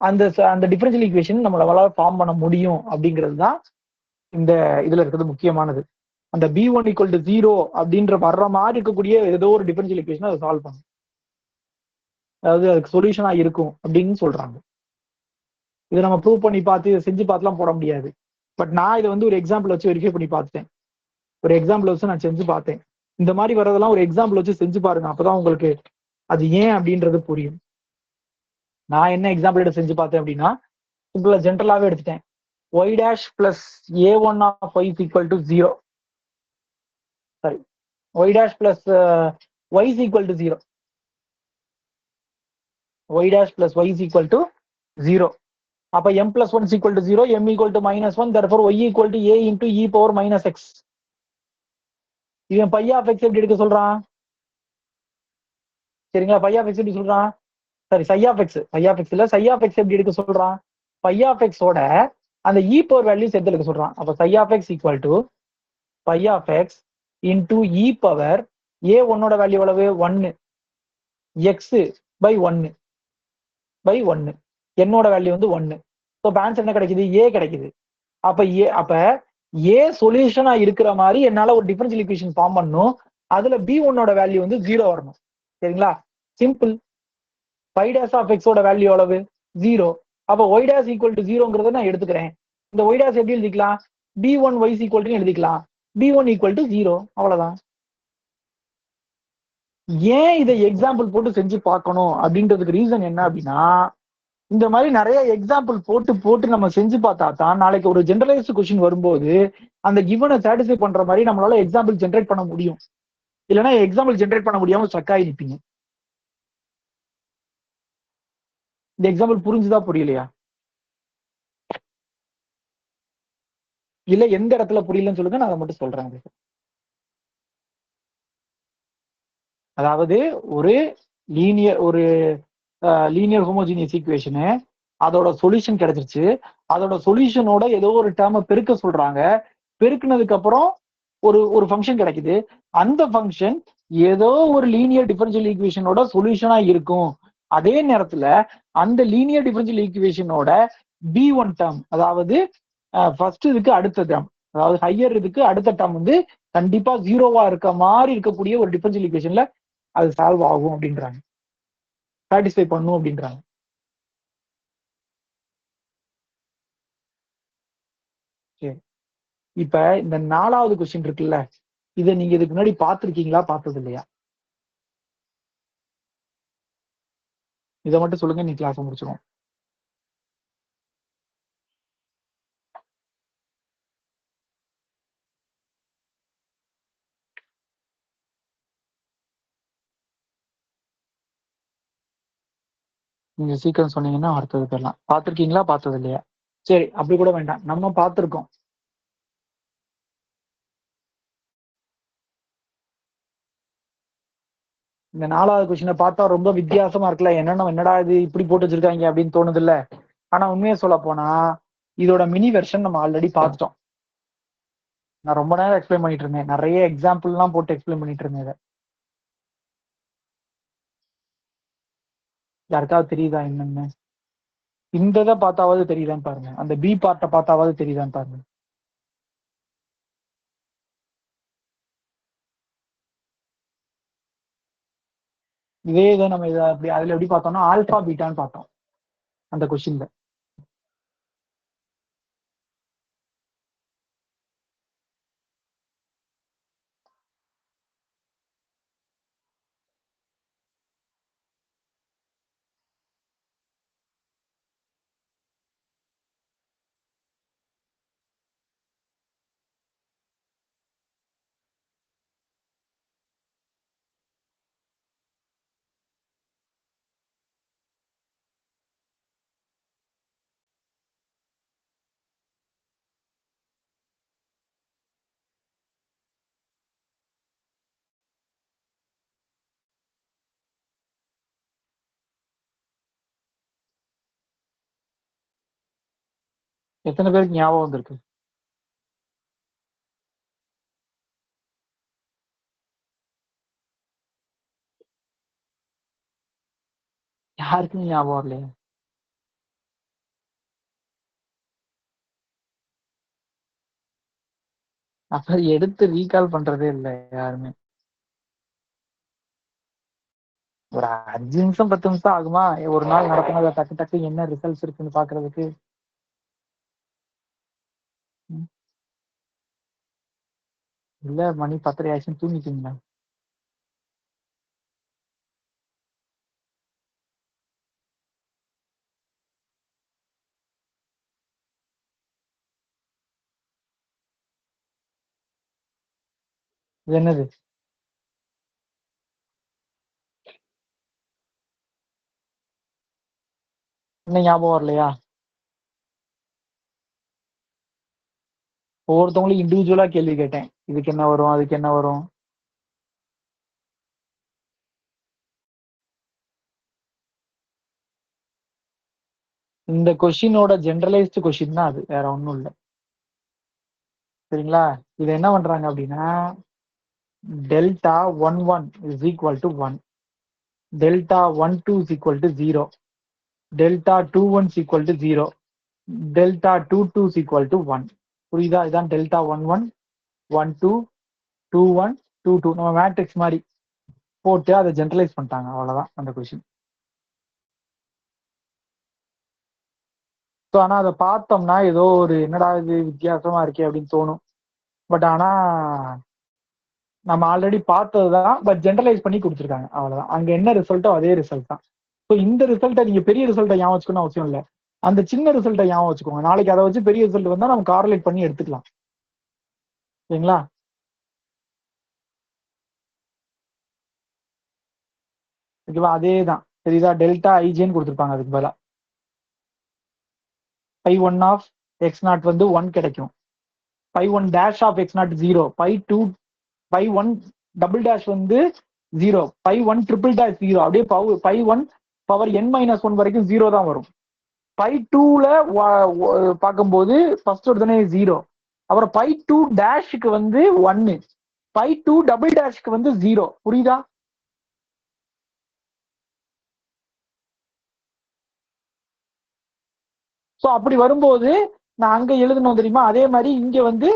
அந்த டிஃபரன்ஷியல் ஈக்குவேஷன் நம்மளால ஃபார்ம் பண்ண முடியும் அப்படிங்கிறது தான் இந்த இதுல இருக்கிறது முக்கியமானது. அந்த b1 ஈக்குவல் டு 0 அப்படின்ற வர்ற மாதிரி இருக்கக்கூடிய ஏதோ ஒரு டிஃபரன்ஷியல் ஈக்குவேஷன் அதை சால்வ் பண்ணும், அதாவது அதுக்கு சொல்யூஷனா இருக்கும் அப்படின்னு சொல்றாங்க. இதை நம்ம ப்ரூவ் பண்ணி பார்த்து இதை செஞ்சு பார்த்துலாம் போட முடியாது. பட் நான் இதை வந்து ஒரு எக்ஸாம்பிள் வச்சு வெரிஃபை பண்ணி பார்த்துட்டேன். ஒரு எக்ஸாம்பிள் வச்சு நான் செஞ்சு பார்த்தேன். இந்த மாதிரி வர்றதெல்லாம் ஒரு எக்ஸாம்பிள் வச்சு செஞ்சு பாருங்க, அப்பதான் உங்களுக்கு அது ஏன் அப்படின்றது புரியும். நான் என்ன எக்ஸாம்பிள் எடுத்து செஞ்சு பார்த்தேன் அப்படின்னா, சிம்பிளா ஜென்ரலாவே எடுத்துட்டேன். y dash plus a1 of y is equal to 0. Sorry, y dash plus y is equal to 0. y dash plus y is equal to 0. அப்ப m plus 1 is equal to 0, m equal to minus 1, therefore y equal to a into e power minus x. இவன் phi of x எப்படி எடுக்க சொல்றான்? சரிங்களா? By of x எப்படி சொல்றான்? Sorry, psi of X இல்ல, சை of x எப்படி எடுக்க சொல்றான்? பை ஆஃப் எக்ஸோட அந்த இ பவர் வேல்யூஸ் எடுத்து எடுக்க சொல்றான். அப்ப psi of x equal to pi of x into e power a ஒன்னோட வேல்யூ எவ்வளவு? 1 எக்ஸ் பை 1 என்னோட வேல்யூ வந்து 1. ஸோ ஆன்சர் என்ன கிடைக்குது? ஏ கிடைக்குது. அப்ப ஏ சொல்யூஷனா இருக்கிற மாதிரி என்னால ஒரு டிஃபரன்ஷியல் ஈக்குவேஷன் ஃபார்ம் பண்ணணும். அதுல பி ஒன்னோட வேல்யூ வந்து 0 வரணும். சரிங்களா? சிம்பிள். பை டேஷ் ஆஃப் எக்ஸோட வேல்யூ எவ்வளவு? 0. அப்ப ஒய் டேஷ் ஈக்குவல் டு 0ங்கிறத நான் எடுத்துக்கிறேன். இந்த ஒய் டேஷ் எப்படி எழுதிக்கலாம்? b1 y ஈக்குவல் டு எழுதிக்கலாம். b1 equal to 0. அவ்வளவுதான். ஏன் இதை எக்ஸாம்பிள் போட்டு செஞ்சு பார்க்கணும் அப்படின்றதுக்கு ரீசன் என்ன அப்படின்னா, இந்த மாதிரி நிறைய எக்ஸாம்பிள் போட்டு போட்டு நம்ம செஞ்சு பார்த்தா தான் நாளைக்கு ஒரு ஜெனரலைஸ்டு கொஸ்டின் வரும்போது அந்த கிவனை சாட்டிஸ்ஃபை பண்ற மாதிரி நம்மளால எக்ஸாம்பிள் ஜென்ரேட் பண்ண முடியும். இல்லைன்னா எக்ஸாம்பிள் ஜென்ரேட் பண்ண முடியாம ஸ்டக் ஆகி நிற்பீங்க. இந்த எக்ஸாம்பிள் புரிஞ்சுதா புரியலையா? இல்ல எந்த இடத்துல புரியலன்னு சொல்லுங்க, நான் அதை மட்டும் சொல்றேன். அதாவது ஒரு லீனியர் ஹோமோஜினியஸ் ஈக்குவேஷனு, அதோட சொல்யூஷன் கிடைச்சிருச்சு. அதோட சொல்யூஷனோட ஏதோ ஒரு டேர்மை பெருக்க சொல்றாங்க. பெருக்குனதுக்கு அப்புறம் ஒரு ஒரு ஃபங்க்ஷன் கிடைக்குது. அந்த ஃபங்க்ஷன் ஏதோ ஒரு லீனியர் டிஃபரன்ஷியல் ஈக்குவேஷனோட சொல்யூஷனா இருக்கும். அதே நேரத்துல அந்த லீனியர் டிஃபரன்ஷியல் ஈக்குவேஷனோட b1 டேர்ம், அதாவது ஃபர்ஸ்ட் இதுக்கு அடுத்த டேர்ம், அதாவது ஹையர் இதுக்கு அடுத்த டேர்ம் வந்து கண்டிப்பா ஜீரோவா இருக்க மாதிரி இருக்கக்கூடிய ஒரு டிஃபரன்ஷியல் ஈக்குவேஷன்ல அது சால்வ் ஆகும் அப்படின்றாங்க, சாட்டிஸ்ஃபை பண்ணும் அப்படின்றாங்க. சரி, இப்ப இந்த 4வது கொஸ்டின் இருக்குல்ல, இதை நீங்க இதுக்கு முன்னாடி பார்த்திருக்கீங்களா, பார்த்தது இல்லையா? இதை மட்டும் சொல்லுங்க, நீ கிளாஸ் முடிச்சிடும். நீங்க சீக்கிரம் சொன்னீங்கன்னா அடுத்தது போயிடலாம். பார்த்திருக்கீங்களா, பார்த்தது இல்லையா? சரி, அப்படி கூட வேண்டாம், நம்ம பார்த்திருக்கோம். இந்த 4வது கொஸ்டினை பார்த்தா ரொம்ப வித்தியாசமா இருக்குல்ல, என்னடா இது இப்படி போட்டு வச்சிருக்காங்க அப்படின்னு தோணுது இல்ல. ஆனா உண்மையை சொல்ல போனா இதோட மினி வெர்ஷன் நம்ம ஆல்ரெடி பார்த்துட்டோம். நான் ரொம்ப நேரம் எக்ஸ்பிளைன் பண்ணிட்டு இருந்தேன், நிறைய எக்ஸாம்பிள் எல்லாம் போட்டு எக்ஸ்பிளைன் பண்ணிட்டு இருந்தேன். இதை யாருக்காவது தெரியுதா என்னன்னு? இந்த இதை பார்த்தாவது தெரியுதான்னு பாருங்க, அந்த பி பார்ட்டை பார்த்தாவது தெரியுதான்னு பாருங்க. இதே இதை நம்ம இதை அப்படி அதுல எப்படி பார்த்தோம்னா ஆல்பா பீட்டான்னு பார்த்தோம் அந்த கொஸ்டின்ல. எத்தனை பேருக்கு ஞாபகம் வந்திருக்கு? யாருக்கும் ஞாபகம் இல்லையா? அப்ப எடுத்து ரீகால் பண்றதே இல்லை யாருமே. ஒரு 5 நிமிஷம் 10 நிமிஷம் ஆகுமா ஒரு நாள் நடத்தினதை டக்கு டக்கு என்ன ரிசல்ட்ஸ் இருக்குன்னு பாக்குறதுக்கு? இல்ல மணி 10:30 ஆயிடுச்சுன்னு தூங்கிட்டீங்களா? இது என்னது? இன்னும் ஞாபகம் வரலையா? ஒவ்வொருத்தவங்களும் இண்டிவிஜுவலா கேள்வி கேட்டேன், இதுக்கு என்ன வரும் அதுக்கு என்ன வரும். இந்த கொஸ்டினோட ஜெனரலைஸ்டு கொஸ்டின் தான் அது, வேற ஒன்றும் இல்லை. சரிங்களா? இது என்ன பண்றாங்க அப்படின்னா, delta 11 is equal to 1, delta 12 is equal to 0, delta 21 is equal to 0, delta 22 is equal to 1. புரியுதா? இதான் டெல்டா 11 12 21 22. நம்ம மேட்ரிக்ஸ் மாதிரி போட்டு அதை ஜெனரலைஸ் பண்ணிட்டாங்க, அவ்வளவுதான் அந்த கொஸ்டின். ஸோ ஆனால் அதை பார்த்தோம்னா ஏதோ ஒரு என்னடா இது வித்தியாசமா இருக்கே அப்படின்னு தோணும். பட் ஆனா நம்ம ஆல்ரெடி பார்த்ததுதான், பட் ஜென்ரலைஸ் பண்ணி கொடுத்துருக்காங்க, அவ்வளவுதான். அங்க என்ன ரிசல்ட்டோ அதே ரிசல்ட் தான். ஸோ இந்த ரிசல்ட்டை நீங்க பெரிய ரிசல்ட்டை ஞாபகம் வச்சுக்கணும்னு அவசியம் இல்லை, அந்த சின்ன ரிசல்ட்டை ஞாபகம் வச்சுக்கோங்க. நாளைக்கு அதை வச்சு பெரிய ரிசல்ட் வந்தா நம்ம கார்லேட் பண்ணி எடுத்துக்கலாம். சரிங்களா? ஓகேவா? அதே தான் சரிதா. டெல்டா ஐஜேன்னு கொடுத்துருப்பாங்க, அதுக்கு பதிலாக π1 ஆஃப் எக்ஸ் நாட் வந்து 1 கிடைக்கும். π1 dash of x not 0, π1 double dash வந்து 0, π1 ட்ரிபிள் டேஷ் 0, அப்படியே π1 பவர் n-1 வரைக்கும் 0 தான் வரும். π2ல பார்க்கும்போது ஃபர்ஸ்ட் ஒருத்தனே 0, அப்புறம் π2 டேஷுக்கு வந்து 1, π2 டபுள் டேஷ்க்கு வந்து 0. புரியுதா? ஸோ அப்படி வரும்போது நான் அங்க எழுதணும் தெரியுமா, அதே மாதிரி இங்க வந்து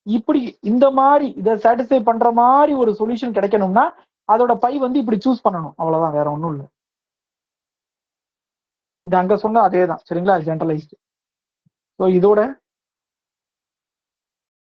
இப்படி இந்த மாதிரி இதை சாட்டிஸ்ஃபை பண்ற மாதிரி ஒரு சொல்யூஷன் கிடைக்கணும்னா அதோட பை வந்து இப்படி சூஸ் பண்ணணும், அவ்வளவுதான், வேற ஒன்றும் இல்லை. இது அங்க சொன்ன அதே தான். சரிங்களா? ஜென்ரலைஸ்டு. ஸோ இதோட